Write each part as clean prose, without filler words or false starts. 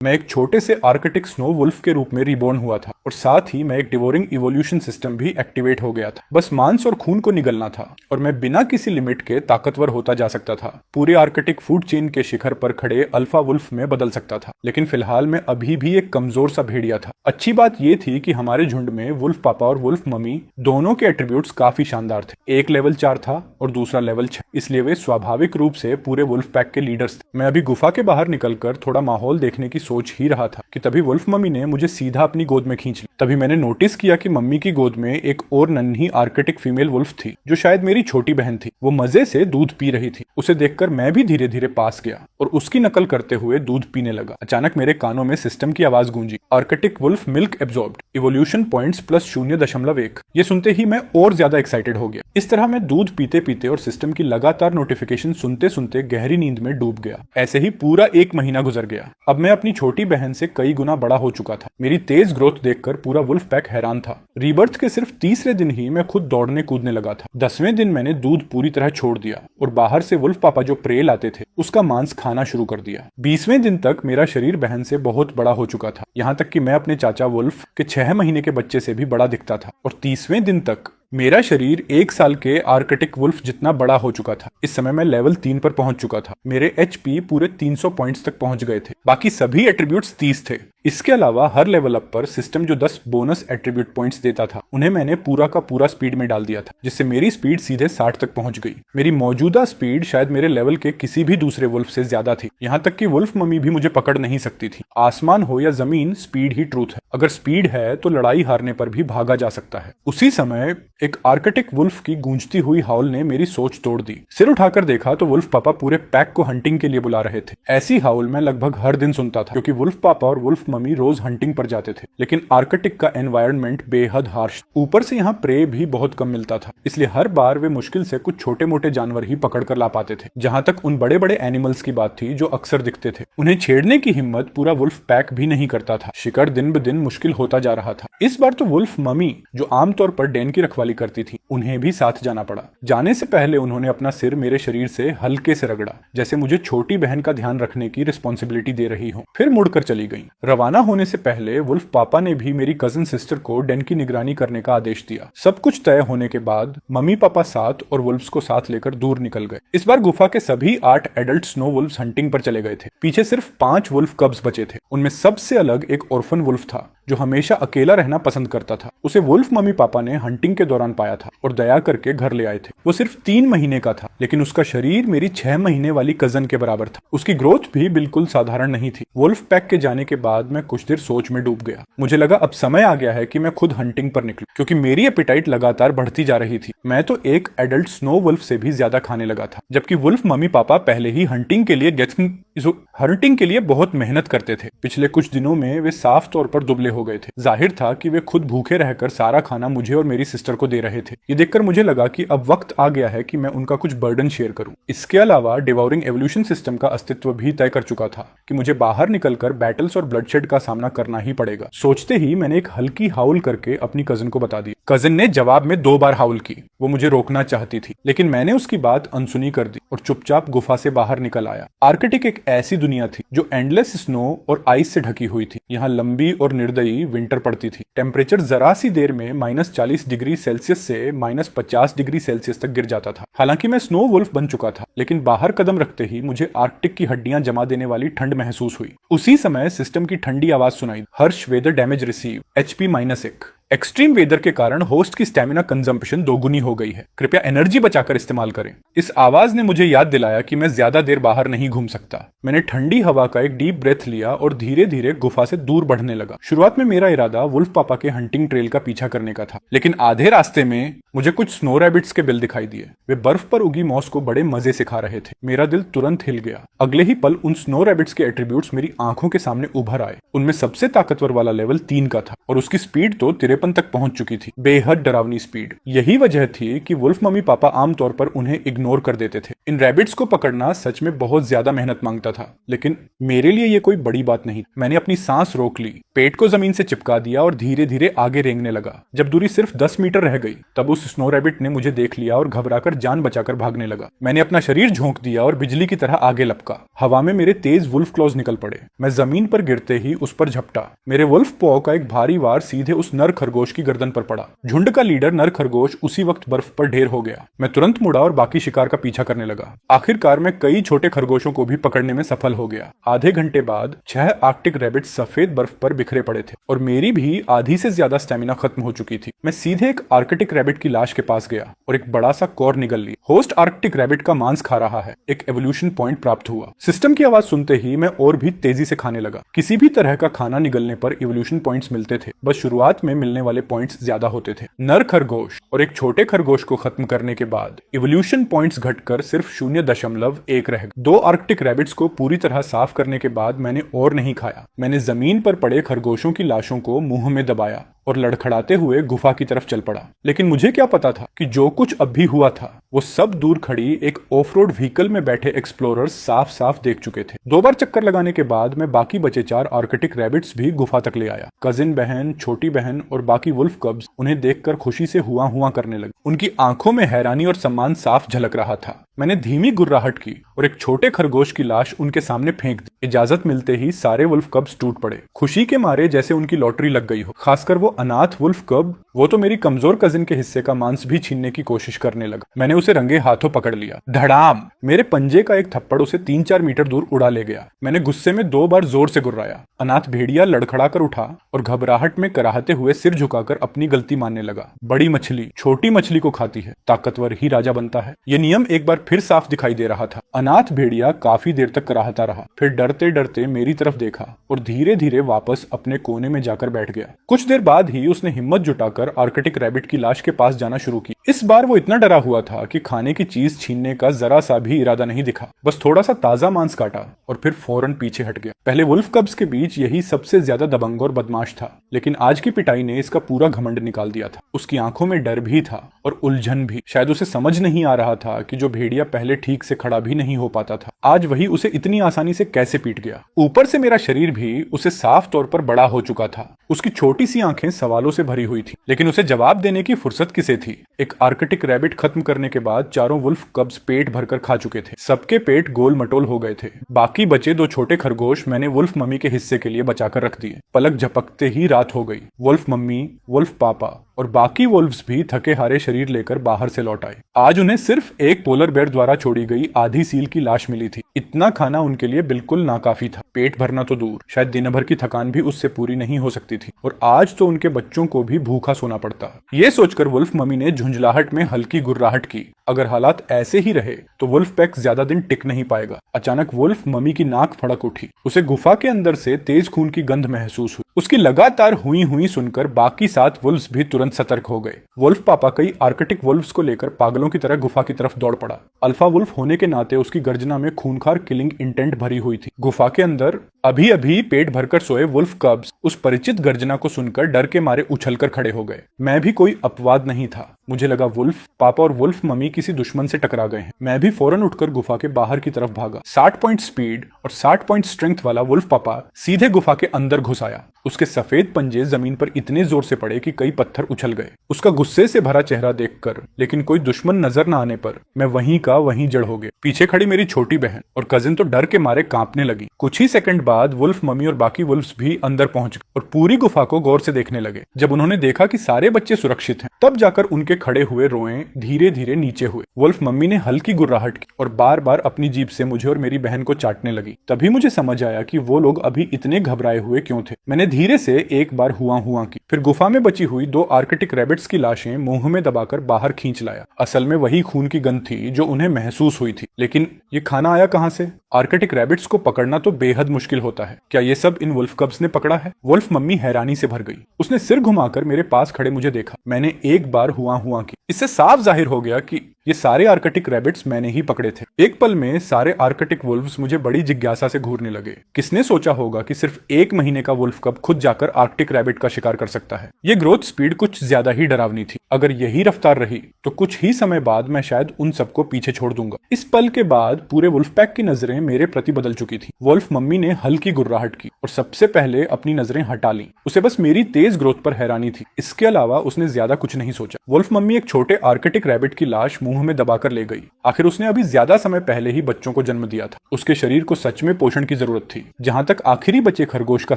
मैं एक छोटे से आर्कटिक स्नो वुल्फ के रूप में रिबॉर्न हुआ था और साथ ही मैं एक डिवोरिंग इवोल्यूशन सिस्टम भी एक्टिवेट हो गया था। बस मांस और खून को निगलना था और मैं बिना किसी लिमिट के ताकतवर होता जा सकता था। पूरे आर्कटिक फूड चेन के शिखर पर खड़े अल्फा वुल्फ में बदल सकता था। लेकिन फिलहाल मैं अभी भी एक कमजोर सा भेड़िया था। अच्छी बात यह थी कि हमारे झुंड में वुल्फ पापा और वुल्फ मम्मी दोनों के एट्रीब्यूट्स काफी शानदार थे। एक लेवल 4 था और दूसरा लेवल 6, इसलिए वे स्वाभाविक रूप से पूरे वुल्फ पैक के लीडर्स थे। मैं अभी गुफा के बाहर निकलकर थोड़ा माहौल देखने की सोच ही रहा था कि तभी वुल्फ मम्मी ने मुझे सीधा अपनी गोद में खींच लिया। तभी मैंने नोटिस किया कि मम्मी की गोद में एक और नन्ही आर्कटिक फीमेल वुल्फ थी जो शायद मेरी छोटी बहन थी। वो मजे से दूध पी रही थी। उसे देखकर मैं भी धीरे धीरे पास गया और उसकी नकल करते हुए दूध पीने लगा। अचानक मेरे कानों में सिस्टम की आवाज गूंजी, arctic wolf milk absorbed, evolution points plus 0.1। ये सुनते ही मैं और ज्यादा एक्साइटेड हो गया। इस तरह मैं दूध पीते पीते और सिस्टम की लगातार नोटिफिकेशन सुनते सुनते गहरी नींद में डूब गया। ऐसे ही पूरा 1 महीना गुजर गया। अब मैं अपनी छोटी बहन से कई गुना बड़ा हो चुका था। मेरी तेज ग्रोथ देखकर पूरा वुल्फ पैक हैरान था। रीबर्थ के सिर्फ तीसरे दिन ही मैं खुद दौड़ने कूदने लगा था। 10वें दिन मैंने दूध पूरी तरह छोड़ दिया और बाहर से वुल्फ पापा जो प्रे लाते थे उसका मांस खाना शुरू कर दिया। 20वें दिन तक मेरा शरीर बहन से बहुत बड़ा हो चुका था, यहाँ तक कि मैं अपने चाचा वुल्फ के 6 महीने के बच्चे से भी बड़ा दिखता था। और 30वें दिन तक मेरा शरीर 1 साल के आर्कटिक वुल्फ जितना बड़ा हो चुका था। इस समय मैं लेवल 3 पर पहुंच चुका था। मेरे एचपी पूरे 300 पॉइंट्स तक पहुंच गए थे। बाकी सभी एट्रीब्यूट्स 30 थे। इसके अलावा हर लेवल अप पर सिस्टम जो 10 बोनस एट्रीब्यूट पॉइंट्स देता था उन्हें मैंने पूरा का पूरा स्पीड में डाल दिया था, जिससे मेरी स्पीड सीधे 60 तक पहुंच गई। मेरी मौजूदा स्पीड शायद मेरे लेवल के किसी भी दूसरे वुल्फ से ज्यादा थी। यहाँ तक कि वुल्फ मम्मी भी मुझे पकड़ नहीं सकती थी। आसमान हो या जमीन, स्पीड ही ट्रूथ है। अगर स्पीड है तो लड़ाई हारने पर भी भागा जा सकता है। उसी समय एक आर्कटिक वुल्फ की गूंजती हुई हाउल ने मेरी सोच तोड़ दी। सिर उठाकर देखा तो वुल्फ पापा पूरे पैक को हंटिंग के लिए बुला रहे थे। ऐसी हाउल मैं लगभग हर दिन सुनता था, क्योंकि वुल्फ पापा और वुल्फ मम्मी रोज हंटिंग पर जाते थे। लेकिन आर्कटिक का एनवायरनमेंट बेहद हार्श, ऊपर से यहाँ प्रे भी बहुत कम मिलता था, इसलिए हर बार वे मुश्किल से कुछ छोटे मोटे जानवर ही पकड़ कर ला पाते थे। जहां तक उन बड़े बड़े एनिमल्स की बात थी जो अक्सर दिखते थे, उन्हें छेड़ने की हिम्मत पूरा वुल्फ पैक भी नहीं करता था। शिकार दिन ब दिन मुश्किल होता जा रहा था। इस बार तो वुल्फ मम्मी, जो आमतौर पर डैन की रखवाली करती थी, उन्हें भी साथ जाना पड़ा। जाने से पहले उन्होंने अपना सिर मेरे शरीर से हल्के से रगड़ा, जैसे मुझे छोटी बहन का ध्यान रखने की रिस्पॉन्सिबिलिटी दे रही हो। फिर मुड़कर चली गई। रवाना होने से पहले वुल्फ पापा ने भी मेरी कजिन सिस्टर को डैन की निगरानी करने का आदेश दिया। सब कुछ तय होने के बाद मम्मी पापा साथ और वुल्फ्स को साथ लेकर दूर निकल गए। इस बार गुफा के सभी 8 एडल्ट स्नो वुल्फ्स हंटिंग पर चले गए थे। पीछे सिर्फ 5 वुल्फ कब्स बचे थे। उनमें सबसे अलग एक ऑर्फन वुल्फ था जो हमेशा अकेला रहना पसंद करता था। उसे वुल्फ मम्मी पापा ने हंटिंग के दौरान पाया था और दया करके घर ले आए थे। वो सिर्फ 3 महीने का था, लेकिन उसका शरीर मेरी 6 महीने वाली कजन के बराबर था। उसकी ग्रोथ भी बिल्कुल साधारण नहीं थी। वुल्फ पैक के जाने के बाद मैं कुछ देर सोच में डूब गया। मुझे लगा अब समय आ गया है कि मैं खुद हंटिंग पर निकलूं, क्योंकि मेरी एपिटाइट लगातार बढ़ती जा रही थी। मैं तो एक एडल्ट स्नो वुल्फ से भी ज्यादा खाने लगा था, जबकि वुल्फ मम्मी पापा पहले ही हंटिंग के लिए बहुत मेहनत करते थे। पिछले कुछ दिनों में वे साफ तौर पर दुबले हो गए थे। जाहिर था कि वे खुद भूखे रहकर सारा खाना मुझे और मेरी सिस्टर को दे रहे थे। ये देखकर मुझे लगा कि अब वक्त आ गया है कि मैं उनका कुछ बर्डन शेयर करूं। इसके अलावा डिवोरिंग एवोल्यूशन सिस्टम का अस्तित्व भी तय कर चुका था कि मुझे बाहर निकलकर बैटल्स और ब्लडशेड का सामना करना ही पड़ेगा। सोचते ही मैंने एक हल्की हाउल करके अपनी कजिन को बता दिया। कजिन ने जवाब में 2 बार हाउल की। वो मुझे रोकना चाहती थी, लेकिन मैंने उसकी बात अनसुनी कर दी और चुपचाप गुफा से बाहर निकल आया। आर्कटिक एक ऐसी दुनिया थी जो एंडलेस स्नो और आइस से ढकी हुई थी। यहाँ लंबी और निर्दयी विंटर पड़ती थी। टेम्परेचर जरा सी देर में -40 डिग्री सेल्सियस से -50 डिग्री सेल्सियस तक गिर जाता था। हालांकि मैं स्नो वुल्फ बन चुका था, लेकिन बाहर कदम रखते ही मुझे आर्कटिक की हड्डियां जमा देने वाली ठंड महसूस हुई। उसी समय सिस्टम की ठंडी आवाज सुनाई, harsh weather damage receive, HP -1। Extreme weather के कारण होस्ट की स्टेमिना कंजम्पशन दोगुनी हो गई है। कृपया एनर्जी बचाकर इस्तेमाल करें। इस आवाज ने मुझे याद दिलाया कि मैं ज्यादा देर बाहर नहीं घूम सकता। मैंने ठंडी हवा का एक डीप ब्रेथ लिया और धीरे धीरे गुफा से दूर बढ़ने लगा। शुरुआत में मेरा इरादा वुल्फ पापा के हंटिंग ट्रेल का पीछा करने का था, लेकिन आधे रास्ते में मुझे कुछ स्नो रैबिट्स के बिल दिखाई दिए। वे बर्फ पर उगी मॉस को बड़े मजे से खा रहे थे। मेरा दिल तुरंत हिल गया। अगले ही पल उन स्नो रैबिट्स के एट्रीब्यूट्स मेरी आंखों के सामने उभर आए। उनमें सबसे ताकतवर वाला लेवल 3 का था और उसकी स्पीड तो 53 तक पहुंच चुकी थी। बेहद डरावनी स्पीड। यही वजह थी कि वुल्फ मम्मी पापा आमतौर पर उन्हें इग्नोर कर देते थे। इन रैबिट्स को पकड़ना सच में बहुत ज्यादा मेहनत मांगता था, लेकिन मेरे लिए ये कोई बड़ी बात नहीं। मैंने अपनी सांस रोक ली, पेट को जमीन से चिपका दिया और धीरे धीरे आगे रेंगने लगा। जब दूरी सिर्फ 10 मीटर रह गई, तब उस स्नो रैबिट ने मुझे देख लिया और घबराकर जान बचाकर भागने लगा। मैंने अपना शरीर झोंक दिया और बिजली की तरह आगे लपका। हवा में मेरे तेज वुल्फ क्लॉज निकल पड़े। मैं जमीन पर गिरते ही उस पर झपटा। मेरे वुल्फ पॉ का एक भारी वार सीधे उस नर खरगोश की गर्दन पर पड़ा। झुंड का लीडर नर खरगोश उसी वक्त बर्फ पर ढेर हो गया। मैं तुरंत मुड़ा और बाकी शिकार का पीछा करने लगा। आखिरकार मैं कई छोटे खरगोशों को भी पकड़ने में सफल हो गया। आधे घंटे बाद 6 आर्कटिक रैबिट सफेद बर्फ पर बिखरे पड़े थे और मेरी भी आधी से ज्यादा स्टेमिना खत्म हो चुकी थी। मैं सीधे एक आर्कटिक रैबिट की लाश के पास गया और एक बड़ा सा कॉर निगल लिया। होस्ट आर्कटिक रैबिट का मांस खा रहा है। एक एवोल्यूशन पॉइंट प्राप्त हुआ। सिस्टम की आवाज सुनते ही मैं और भी तेजी से खाने लगा। किसी भी तरह का खाना निगलने पर इवोल्यूशन पॉइंट्स मिलते थे, बस शुरुआत में मिलने वाले पॉइंट्स ज्यादा होते थे। नर खरगोश और एक छोटे खरगोश को खत्म करने के बाद इवोल्यूशन पॉइंट्स घटकर सिर्फ 0.1 रह गए। 2 आर्कटिक रैबिट्स को पूरी तरह साफ करने के बाद मैंने और नहीं खाया। मैंने जमीन पर पड़े खरगोशों की लाशों को मुंह में दबाया और लड़खड़ाते हुए गुफा की तरफ चल पड़ा। लेकिन मुझे क्या पता था कि जो कुछ अब भी हुआ था वो सब दूर खड़ी एक ऑफ रोड व्हीकल में बैठे एक्सप्लोरर्स साफ साफ देख चुके थे। 2 बार चक्कर लगाने के बाद मैं बाकी बचे 4 आर्कटिक रैबिट्स भी गुफा तक ले आया। कजिन बहन, छोटी बहन और बाकी वुल्फ कब्स उन्हें देखकर खुशी से हुआ हुआ करने लगे। उनकी आंखों में हैरानी और सम्मान साफ झलक रहा था। मैंने धीमी गुर्राहट की और एक छोटे खरगोश की लाश उनके सामने फेंक दी। इजाजत मिलते ही सारे वुल्फ कब्स टूट पड़े, खुशी के मारे जैसे उनकी लॉटरी लग गई हो। खासकर वो अनाथ वुल्फ कब, वो तो मेरी कमजोर कजिन के हिस्से का मांस भी छीनने की कोशिश करने लगा। मैंने उसे रंगे हाथों पकड़ लिया। धड़ाम! मेरे पंजे का एक थप्पड़ उसे 3-4 मीटर दूर उड़ा ले गया। मैंने गुस्से में 2 बार जोर से गुर्राया। अनाथ भेड़िया लड़खड़ा कर उठा और घबराहट में कराहते हुए सिर झुकाकर अपनी गलती मानने लगा। बड़ी मछली छोटी मछली को खाती है, ताकतवर ही राजा बनता है। ये नियम एक बार फिर साफ दिखाई दे रहा था। अनाथ भेड़िया काफी देर तक कराहता रहा, फिर डरते डरते मेरी तरफ देखा और धीरे धीरे वापस अपने कोने में जाकर बैठ गया। कुछ देर बाद ही उसने हिम्मत जुटाकर आर्कटिक रैबिट की लाश के पास जाना शुरू की। इस बार वो इतना डरा हुआ था कि खाने की चीज छीनने का जरा सा भी इरादा नहीं दिखा। बस थोड़ा सा ताजा मांस काटा और फिर फौरन पीछे हट गया। पहले वुल्फ कब्स के बीच यही सबसे ज्यादा दबंग और बदमाश था, लेकिन आज की पिटाई ने इसका पूरा घमंड निकाल दिया था। उसकी आंखों में डर भी था और उलझन भी। शायद उसे समझ नहीं आ रहा था कि जो भेड़िया पहले ठीक से खड़ा भी नहीं हो पाता था, आज वही उसे इतनी आसानी से कैसे पीट गया। ऊपर से मेरा शरीर भी उसे साफ तौर पर बड़ा हो चुका था। उसकी छोटी सी आंखें सवालों से भरी हुई थी, लेकिन उसे जवाब देने की फुर्सत किसे थी। एक आर्कटिक रैबिट खत्म करने के बाद चारों वुल्फ कब्स पेट भरकर खा चुके थे। सबके पेट गोल मटोल हो गए थे। बाकी बचे 2 छोटे खरगोश मैंने वुल्फ मम्मी के हिस्से के लिए बचाकर रख दिए। पलक झपकते ही रात हो गई। वुल्फ मम्मी, वुल्फ पापा और बाकी वुल्फ्स भी थके हारे शरीर लेकर बाहर से लौट आए। आज उन्हें सिर्फ एक पोलर बेयर द्वारा छोड़ी गई आधी सील की लाश मिली थी। इतना खाना उनके लिए बिल्कुल नाकाफी था। पेट भरना तो दूर, शायद दिन भर की थकान भी उससे पूरी नहीं हो सकती थी और आज तो उनके बच्चों को भी भूखा सोना पड़ता। ये सोचकर वुल्फ मम्मी ने झुंझलाहट में हल्की गुर्राहट की। अगर हालात ऐसे ही रहे तो वुल्फ पैक ज्यादा दिन टिक नहीं पाएगा। अचानक वुल्फ मम्मी की नाक फड़क उठी। उसे गुफा के अंदर से तेज खून की गंध महसूस हुई। उसकी लगातार हुई हुई सुनकर बाकी 7 वुल्फ्स भी तुरंत सतर्क हो गए। वुल्फ पापा कई आर्कटिक वुल्फ्स को लेकर पागलों की तरह गुफा की तरफ दौड़ पड़ा। अल्फा वुल्फ होने के नाते उसकी गर्जना में खूंखार किलिंग इंटेंट भरी हुई थी। गुफा के अंदर अभी अभी पेट भरकर सोए वुल्फ कब्स उस परिचित गर्जना को सुनकर डर के मारे उछलकर खड़े हो गए। मैं भी कोई अपवाद नहीं था। मुझे लगा वुल्फ पापा और वुल्फ मम्मी किसी दुश्मन से टकरा गए हैं। मैं भी फौरन उठकर गुफा के बाहर की तरफ भागा। 60 पॉइंट स्पीड और 60 पॉइंट स्ट्रेंथ वाला वुल्फ पापा सीधे गुफा के अंदर घुस आया। उसके सफेद पंजे जमीन पर इतने जोर से पड़े कि कई पत्थर उछल गए। उसका गुस्से से भरा चेहरा देखकर, लेकिन कोई दुश्मन नजर न आने पर मैं वहीं का वहीं जड़ हो गया। पीछे खड़ी मेरी छोटी बहन और कजिन तो डर के मारे कांपने लगी। कुछ ही सेकंड बाद वुल्फ मम्मी और बाकी वुल्फ्स भी अंदर पहुंच गए और पूरी गुफा को गौर से देखने लगे। जब उन्होंने देखा कि सारे बच्चे सुरक्षित हैं, तब जाकर उनके खड़े हुए रोए धीरे धीरे नीचे हुए। वुल्फ मम्मी ने हल्की गुर्राहट की और बार बार अपनी जीभ से मुझे और मेरी बहन को चाटने लगी। तभी मुझे समझ आया कि वो लोग अभी इतने घबराए हुए क्यों थे। मैंने धीरे से एक बार हुआ हुआ की, फिर गुफा में बची हुई 2 आर्कटिक रैबिट्स की लाशें मुंह में दबाकर बाहर खींच लाया। असल में वही खून की गंध थी जो उन्हें महसूस हुई थी, लेकिन ये खाना आया कहां से? आर्कटिक रैबिट्स को पकड़ना तो बेहद मुश्किल होता है। क्या ये सब इन वुल्फ कब्स ने पकड़ा है? वुल्फ मम्मी हैरानी से भर गई। उसने सिर घुमाकर मेरे पास खड़े मुझे देखा। मैंने एक बार हुआ हुआ की। इससे साफ जाहिर हो गया कि ये सारे आर्कटिक रैबिट्स मैंने ही पकड़े थे। एक पल में सारे आर्कटिक वुल्व्स मुझे बड़ी जिज्ञासा से घूरने लगे। किसने सोचा होगा कि सिर्फ 1 महीने का वुल्फ कब खुद जाकर आर्कटिक रैबिट का शिकार कर सकता है। ये ग्रोथ स्पीड कुछ ज्यादा ही डरावनी थी। अगर यही रफ्तार रही तो कुछ ही समय बाद मैं शायद उन सबको पीछे छोड़ दूंगा। इस पल के बाद पूरे वुल्फ पैक की नजरें मेरे प्रति बदल चुकी थी। वुल्फ मम्मी ने हल्की गुर्राहट की और सबसे पहले अपनी नजरें हटा ली। उसे बस मेरी तेज ग्रोथ पर हैरानी थी, इसके अलावा उसने ज्यादा कुछ नहीं सोचा। वुल्फ मम्मी एक छोटे आर्कटिक रैबिट की लाश मुंह में दबाकर ले गई। आखिर उसने अभी ज्यादा समय पहले ही बच्चों को जन्म दिया था। उसके शरीर को सच में पोषण की जरूरत थी। जहां तक आखिरी बचे खरगोश का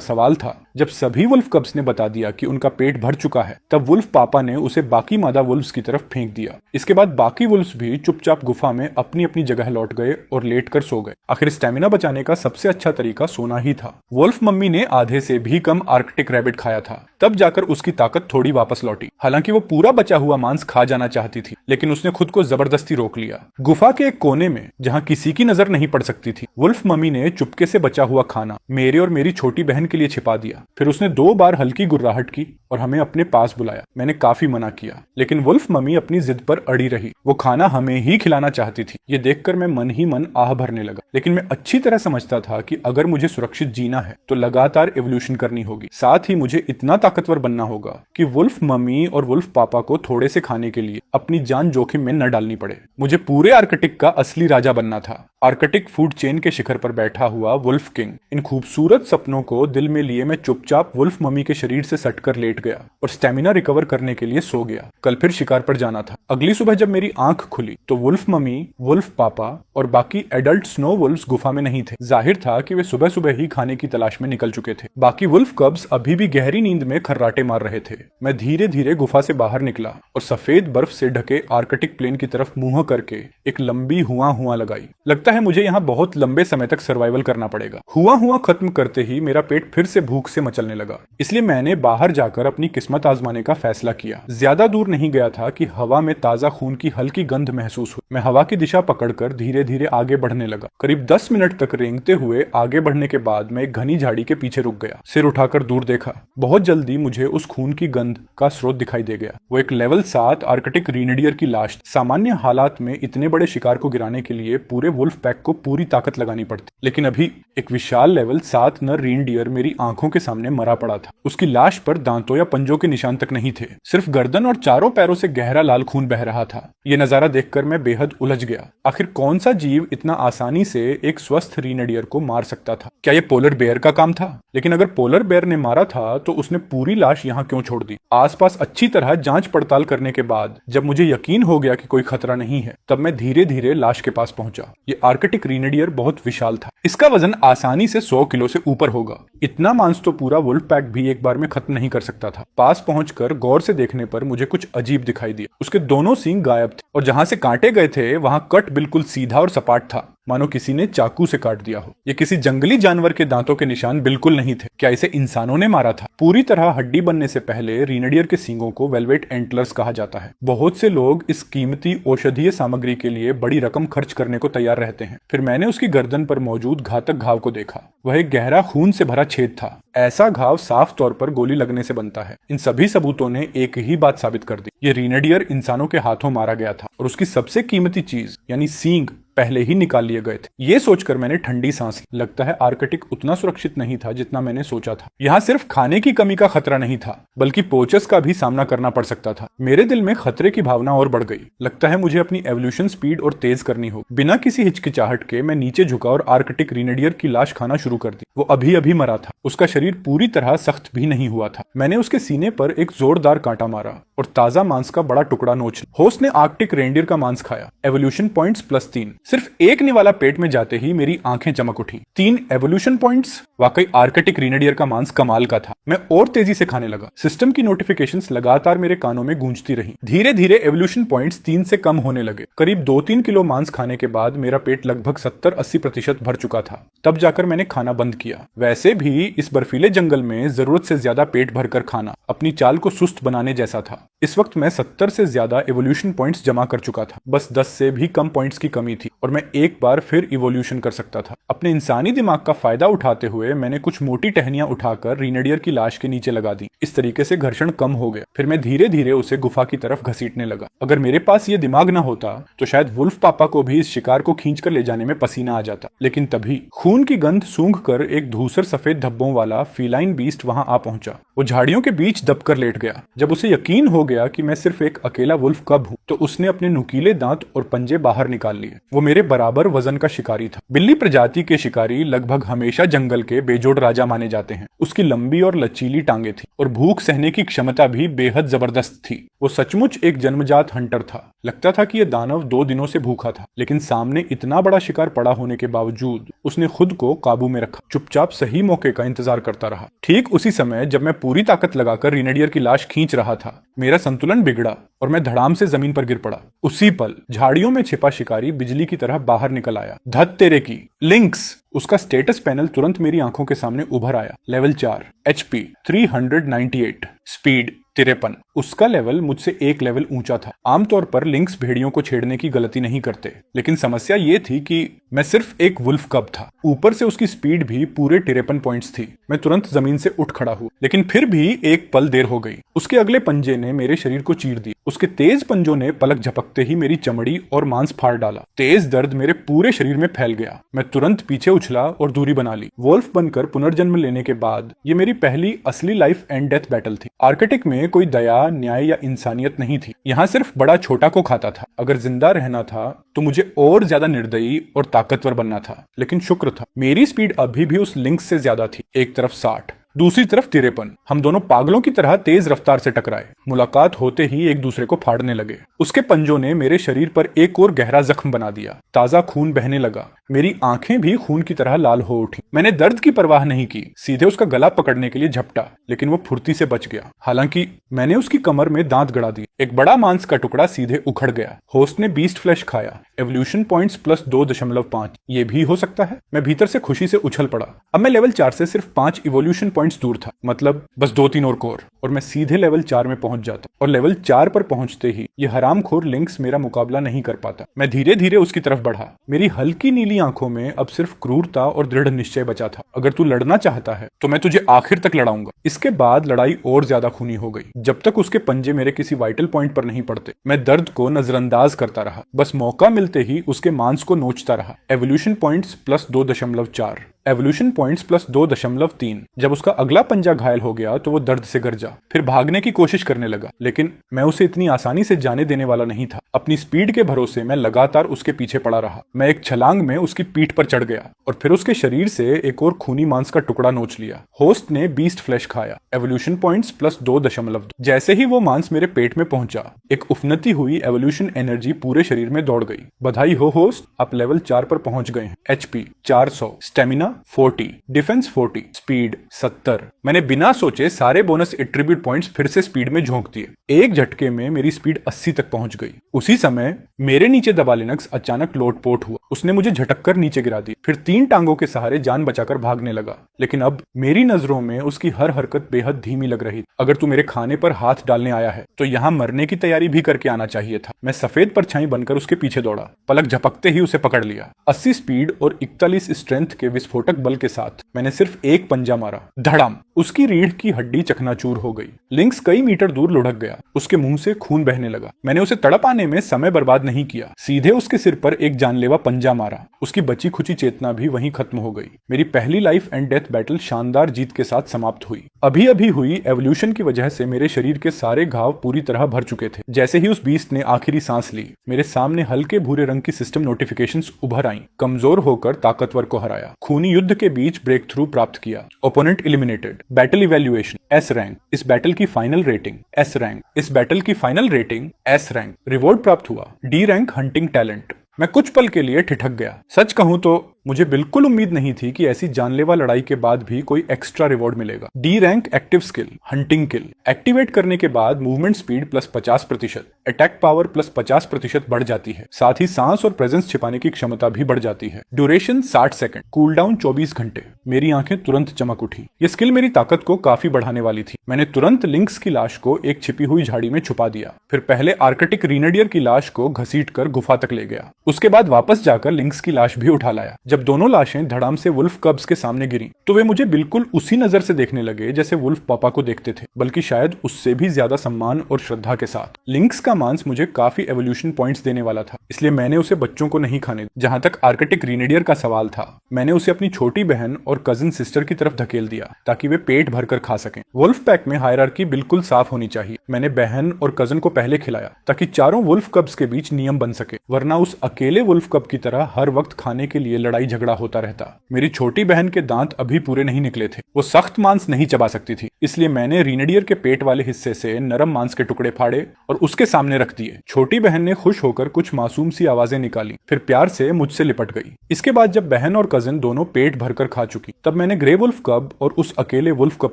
सवाल था, जब सभी वुल्फ कब्स ने बता दिया कि उनका पेट भर चुका है, तब वुल्फ पापा ने उसे बाकी मादा वुल्फ्स की तरफ फेंक दिया। इसके बाद बाकी वुल्फ्स भी चुपचाप गुफा में अपनी अपनी जगह लौट गए और लेटकर सो गए। आखिर स्टेमिना बचाने का सबसे अच्छा तरीका सोना ही था। वुल्फ मम्मी ने आधे से भी कम आर्कटिक रैबिट खाया था, तब जाकर उसकी ताकत थोड़ी वापस लौटी। हालांकि वो पूरा बचा हुआ मांस खा जाना चाहती थी, लेकिन उसने खुद को जबरदस्ती रोक लिया। गुफा के एक कोने में, जहां किसी की नजर नहीं पड़ सकती थी, वुल्फ मम्मी ने चुपके से बचा हुआ खाना मेरे और मेरी छोटी बहन के लिए छिपा दिया। फिर उसने 2 बार हल्की गुर्राहट की और हमें अपने पास बुलाया। मैंने काफी मना किया, लेकिन वुल्फ मम्मी अपनी जिद पर अड़ी रही। वो खाना हमें ही खिलाना चाहती थी। ये देखकर मैं मन ही मन आह भरने लगा। लेकिन मैं अच्छी तरह समझता था कि अगर मुझे सुरक्षित जीना है तो लगातार एवोल्यूशन करनी होगी। साथ ही मुझे इतना ताकतवर बनना होगा कि वुल्फ मम्मी और वुल्फ पापा को थोड़े से खाने के लिए अपनी जान जोखिम में न डालनी पड़े। मुझे पूरे आर्कटिक का असली राजा बनना था। आर्कटिक फूड चेन के शिखर पर बैठा हुआ वुल्फ किंग। इन खूबसूरत सपनों को दिल में लिए मैं चुपचाप वुल्फ मम्मी के शरीर से सटकर लेट गया और स्टेमिना रिकवर करने के लिए सो गया। कल फिर शिकार पर जाना था। अगली सुबह जब मेरी आंख खुली तो वुल्फ मम्मी, वुल्फ पापा और बाकी एडल्ट स्नो वुल्फ्स गुफा में नहीं थे। जाहिर था कि वे सुबह सुबह ही खाने की तलाश में निकल चुके थे। बाकी वुल्फ कब्स अभी भी गहरी नींद में खर्राटे मार रहे थे। मैं धीरे धीरे गुफा से बाहर निकला और सफेद बर्फ से ढके आर्कटिक प्लेन की तरफ मुंह करके एक लंबी हुआ लगाई। लगता है मुझे यहाँ बहुत लंबे समय तक सर्वाइवल करना पड़ेगा। हुआ खत्म करते ही मेरा पेट फिर से भूख से मचलने लगा। इसलिए मैंने बाहर जाकर अपनी किस्मत आजमाने का फैसला किया। ज्यादा दूर नहीं गया था कि हवा में ताजा खून की हल्की गंध महसूस हुई। मैं हवा की दिशा पकड़कर धीरे धीरे आगे बढ़ने लगा। करीब 10 मिनट तक रेंगते हुए आगे बढ़ने के बाद मैं एक घनी झाड़ी के पीछे रुक गया। सिर उठाकर दूर देखा। बहुत जल्दी मुझे उस खून की गंध का स्रोत दिखाई दे गया। वो एक लेवल 7 आर्कटिक रीनडियर की लाश। सामान्य हालात में इतने बड़े शिकार को गिराने के लिए पूरे वुल्फ पैक को पूरी ताकत लगानी पड़ती, लेकिन अभी एक विशाल लेवल 7 नर रीनडियर मेरी आंखों के सामने मरा पड़ा था। उसकी लाश पर दांतों या पंजों के निशान तक नहीं थे, सिर्फ गर्दन और चारों पैरों से गहरा लाल खून बह रहा था। यह नजारा देखकर मैं बेहद उलझ गया। आखिर कौन सा जीव इतना आसानी से एक स्वस्थ रीनडियर को मार सकता था? क्या यह पोलर बेयर का काम था? लेकिन अगर पोलर बेयर ने मारा था तो उसने पूरी लाश यहाँ क्यों छोड़ दी? आसपास अच्छी तरह जांच पड़ताल करने के बाद जब मुझे यकीन हो गया कि कोई खतरा नहीं है, तब मैं धीरे धीरे लाश के पास पहुंचा। ये आर्कटिक रीनडियर बहुत विशाल था। इसका वजन आसानी से 100 किलो से ऊपर होगा। इतना मांस तो पूरा वुल्फ पैक भी एक बार में खत्म नहीं कर सकता था। पास पहुंचकर गौर से देखने पर मुझे कुछ अजीब दिखाई दिया। उसके दोनों सींग गायब थे और जहां से काटे गए थे वहां कट बिल्कुल सीधा और सपाट था, मानो किसी ने चाकू से काट दिया हो। ये किसी जंगली जानवर के दांतों के निशान बिल्कुल नहीं थे। क्या इसे इंसानों ने मारा था? पूरी तरह हड्डी बनने से पहले रीनडियर के सींगों को वेलवेट एंटलर्स कहा जाता है। बहुत से लोग इस कीमती औषधीय सामग्री के लिए बड़ी रकम खर्च करने को तैयार रहते हैं। फिर मैंने उसकी गर्दन पर मौजूद घातक घाव को देखा। वह एक गहरा खून से भरा छेद था। ऐसा घाव साफ तौर पर गोली लगने से बनता है। इन सभी सबूतों ने एक ही बात साबित कर दी, ये रीनडियर इंसानों के हाथों मारा गया था और उसकी सबसे कीमती चीज यानी सींग पहले ही निकाल लिए गए थे। ये सोचकर मैंने ठंडी सांस ली। लगता है आर्कटिक उतना सुरक्षित नहीं था जितना मैंने सोचा था। यहाँ सिर्फ खाने की कमी का खतरा नहीं था, बल्कि पोचर्स का भी सामना करना पड़ सकता था। मेरे दिल में खतरे की भावना और बढ़ गई। लगता है मुझे अपनी एवोल्यूशन स्पीड और तेज करनी होगी। बिना किसी हिचकिचाहट के मैं नीचे झुका और आर्कटिक रीनडियर की लाश खाना शुरू कर दी। वो अभी अभी मरा था। उसका शरीर पूरी तरह सख्त भी नहीं हुआ था। मैंने उसके सीने पर एक जोरदार कांटा मारा और ताजा मांस का बड़ा टुकड़ा नोच लिया। होस्ट ने आर्कटिक रेंडियर का मांस खाया। Evolution points +3। सिर्फ एक निवाला पेट में जाते ही मेरी आंखें चमक उठी। 3 एवोल्यूशन पॉइंट्स। वाकई आर्कटिक रीनडियर का मांस कमाल का था। मैं और तेजी से खाने लगा। सिस्टम की नोटिफिकेशंस लगातार मेरे कानों में गूंजती रही। धीरे धीरे एवोल्यूशन पॉइंट्स 3 से कम होने लगे। करीब 2-3 किलो मांस खाने के बाद मेरा पेट लगभग 70-80% भर चुका था। तब जाकर मैंने खाना बंद किया। वैसे भी इस बर्फीले जंगल में जरूरत से ज्यादा पेट भरकर खाना अपनी चाल को सुस्त बनाने जैसा था। इस वक्त मैं 70 से ज्यादा इवोल्यूशन पॉइंट्स जमा कर चुका था। बस 10 से भी कम पॉइंट्स की कमी थी और मैं एक बार फिर इवोल्यूशन कर सकता था। अपने इंसानी दिमाग का फायदा उठाते हुए मैंने कुछ मोटी टहनियां उठाकर रीनेडियर की लाश के नीचे लगा दी। इस तरीके से घर्षण कम हो गया। फिर मैं धीरे धीरे उसे गुफा की तरफ घसीटने लगा। अगर मेरे पास ये दिमाग ना होता तो शायद वुल्फ पापा को भी इस शिकार को खींच कर ले जाने में पसीना आ जाता। लेकिन तभी खून की गंध सूंघ कर एक धूसर सफेद धब्बों वाला फीलाइन बीस्ट वहां आ पहुंचा। वो झाड़ियों के बीच दबकर लेट गया। जब उसे यकीन हो गया कि मैं सिर्फ एक अकेला वुल्फ कब हूं, तो उसने अपने नुकीले दांत और पंजे बाहर निकाल लिए। वो मेरे बराबर वजन का शिकारी था। बिल्ली प्रजाति के शिकारी लगभग हमेशा जंगल के बेजोड़ राजा माने जाते हैं। उसकी लंबी और लचीली टांगे थी और भूख सहने की क्षमता भी बेहद जबरदस्त थी। वो सचमुच एक जन्मजात हंटर था। लगता था कि यह दानव 2 दिनों से भूखा था, लेकिन सामने इतना बड़ा शिकार पड़ा होने के बावजूद उसने खुद को काबू में रखा। चुपचाप सही मौके का इंतजार करता रहा। ठीक उसी समय जब मैं पूरी ताकत लगाकर रीनेडियर की लाश खींच रहा था, मेरा संतुलन बिगड़ा और मैं धड़ाम से जमीन पर गिर पड़ा। उसी पल झाड़ियों में छिपा शिकारी बिजली की तरह बाहर निकल आया। धत तेरे की, लिंक्स! उसका स्टेटस पैनल तुरंत मेरी आंखों के सामने उभर आया। Level 4, HP 398, speed 53। उसका लेवल मुझसे एक लेवल ऊंचा था। आमतौर पर लिंक्स भेड़ियों को छेड़ने की गलती नहीं करते, लेकिन समस्या ये थी कि मैं सिर्फ एक वुल्फ कब था। ऊपर से उसकी स्पीड भी पूरे 53 पॉइंट्स थी। मैं तुरंत जमीन से उठ खड़ा हुआ, लेकिन फिर भी एक पल देर हो गई। उसके अगले पंजे ने मेरे शरीर को चीर दिया। उसके तेज पंजों ने पलक झपकते ही मेरी चमड़ी और मांस फाड़ डाला। तेज दर्द मेरे पूरे शरीर में फैल गया। मैं तुरंत पीछे उछला और दूरी बना ली। वोल्फ बनकर पुनर्जन्म लेने के बाद ये मेरी पहली असली लाइफ एंड डेथ बैटल थी। आर्कटिक में कोई दया, न्याय या इंसानियत नहीं थी। यहाँ सिर्फ बड़ा छोटा को खाता था। अगर जिंदा रहना था तो मुझे और ज्यादा निर्दयी और ताकतवर बनना था। लेकिन शुक्र था, मेरी स्पीड अभी भी उस लिंक्स से ज्यादा थी। एक तरफ 60, दूसरी तरफ 53। हम दोनों पागलों की तरह तेज रफ्तार से टकराए। मुलाकात होते ही एक दूसरे को फाड़ने लगे। उसके पंजों ने मेरे शरीर पर एक और गहरा जख्म बना दिया। ताजा खून बहने लगा। मेरी आंखें भी खून की तरह लाल हो उठी। मैंने दर्द की परवाह नहीं की, सीधे उसका गला पकड़ने के लिए झपटा, लेकिन वो फुर्ती से बच गया। हालांकि मैंने उसकी कमर में दांत गड़ा दिए। एक बड़ा मांस का टुकड़ा सीधे उखड़ गया। होस्ट ने बीस्ट फ्लैश खाया। Evolution points plus 2.5। ये भी हो सकता है। मैं भीतर से खुशी से उछल पड़ा। अब मैं लेवल 4 से सिर्फ 5 इवोल्यूशन पॉइंट्स दूर था। मतलब बस 2-3 और कोर और मैं सीधे लेवल 4 में पहुंच जाता। और लेवल 4 पर पहुंचते ही ये हरामखोर लिंक्स मेरा मुकाबला नहीं कर पाता। मैं धीरे धीरे उसकी तरफ बढ़ा। मेरी हल्की नीली आंखों में अब सिर्फ क्रूरता और दृढ़ निश्चय बचा था। अगर तू लड़ना चाहता है तो मैं तुझे आखिर तक लड़ाऊंगा। इसके बाद लड़ाई और ज्यादा खूनी हो गई। जब तक उसके पंजे मेरे किसी वाइटल पॉइंट पर नहीं पड़ते, मैं दर्द को नजरअंदाज करता रहा। बस मौका मिलते ही उसके मांस को नोचता रहा। Evolution points plus 2.4, evolution points plus 2.3। जब उसका अगला पंजा घायल हो गया तो वो दर्द से गरजा। फिर भागने की कोशिश करने लगा, लेकिन मैं उसे इतनी आसानी से जाने देने वाला नहीं था। अपनी स्पीड के भरोसे मैं लगातार उसके पीछे पड़ा रहा। मैं एक छलांग में उसकी पीठ पर चढ़ गया और फिर उसके शरीर से एक और खूनी मांस का टुकड़ा नोच लिया। होस्ट ने बीस्ट फ्लैश खाया। Evolution points plus 2.2। जैसे ही वो मांस मेरे पेट में पहुंचा, एक उफनती हुई एवोल्यूशन एनर्जी पूरे शरीर में दौड़ गई। बधाई हो होस्ट, आप लेवल 4 पर पहुंच गए हैं। HP 400, stamina 40, defence 40, speed 70। मैंने बिना सोचे सारे बोनस एट्रीब्यूट पॉइंट्स फिर से स्पीड में झोंक दिए। एक झटके में मेरी स्पीड 80 तक पहुंच गई। उसी समय मेरे नीचे दबा लिनक्स अचानक लोटपोट हुआ। उसने मुझे झटककर नीचे गिरा दिया, फिर 3 टांगों के सहारे जान बचाकर भागने लगा। लेकिन अब मेरी नजरों में उसकी हर हरकत बेहद धीमी लग रही। अगर तू मेरे खाने पर हाथ डालने आया है तो यहाँ मरने की तैयारी भी करके आना चाहिए था। मैं सफेद परछाई बनकर उसके पीछे दौड़ा। पलक झपकते ही उसे पकड़ लिया। 80 स्पीड और 41 स्ट्रेंथ के विस्फोटक बल के साथ मैंने सिर्फ एक पंजा मारा। धड़ाम! उसकी रीढ़ की हड्डी चकनाचूर हो गई। लिंक्स कई मीटर दूर लुढ़क गया। उसके मुंह से खून बहने लगा। मैंने उसे तड़प आने में समय बर्बाद नहीं किया, सीधे उसके सिर पर एक जानलेवा पंजा मारा। उसकी बची खुची चेतना भी वहीं खत्म हो गई। मेरी पहली लाइफ एंड डेथ बैटल शानदार जीत के साथ समाप्त हुई। अभी अभी हुई एवोल्यूशन की वजह से मेरे शरीर के सारे घाव पूरी तरह भर चुके थे। जैसे ही उस बीस्ट ने आखिरी सांस ली, मेरे सामने हल्के भूरे रंग की सिस्टम नोटिफिकेशंस उभर आईं। कमजोर होकर ताकतवर को हराया। खूनी युद्ध के बीच ब्रेक थ्रू प्राप्त किया। Opponent eliminated. Battle evaluation S rank. इस बैटल की फाइनल रेटिंग S रैंक। इस बैटल की final rating S rank. Reward प्राप्त हुआ D रैंक हंटिंग टैलेंट। मैं कुछ पल के लिए ठिठक गया। सच कहूं तो मुझे बिल्कुल उम्मीद नहीं थी कि ऐसी जानलेवा लड़ाई के बाद भी कोई एक्स्ट्रा रिवॉर्ड मिलेगा। D rank active skill hunting kill activate करने के बाद movement speed plus 50%, attack power plus 50% बढ़ जाती है। साथ ही सांस और प्रेजेंस छिपाने की क्षमता भी बढ़ जाती है। ड्यूरेशन 60 सेकंड, कूलडाउन 24 घंटे। मेरी आंखें तुरंत चमक उठी। ये स्किल मेरी ताकत को काफी बढ़ाने वाली थी। मैंने तुरंत लिंक्स की लाश को एक छिपी हुई झाड़ी में छुपा दिया। फिर पहले आर्कटिक रीनेडियर की लाश को घसीटकर गुफा तक ले गया। उसके बाद वापस जाकर लिंक्स की लाश भी उठा लाया। जब दोनों लाशें धड़ाम से वुल्फ कब्स के सामने गिरी तो वे मुझे बिल्कुल उसी नजर से देखने लगे जैसे वुल्फ पापा को देखते थे, बल्कि शायद उससे भी ज्यादा सम्मान और श्रद्धा के साथ। लिंक्स का मांस मुझे काफी एवोल्यूशन पॉइंट्स देने वाला था, इसलिए मैंने उसे बच्चों को नहीं खाने दिया। जहां तक आर्कटिक रीनेडियर का सवाल था, मैंने उसे अपनी छोटी बहन और कजिन सिस्टर की तरफ धकेल दिया ताकि वे पेट भरकर खा सकें। वुल्फ पैक में हायरार्की बिल्कुल साफ होनी चाहिए। मैंने बहन और कजिन को पहले खिलाया ताकि चारों वुल्फ कब्स के बीच नियम बन सके, वरना उस अकेले वुल्फ कब की तरह हर वक्त खाने के लिए लड़ाई झगड़ा होता रहता। मेरी छोटी बहन के दांत अभी पूरे नहीं निकले थे, वो सख्त मांस नहीं चबा सकती थी, इसलिए मैंने रीनेडियर के पेट वाले हिस्से से नरम मांस के टुकड़े फाड़े और उसके सामने रख दिए। छोटी बहन ने खुश होकर कुछ मासूम सी आवाजें निकाली, फिर प्यार से मुझसे लिपट गई। इसके बाद जब बहन और कजिन दोनों पेट भरकर खा चुकी, तब मैंने ग्रे वुल्फ कब और उस अकेले वुल्फ कब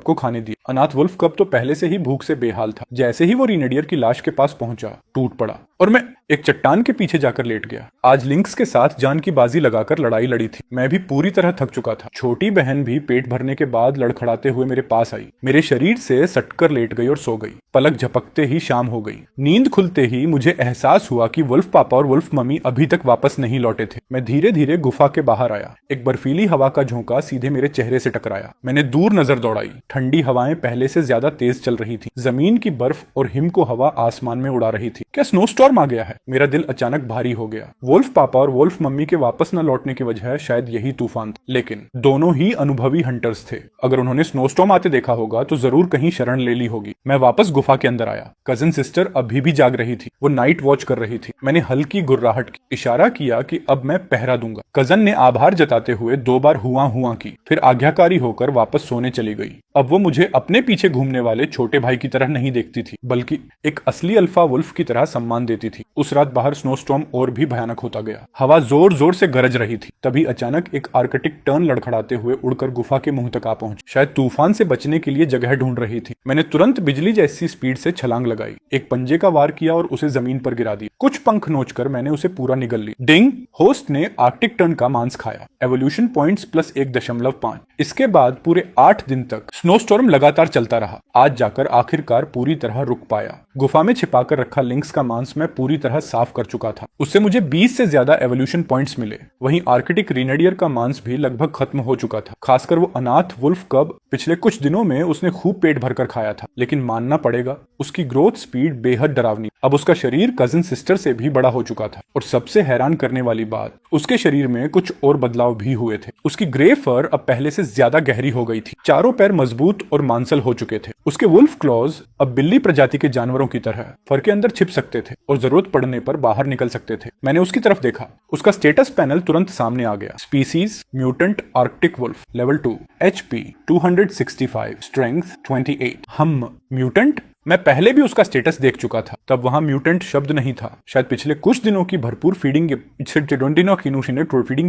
को खाने दिया। अनाथ वुल्फ कब तो पहले से ही भूख से बेहाल था। जैसे ही वो रीनेडियर की लाश के पास पहुंचा, टूट पड़ा और मैं एक चट्टान के पीछे जाकर लेट गया। आज लिंक्स के साथ जान की बाजी लगाकर लड़ाई लड़ी थी। मैं भी पूरी तरह थक चुका था। छोटी बहन भी पेट भरने के बाद लड़खड़ाते हुए मेरे पास आई, मेरे शरीर से सटकर लेट गई और सो गई। पलक झपकते ही शाम हो गई। नींद खुलते ही मुझे एहसास हुआ कि वुल्फ पापा और वुल्फ मम्मी अभी तक वापस नहीं लौटे थे। मैं धीरे धीरे गुफा के बाहर आया। एक बर्फीली हवा का झोंका सीधे मेरे चेहरे से टकराया। मैंने दूर नजर दौड़ाई। ठंडी हवाएं पहले से ज्यादा तेज चल रही थी। जमीन की बर्फ और हिम को हवा आसमान में उड़ा रही थी। क्या स्नोस्टॉर्म आ गया है? मेरा दिल अचानक भारी हो गया। वुल्फ पापा और वुल्फ मम्मी के वापस न लौटने की वजह शायद यही तूफान था, लेकिन दोनों ही अनुभवी हंटर्स थे। अगर उन्होंने स्नोस्टॉर्म आते देखा होगा तो जरूर कहीं शरण ले ली होगी। मैं वापस गुफा के अंदर आया। कजिन सिस्टर अभी भी जाग रही थी। वो नाइट वॉच कर रही थी। मैंने हल्की गुर्राहट की, इशारा किया कि अब मैं पहरा दूंगा। कजन ने आभार जताते हुए 2 बार हुआ हुआ की, फिर आज्ञाकारी होकर वापस सोने चली गई। अब वो मुझे अपने पीछे घूमने वाले छोटे भाई की तरह नहीं देखती थी, बल्कि एक असली अल्फा वुल्फ की तरह सम्मान देती थी। उस रात बाहर स्नोस्टॉर्म और भी भयानक होता गया। हवा जोर जोर से गरज रही थी। तभी अचानक एक आर्कटिक टर्न लड़खड़ाते हुए उड़कर गुफा के मुंह तक आ पहुंची। शायद तूफान से बचने के लिए जगह ढूंढ रही थी। मैंने तुरंत बिजली जैसी स्पीड से छलांग लगाई, एक पंजे का वार किया और उसे जमीन पर गिरा दिया। कुछ पंख नोचकर मैंने उसे पूरा निगल ली। डिंग! होस्ट ने आर्कटिक टर्न का मांस खाया। Evolution points plus 1.5। इसके बाद पूरे 8 दिन तक स्नोस्टॉर्म लगातार चलता रहा। आज जाकर आखिरकार पूरी तरह रुक पाया। गुफा में छिपाकर रखा लिंक्स का मांस मैं पूरी तरह साफ कर चुका था। उससे मुझे 20 से ज्यादा एवोल्यूशन पॉइंट्स मिले। वहीं आर्कटिक रीनेडियर का मांस भी लगभग खत्म हो चुका था। खासकर वो अनाथ वुल्फ कब पिछले कुछ दिनों में उसने खूब पेट भरकर खाया था, लेकिन मानना पड़ेगा उसकी ग्रोथ स्पीड बेहद डरावनी। अब उसका शरीर कजिन सिस्टर से भी बड़ा हो चुका था और सबसे हैरान करने वाली बात, उसके शरीर में कुछ और बदलाव भी हुए थे। उसकी ग्रे फर अब पहले से ज्यादा गहरी हो गई थी। चारों पैर मजबूत और मांसल हो चुके थे। उसके वुल्फ क्लॉज अब बिल्ली प्रजाति के जानवरों की तरह फर के अंदर छिप सकते थे और जरूरत पड़ने पर बाहर निकल सकते थे। मैंने उसकी तरफ देखा। उसका स्टेटस पैनल तुरंत सामने आ गया। Species mutant arctic wolf, level 2, HP 265, strength 28। हम म्यूटेंट? मैं पहले भी उसका स्टेटस देख चुका था। तब वहां म्यूटेंट शब्द नहीं था। शायद पिछले कुछ दिनों की भरपूर फीडिंग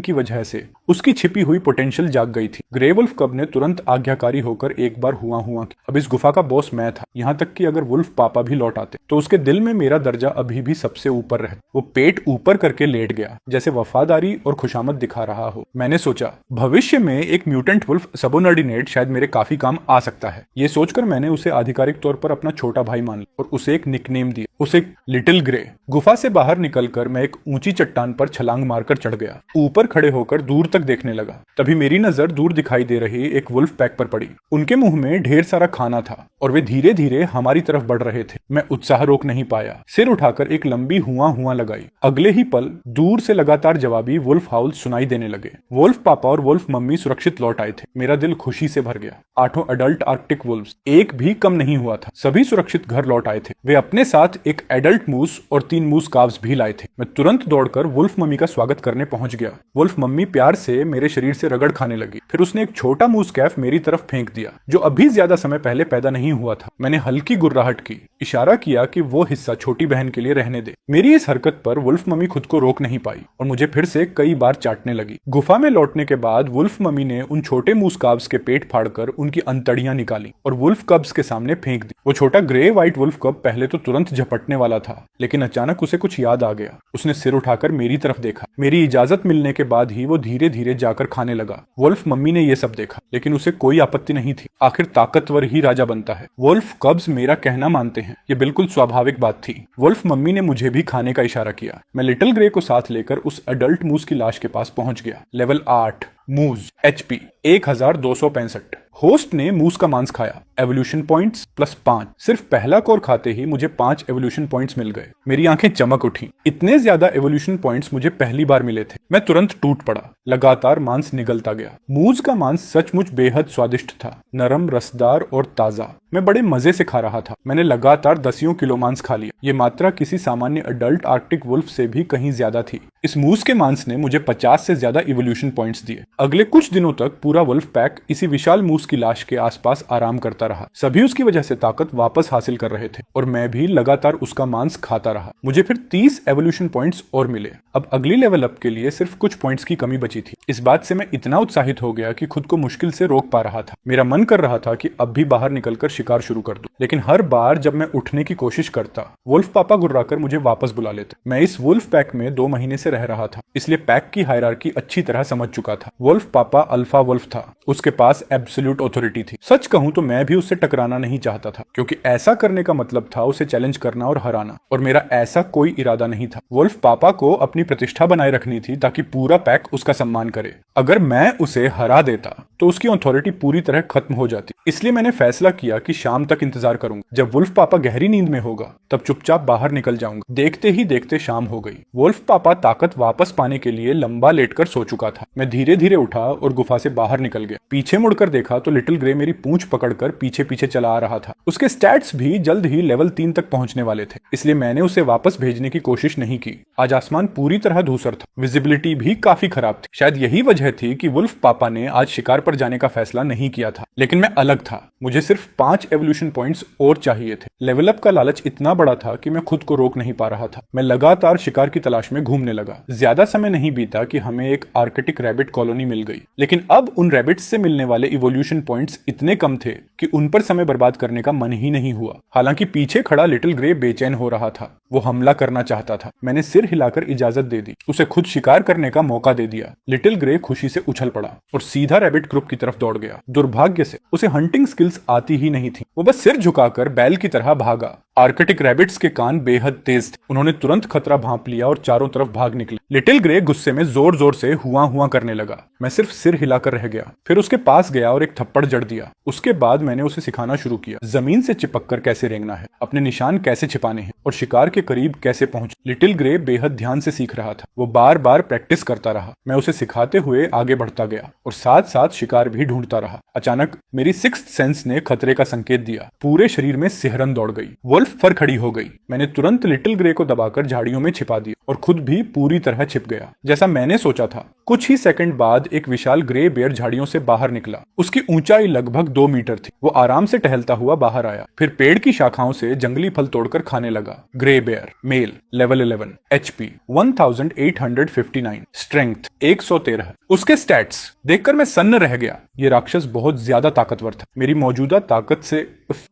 की वजह से उसकी छिपी हुई पोटेंशियल जाग गई थी। ग्रे वुल्फ कब ने तुरंत आज्ञाकारी होकर एक बार हुआ की। अब इस गुफा का बॉस मैं था। यहाँ तक कि अगर वुल्फ पापा भी लौट आते तो उसके दिल में मेरा दर्जा अभी भी सबसे ऊपर रहता। वो पेट ऊपर करके लेट गया, जैसे वफादारी और खुशामद दिखा रहा हो। मैंने सोचा भविष्य में एक म्यूटेंट वुल्फ सबोर्डिनेट शायद मेरे काफी काम आ सकता है। ये सोचकर मैंने उसे आधिकारिक तौर पर अपना छोटा भाई मान लिया और उसे एक निकनेम दिया, उसे लिटिल ग्रे। गुफा से बाहर निकलकर मैं एक ऊंची चट्टान पर छलांग मारकर चढ़ गया। ऊपर खड़े होकर दूर तक देखने लगा। तभी मेरी नजर दूर दिखाई दे रही एक वुल्फ पैक पर पड़ी। उनके मुंह में ढेर सारा खाना था और वे धीरे धीरे हमारी तरफ बढ़ रहे थे। मैं उत्साह रोक नहीं पाया। सिर उठाकर एक लंबी हुआ लगाई। अगले ही पल दूर से लगातार जवाबी वुल्फ हाउल सुनाई देने लगे। वुल्फ पापा और वुल्फ मम्मी सुरक्षित लौट आए थे। मेरा दिल खुशी से भर गया। 8 अडल्ट आर्कटिक वुल्व्स, एक भी कम नहीं हुआ था। सभी सुरक्षित घर लौट आए थे। वे अपने साथ एक एडल्ट मूस और 3 मूस काव्स भी लाए थे। मैं तुरंत दौड़कर वुल्फ मम्मी का स्वागत करने पहुंच गया। वुल्फ मम्मी प्यार से मेरे शरीर से रगड़ खाने लगी। फिर उसने एक छोटा मूस कैफ मेरी तरफ फेंक दिया, जो अभी ज्यादा समय पहले पैदा नहीं नहीं हुआ था। मैंने हल्की गुर्राहट की, इशारा किया कि वो हिस्सा छोटी बहन के लिए रहने दे। मेरी इस हरकत पर वुल्फ मम्मी खुद को रोक नहीं पाई और मुझे फिर से कई बार चाटने लगी। गुफा में लौटने के बाद वुल्फ मम्मी ने उन छोटे मूस कब्स के पेट फाड़कर उनकी अंतड़ियां निकाली और वुल्फ कब्स के सामने फेंक दी। वो छोटा ग्रे व्हाइट वुल्फ कब पहले तो तुरंत झपटने वाला था, लेकिन अचानक उसे कुछ याद आ गया। उसने सिर उठाकर मेरी तरफ देखा। मेरी इजाजत मिलने के बाद ही वो धीरे धीरे जाकर खाने लगा। वुल्फ मम्मी ने ये सब देखा, लेकिन उसे कोई आपत्ति नहीं थी। आखिर ताकतवर ही राजा बनता है। वुल्फ कब्स मेरा कहना मानते हैं, ये बिल्कुल स्वाभाविक बात थी। वुल्फ मम्मी ने मुझे भी खाने का इशारा किया। मैं लिटिल ग्रे को साथ लेकर उस अडल्ट मूस की लाश के पास पहुंच गया। लेवल 8 मूज, HP 1265। होस्ट ने मूस का मांस खाया। Evolution points +5। सिर्फ पहला कोर खाते ही मुझे 5 एवोल्यूशन पॉइंट्स मिल गए। मेरी आंखें चमक उठी। इतने ज्यादा एवोल्यूशन पॉइंट्स मुझे पहली बार मिले थे। मैं तुरंत टूट पड़ा। लगातार मांस निगलता गया। मूस का मांस सचमुच बेहद स्वादिष्ट था, नरम, रसदार और ताजा। मैं बड़े मजे से खा रहा था। मैंने लगातार 10 किलो मांस खा लिया। ये मात्रा किसी सामान्य अडल्ट आर्कटिक वुल्फ से भी कहीं ज्यादा थी। इस मूस के मांस ने मुझे 50 से ज्यादा इवोल्यूशन पॉइंट्स दिए। अगले कुछ दिनों तक पूरा वुल्फ पैक इसी विशाल मूस की लाश के आसपास आराम करता रहा। सभी उसकी वजह से ताकत वापस हासिल कर रहे थे और मैं भी लगातार उसका मांस खाता रहा। मुझे फिर 30 एवोल्यूशन पॉइंट्स और मिले। अब अगली लेवल अप के लिए सिर्फ कुछ पॉइंट्स की कमी बची थी। इस बात से मैं इतना उत्साहित हो गया कि खुद को मुश्किल से रोक पा रहा था। मेरा मन कर रहा था कि अब भी बाहर निकलकर शिकार शुरू कर दूं, लेकिन हर बार जब मैं उठने की कोशिश करता, वुल्फ पापा गुर्राकर मुझे वापस बुला लेते। मैं इस वुल्फ पैक में 2 महीने से रह रहा था, इसलिए पैक की हायरार्की अच्छी तरह समझ चुका था। वुल्फ पापा अल्फा वुल्फ था, उसके पास एब्सोल्यूट ऑथोरिटी थी। सच कहूं तो मैं भी उससे टकराना नहीं चाहता था, क्योंकि ऐसा करने का मतलब था उसे चैलेंज करना और हराना, और मेरा ऐसा कोई इरादा नहीं था। वुल्फ पापा को अपनी प्रतिष्ठा बनाए रखनी थी ताकि पूरा पैक उसका सम्मान करे। अगर मैं उसे हरा देता तो उसकी ऑथोरिटी पूरी तरह खत्म हो जाती। इसलिए मैंने फैसला किया कि शाम तक इंतजार करूंगा। जब वुल्फ पापा गहरी नींद में होगा तब चुपचाप बाहर निकल जाऊंगा। देखते ही देखते शाम हो गई। वुल्फ पापा ताकत वापस पाने के लिए लंबा लेटकर सो चुका था। मैं धीरे धीरे उठा और गुफा से बाहर निकल गया। पीछे मुड़कर देखा तो लिटिल ग्रे मेरी पूंछ पकड़कर पीछे पीछे चला आ रहा था। उसके स्टैट्स भी जल्द ही लेवल 3 तक पहुंचने वाले थे, इसलिए मैंने उसे वापस भेजने की कोशिश नहीं की। आज आसमान पूरी तरह धूसर था, विजिबिलिटी भी काफी खराब थी। शायद यही वजह थी कि वुल्फ पापा ने आज शिकार पर जाने का फैसला नहीं किया था। लेकिन मैं अलग था। मुझे सिर्फ 5 एवोल्यूशन पॉइंट्स और चाहिए थे। लेवल अप का लालच इतना बड़ा था कि मैं खुद को रोक नहीं पा रहा था। मैं लगातार शिकार की तलाश में घूमने लगा। ज्यादा समय नहीं बीता कि हमें एक आर्कटिक रैबिट कॉलोनी मिल गई, लेकिन अब उन रैबिट्स से मिलने वाले इवोल्यूशन पॉइंट्स इतने कम थे कि उन पर समय बर्बाद करने का मन ही नहीं हुआ। हालांकि पीछे खड़ा लिटिल ग्रे बेचैन हो रहा था। वो हमला करना चाहता था। मैंने सिर हिलाकर इजाजत दे दी, उसे खुद शिकार करने का मौका दे दिया। लिटिल ग्रे खुशी से उछल पड़ा और सीधा रैबिट ग्रुप की तरफ दौड़ गया। दुर्भाग्य से उसे हंटिंग स्किल्स आती ही नहीं थी। वो बस सिर झुकाकर बैल की तरह भागा। आर्कटिक रैबिट्स के कान बेहद तेज थे। उन्होंने तुरंत खतरा भांप लिया और चारों तरफ भाग निकले। लिटिल ग्रे गुस्से में जोर जोर से हुआ हुआ करने लगा। मैं सिर्फ सिर हिलाकर रह गया। फिर उसके पास गया और एक थप्पड़ जड़ दिया। उसके बाद मैंने उसे सिखाना शुरू किया, जमीन से चिपककर कैसे रेंगना है, अपने निशान कैसे छिपाने हैं और शिकार के करीब कैसे पहुंच। लिटिल ग्रे बेहद ध्यान से सीख रहा था। वो बार बार प्रैक्टिस करता रहा। मैं उसे सिखाते हुए आगे बढ़ता गया और साथ साथ शिकार भी ढूंढता रहा। अचानक मेरी सिक्स्थ सेंस ने खतरे का संकेत दिया। पूरे शरीर में सिहरन दौड़ गई। वुल्फ पर खड़ी हो गई। मैंने तुरंत लिटिल ग्रे को दबाकर झाड़ियों में छिपा दिया और खुद भी पूरी तरह छिप गया, जैसा मैंने सोचा था। कुछ ही सेकंड बाद एक विशाल ग्रे बेयर झाड़ियों से बाहर निकला। उसकी ऊंचाई लगभग 2 मीटर थी। वो आराम से टहलता हुआ बाहर आया, फिर पेड़ की शाखाओं से जंगली फल तोड़कर खाने लगा। Grey bear, male, level 11, HP 1859, strength 113। उसके स्टैट्स देखकर मैं सन्न रह गया। ये राक्षस बहुत ज्यादा ताकतवर था। मेरी मौजूदा ताकत से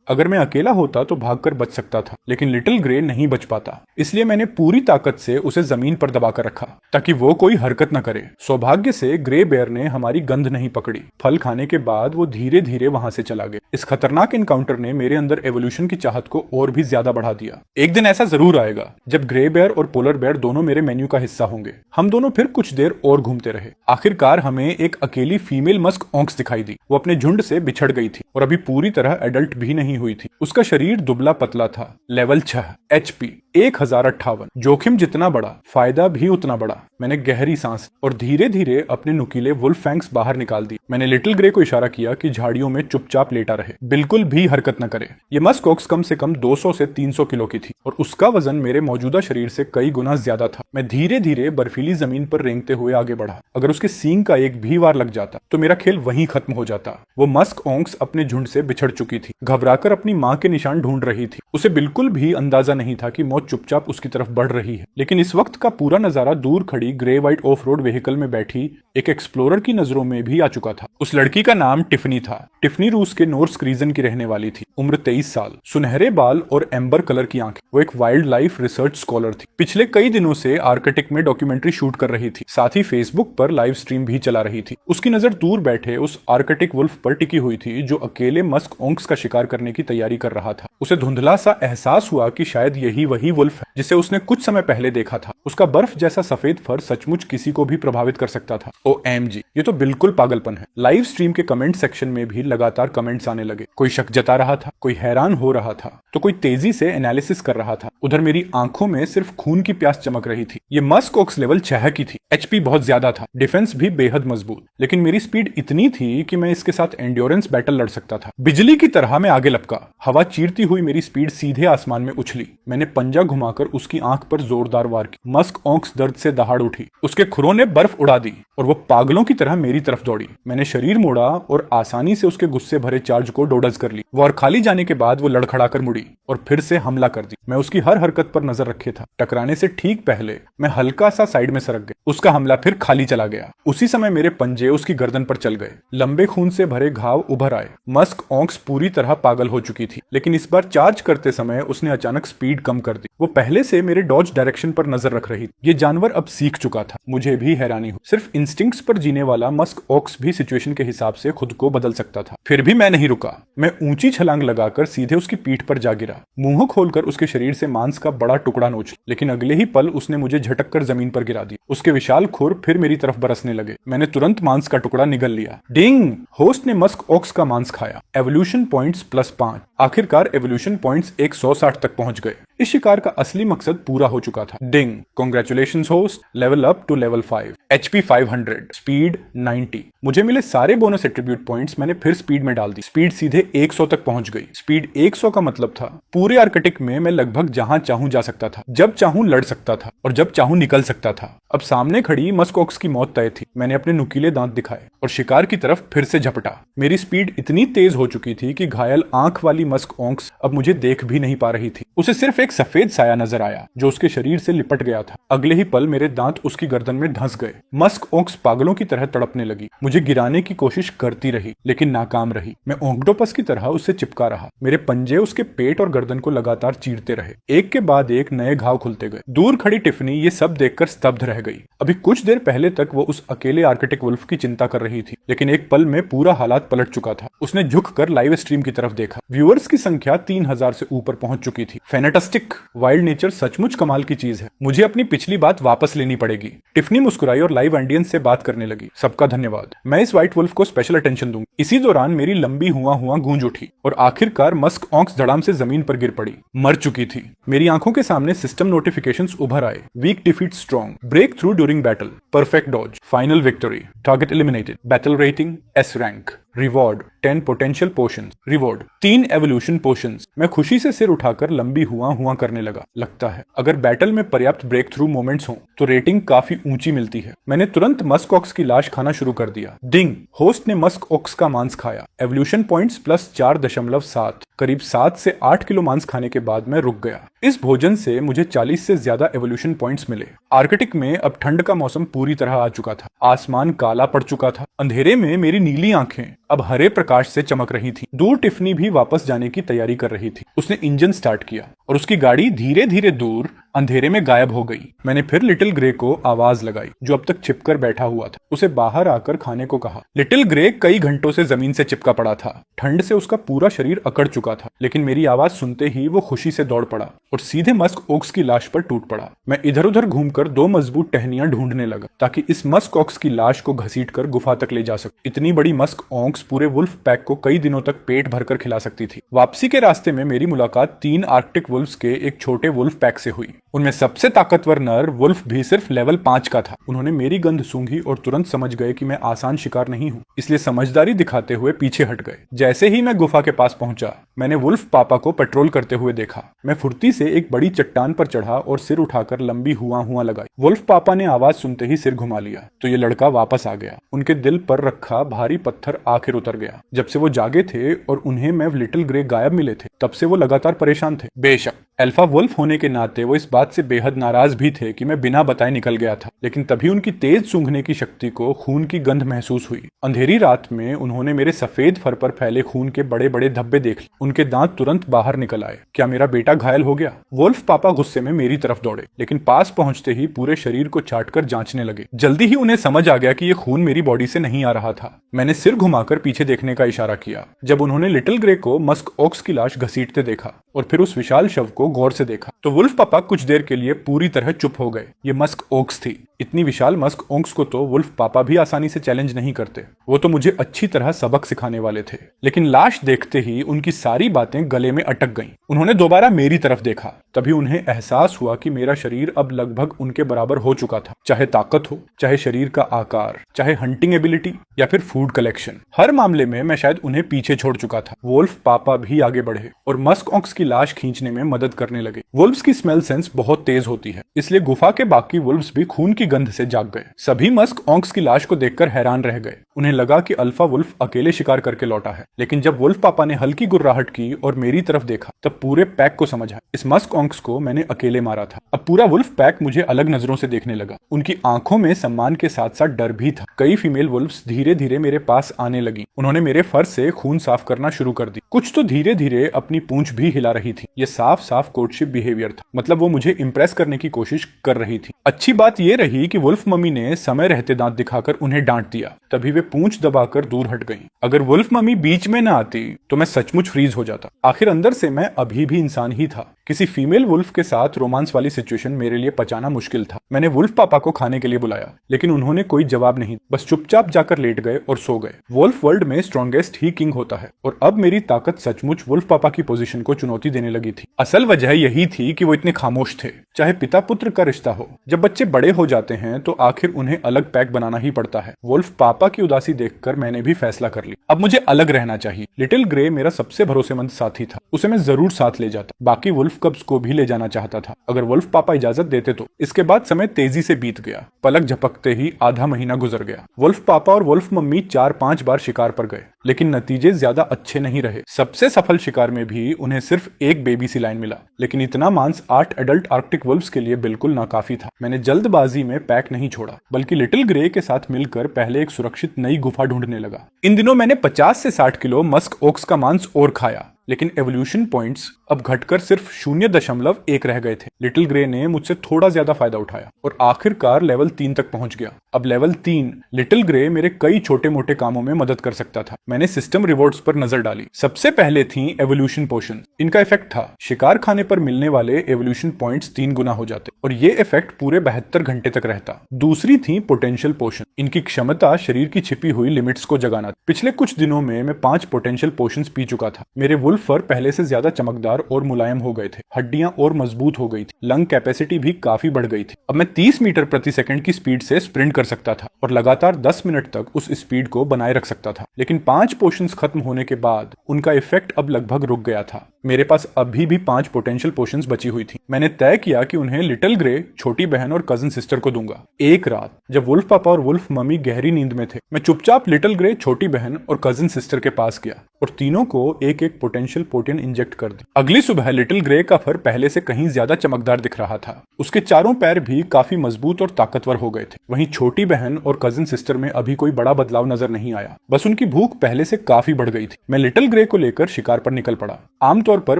अगर मैं अकेला होता तो भागकर बच सकता था, लेकिन लिटिल ग्रे नहीं बच पाता। इसलिए मैंने पूरी ताकत से उसे जमीन पर दबाकर रखा ताकि वो कोई हरकत न करे। सौभाग्य से ग्रे बेयर ने हमारी गंध नहीं पकड़ी। फल खाने के बाद वो धीरे धीरे वहां से चला गया। इस खतरनाक इनकाउंटर ने मेरे अंदर एवोल्यूशन की चाहत को और भी ज्यादा बढ़ा दिया। एक दिन ऐसा जरूर आएगा जब ग्रे बेयर और पोलर बेयर दोनों मेरे मेन्यू का हिस्सा होंगे। हम दोनों फिर कुछ देर और घूमते रहे। आखिरकार हमें एक अकेली फीमेल मस्क ऑंक्स दिखाई दी। वो अपने झुंड से बिछड़ गई थी और अभी पूरी तरह एडल्ट भी नहीं हुई थी। उसका शरीर दुबला पतला था। Level 6, HP 1058। जोखिम जितना बड़ा, फायदा भी उतना बड़ा। मैंने गहरी सांस और धीरे धीरे धीरे अपने नुकीले वुल्फ फैंग्स बाहर निकाल दी। मैंने लिटिल ग्रे को इशारा किया कि झाड़ियों में चुपचाप लेटा रहे, बिल्कुल भी हरकत न करे। ये मस्क ऑक्स कम से कम 200 से 300 किलो की थी और उसका वजन मेरे मौजूदा शरीर से कई गुना ज्यादा था। मैं धीरे धीरे बर्फीली जमीन पर रेंगते हुए आगे बढ़ा। अगर उसके सींग का एक भी वार लग जाता तो मेरा खेल वहीं खत्म हो जाता। वो मस्क ऑक्स अपने झुंड से बिछड़ चुकी थी, घबराकर अपनी मां के निशान ढूंढ रही थी। उसे बिल्कुल भी अंदाजा नहीं था कि मौत चुपचाप उसकी तरफ बढ़ रही है। लेकिन इस वक्त का पूरा नजारा दूर खड़ी grey white of road vehicle में बैठी एक एक्सप्लोरर की नजरों में भी आ चुका था। उस लड़की का नाम टिफनी था। टिफनी रूस के नॉर्थ रीजन की रहने वाली थी। उम्र 23 साल, सुनहरे बाल और एम्बर कलर की आंखें। वो एक वाइल्ड लाइफ रिसर्च स्कॉलर थी। पिछले कई दिनों से आर्कटिक में डॉक्यूमेंट्री शूट कर रही थी, साथ ही फेसबुक पर लाइव स्ट्रीम भी चला रही थी। उसकी नजर दूर बैठे उस आर्कटिक वुल्फ पर टिकी हुई थी जो अकेले मस्क ऑक्स का शिकार करने की तैयारी कर रहा था। उसे धुंधला सा एहसास हुआ कि शायद यही वही वुल्फ है जिसे उसने कुछ समय पहले देखा था। उसका बर्फ जैसा सफेद फर सचमुच किसी को भी प्रभावित कर सकता था। OMG, ये तो बिल्कुल पागलपन है। लाइव स्ट्रीम के कमेंट सेक्शन में भी लगातार कमेंट्स आने लगे। कोई शक जता रहा था, कोई हैरान हो रहा था, तो कोई तेजी से एनालिसिस कर रहा था। उधर मेरी आंखों में सिर्फ खून की प्यास चमक रही थी। ये मस्क ऑक्स लेवल 6 की थी। HP बहुत ज्यादा था, डिफेंस भी बेहद मजबूत, लेकिन मेरी स्पीड इतनी थी कि मैं इसके साथ एंड्योरेंस बैटल लड़ सकता था। बिजली की तरह मैं आगे लपका। हवा चीरती हुई मेरी स्पीड सीधे आसमान में उछली। मैंने पंजा घुमाकर उसकी आंख पर जोरदार वार की। मस्क ऑक्स दर्द से दहाड़ उठी। उसके खुरों ने बर्फ उड़ा दी और वो पागलों की तरह मेरी तरफ दौड़ी। मैंने शरीर मोड़ा और आसानी से उसके गुस्से भरे चार्ज को डोडज कर ली। वो और खाली जाने के बाद वो लड़खड़ाकर मुड़ी और फिर से हमला कर दी। मैं उसकी हर हरकत पर नजर रखे था। टकराने से ठीक पहले मैं हल्का सा साइड में सरक गया। उसका हमला फिर खाली चला गया। उसी समय मेरे पंजे उसकी गर्दन पर चल गए। लंबे खून से भरे घाव उभर आए। मस्क ऑक्स पूरी तरह पागल हो चुकी थी, लेकिन इस बार चार्ज करते समय उसने अचानक स्पीड कम कर दी। वो पहले से मेरे डॉज डायरेक्शन पर नजर रख रही थी। ये जानवर अब सीख चुका था। मुझे भी हैरानी हुई। सिर्फ इंस्टिंक्ट्स पर जीने वाला मस्क ऑक्स भी सिचुएशन के हिसाब से खुद को बदल सकता था। फिर भी मैं नहीं रुका। मैं ऊंची छलांग लगाकर सीधे उसकी पीठ पर जा गिरा। मुंह खोलकर उसके शरीर से मांस का बड़ा टुकड़ा नोच, लेकिन अगले ही पल उसने मुझे झटक कर जमीन पर गिरा दिया। उसके विशाल खुर फिर मेरी तरफ बरसने लगे। मैंने तुरंत मांस का टुकड़ा निगल लिया। डिंग! होस्ट ने मस्क ऑक्स का मांस खाया। Evolution points +5। आखिरकार एवोल्यूशन पॉइंट्स 160 तक पहुंच गए। इस शिकार का असली मकसद पूरा हो चुका था। Ding! Congratulations host, level up to level 5। HP 500, speed 90। मुझे मिले सारे बोनस एट्रीब्यूट पॉइंट्स मैंने फिर स्पीड में डाल दी। स्पीड सीधे 100 तक पहुंच गई। स्पीड 100 का मतलब था पूरे आर्कटिक में मैं लगभग जहां चाहूं जा सकता था, जब चाहूं लड़ सकता था और जब चाहूं निकल सकता था। अब सामने खड़ी मस्क ऑक्स की मौत तय थी। मैंने अपने नुकीले दांत दिखाए और शिकार की तरफ फिर से झपटा। मेरी स्पीड इतनी तेज हो चुकी थी कि घायल आंख वाली मस्क ऑक्स अब मुझे देख भी नहीं पा रही थी। उसे सिर्फ एक सफेद साया नजर आया जो उसके शरीर से लिपट गया था। अगले ही पल मेरे दांत उसकी गर्दन में धंस गए। मस्क ऑक्स पागलों की तरह तड़पने लगी। मुझे गिराने की कोशिश करती रही, लेकिन नाकाम रही। मैं ऑक्टोपस की तरह उससे चिपका रहा। मेरे पंजे उसके पेट और गर्दन को लगातार चीरते रहे। एक के बाद एक नए घाव खुलते गए। दूर खड़ी टिफनी ये सब देखकर स्तब्ध रह गई। अभी कुछ देर पहले तक वो उस अकेले आर्कटिक वुल्फ की चिंता कर रही थी, लेकिन एक पल में पूरा हालात पलट चुका था। उसने झुककर लाइव स्ट्रीम की तरफ देखा। व्यूअर्स की संख्या 3000 से ऊपर पहुंच चुकी थी। फैनेटास्टिक! वाइल्ड नेचर सचमुच कमाल की चीज है। मुझे अपनी पिछली बात वापस लेनी पड़ेगी। टिफनी मुस्कुराई और लाइव ऑडियंस से बात करने लगी। सबका धन्यवाद। मैं इस व्हाइट वुल्फ को स्पेशल अटेंशन दूंगी। इसी दौरान मेरी लंबी हुआ गूंज उठी और आखिरकार मस्क ऑक्स धड़ाम से जमीन पर गिर पड़ी। मर चुकी थी। मेरी आंखों के सामने सिस्टम नोटिफिकेशंस उभर आए। Weak defeat strong, break through during battle, perfect dodge, final victory, target eliminated, battle rating S rank, reward 10 potential potions, reward 3 evolution potions. मैं खुशी से सिर उठाकर लंबी हुआ करने लगा। लगता है अगर बैटल में पर्याप्त ब्रेक थ्रू मोमेंट्स हों तो रेटिंग काफी ऊंची मिलती है। मैंने तुरंत मस्क ऑक्स की लाश खाना शुरू कर दिया। डिंग! होस्ट ने मस्क ऑक्स का मांस खाया। Evolution points +4.7। करीब 7 से 8 किलो मांस खाने के बाद मैं रुक गया। इस भोजन से मुझे 40 से ज्यादा एवोल्यूशन पॉइंट्स मिले। आर्कटिक में अब ठंड का मौसम पूरी तरह आ चुका था। आसमान काला पड़ चुका था। अंधेरे में मेरी नीली आंखें अब हरे प्रकाश से चमक रही थी। दूर टिफनी भी वापस जाने की तैयारी कर रही थी। उसने इंजन स्टार्ट किया और उसकी गाड़ी धीरे धीरे दूर अंधेरे में गायब हो गई। मैंने फिर लिटिल ग्रे को आवाज लगाई जो अब तक छिपकर बैठा हुआ था। उसे बाहर आकर खाने को कहा। लिटिल ग्रे कई घंटों से जमीन से चिपका पड़ा था। ठंड से उसका पूरा शरीर अकड़ चुका था, लेकिन मेरी आवाज सुनते ही वो खुशी से दौड़ पड़ा और सीधे मस्क ऑक्स की लाश पर टूट पड़ा। मैं इधर उधर घूमकर 2 मजबूत टहनियां ढूंढने लगा ताकि इस मस्क ऑक्स की लाश को घसीटकर गुफा तक ले जा सकूं। इतनी बड़ी मस्क ऑक्स पूरे वुल्फ पैक को कई दिनों तक पेट भरकर खिला सकती थी। वापसी के रास्ते में मेरी मुलाकात 3 आर्कटिक वुल्फ्स के एक छोटे वुल्फ पैक से हुई। उनमें सबसे ताकतवर नर वुल्फ भी सिर्फ लेवल 5 का था। उन्होंने मेरी गंध सूंघी और तुरंत समझ गए कि मैं आसान शिकार नहीं हूँ, इसलिए समझदारी दिखाते हुए पीछे हट गए। जैसे ही मैं गुफा के पास पहुंचा, मैंने वुल्फ पापा को पेट्रोल करते हुए देखा। मैं फुर्ती से एक बड़ी चट्टान पर चढ़ा और सिर उठाकर लंबी हुआ हुआ लगाई। वुल्फ पापा ने आवाज सुनते ही सिर घुमा लिया तो ये लड़का वापस आ गया। उनके दिल पर रखा भारी पत्थर आखिर उतर गया। जब से वो जागे थे और उन्हें मैं लिटिल ग्रे गायब मिले थे, तब से वो लगातार परेशान थे। बेशक अल्फा वुल्फ होने के नाते वो इस बात से बेहद नाराज भी थे कि मैं बिना बताए निकल गया था, लेकिन तभी उनकी तेज सूंघने की शक्ति को खून की गंध महसूस हुई। अंधेरी रात में उन्होंने मेरे सफेद फर पर फैले खून के बड़े बड़े धब्बे देख लिए। उनके दांत तुरंत बाहर निकल आए। क्या मेरा बेटा घायल हो गया? वुल्फ पापा गुस्से में मेरी तरफ दौड़े, लेकिन पास पहुंचते ही पूरे शरीर को चाटकर जांचने लगे। जल्दी ही उन्हें समझ आ गया कि ये खून मेरी बॉडी से नहीं आ रहा था। मैंने सिर घुमाकर पीछे देखने का इशारा किया। जब उन्होंने लिटिल ग्रे को मस्क ओक्स की लाश घसीटते देखा और फिर उस विशाल शव को गौर से देखा, तो वुल्फ पापा कुछ देर के लिए पूरी तरह चुप हो गए। ये मस्क ओक्स थी। इतनी विशाल मस्क ओक्स को तो वुल्फ पापा भी आसानी से चैलेंज नहीं करते। वो तो मुझे अच्छी तरह सबक सिखाने वाले थे। लेकिन लाश देखते ही उनकी सारी बातें गले में अटक गईं। उन्होंने दोबारा मेरी तरफ देखा। तभी उन्हें एहसास हुआ कि मेरा शरीर अब लगभग उनके बराबर हो चुका था। चाहे ताकत हो, चाहे शरीर का आकार, चाहे हंटिंग एबिलिटी या फिर फूड कलेक्शन, हर मामले में मैं शायद उन्हें पीछे छोड़ चुका था। वुल्फ पापा भी आगे बढ़े और मस्क ओक्स की लाश खींचने में मदद करने लगे। वुल्फ्स की स्मेल सेंस बहुत तेज होती है, इसलिए गुफा के बाकी वुल्फ्स भी खून की गंध से जाग गए। सभी मस्क ओक्स की लाश को देखकर हैरान रह गए। उन्हें लगा कि अल्फा वुल्फ अकेले शिकार करके लौटा है, लेकिन जब वुल्फ पापा ने हल्की गुर्राहट की और मेरी तरफ देखा, तब पूरे पैक को समझ आया इस मस्क ओक्स को मैंने अकेले मारा था। अब पूरा वुल्फ पैक मुझे अलग नजरों से देखने लगा। उनकी आंखों में सम्मान के साथ साथ डर भी था। कई फीमेल वुल्फ्स धीरे धीरे मेरे पास आने लगी। उन्होंने मेरे फर से खून साफ करना शुरू कर दी। कुछ तो धीरे धीरे अपनी पूंछ भी हिला रही थी। ये साफ साफ कोर्टशिप बिहेवियर था, मतलब वो मुझे इंप्रेस करने की कोशिश कर रही थी। अच्छी बात ये रही कि वुल्फ मम्मी ने समय रहते दांत दिखाकर उन्हें डांट दिया। तभी वे पूंछ दबाकर दूर हट गईं। अगर वुल्फ मम्मी बीच में न आती तो मैं सचमुच फ्रीज हो जाता। आखिर अंदर से मैं अभी भी इंसान ही था। किसी फीमेल वुल्फ के साथ रोमांस वाली सिचुएशन मेरे लिए पचाना मुश्किल था। मैंने वुल्फ पापा को खाने के लिए बुलाया, लेकिन उन्होंने कोई जवाब नहीं, बस चुपचाप जाकर लेट गए और सो गए। वुल्फ वर्ल्ड में स्ट्रॉन्गेस्ट ही किंग होता है और अब मेरी ताकत सचमुच वुल्फ पापा की पोजीशन को चुनौती देने लगी थी। असल वजह यही थी कि वो इतने खामोश थे। चाहे पिता पुत्र का रिश्ता हो, जब बच्चे बड़े हो जाते हैं तो आखिर उन्हें अलग पैक बनाना ही पड़ता है। वुल्फ पापा की उदासी देखकर मैंने भी फैसला कर लिया, अब मुझे अलग रहना चाहिए। लिटिल ग्रे मेरा सबसे भरोसेमंद साथी था, उसे मैं जरूर साथ ले जाता। बाकी वुल्फ कब्स को भी ले जाना चाहता था, अगर वुल्फ पापा इजाजत देते तो। इसके बाद समय तेजी से बीत गया। पलक झपकते ही आधा महीना गुजर गया। वुल्फ पापा और वुल्फ मम्मी 4-5 बार शिकार पर गए, लेकिन नतीजे ज्यादा अच्छे नहीं रहे। सबसे सफल शिकार में भी उन्हें सिर्फ एक बेबी सी लाइन मिला, लेकिन इतना मांस 8 एडल्ट आर्कटिक वुल्फ्स के लिए बिल्कुल नाकाफी था। मैंने जल्दबाजी में पैक नहीं छोड़ा, बल्कि लिटिल ग्रे के साथ मिलकर पहले एक सुरक्षित नई गुफा ढूंढने लगा। इन दिनों मैंने 50 से 60 किलो मस्क ओक्स का मांस और खाया, लेकिन एवोल्यूशन पॉइंट्स अब घटकर सिर्फ 0.1 रह गए थे। लिटिल ग्रे ने मुझसे थोड़ा ज्यादा फायदा उठाया और आखिरकार लेवल 3 तक पहुंच गया। अब लेवल 3 लिटिल ग्रे मेरे कई छोटे मोटे कामों में मदद कर सकता था। मैंने सिस्टम रिवॉर्ड्स पर नजर डाली। सबसे पहले थी एवोल्यूशन पोशन। इनका इफेक्ट था शिकार खाने पर मिलने वाले एवोल्यूशन पॉइंट्स 3 गुना हो जाते और ये इफेक्ट पूरे 72 घंटे तक रहता। दूसरी थी पोटेंशियल पोशन। इनकी क्षमता शरीर की छिपी हुई लिमिट्स को जगाना। पिछले कुछ दिनों में मैं 5 पोटेंशियल पोशंस पी चुका था। मेरे वुल्फ फर पहले से ज्यादा चमकदार और मुलायम हो गए थे। हड्डियां और मजबूत हो गई थी। लंग कैपेसिटी भी काफी बढ़ गई थी। अब मैं 30 मीटर प्रति सेकंड की स्पीड से स्प्रिंट कर सकता था और लगातार 10 मिनट तक उस स्पीड को बनाए रख सकता था। लेकिन 5 पोशंस खत्म होने के बाद उनका इफेक्ट अब लगभग रुक गया था। मेरे पास अभी भी 5 पोटेंशियल पोशंस बची हुई थी। मैंने तय किया कि उन्हें लिटिल ग्रे, छोटी बहन और कजन सिस्टर को दूंगा। एक रात जब वुल्फ पापा और वुल्फ मम्मी गहरी नींद में थे, मैं चुपचाप लिटिल ग्रे, छोटी बहन और कजन सिस्टर के पास गया और तीनों को एक एक पोटेंशियल प्रोटीन इंजेक्ट कर दी। अगली सुबह लिटिल ग्रे का फर पहले से कहीं ज्यादा चमकदार दिख रहा था। उसके चारों पैर भी काफी मजबूत और ताकतवर हो गए थे। वहीं छोटी बहन और कजन सिस्टर में अभी कोई बड़ा बदलाव नजर नहीं आया, बस उनकी भूख पहले से काफी बढ़ गई थी। मैं लिटिल ग्रे को लेकर शिकार पर निकल पड़ा। आमतौर पर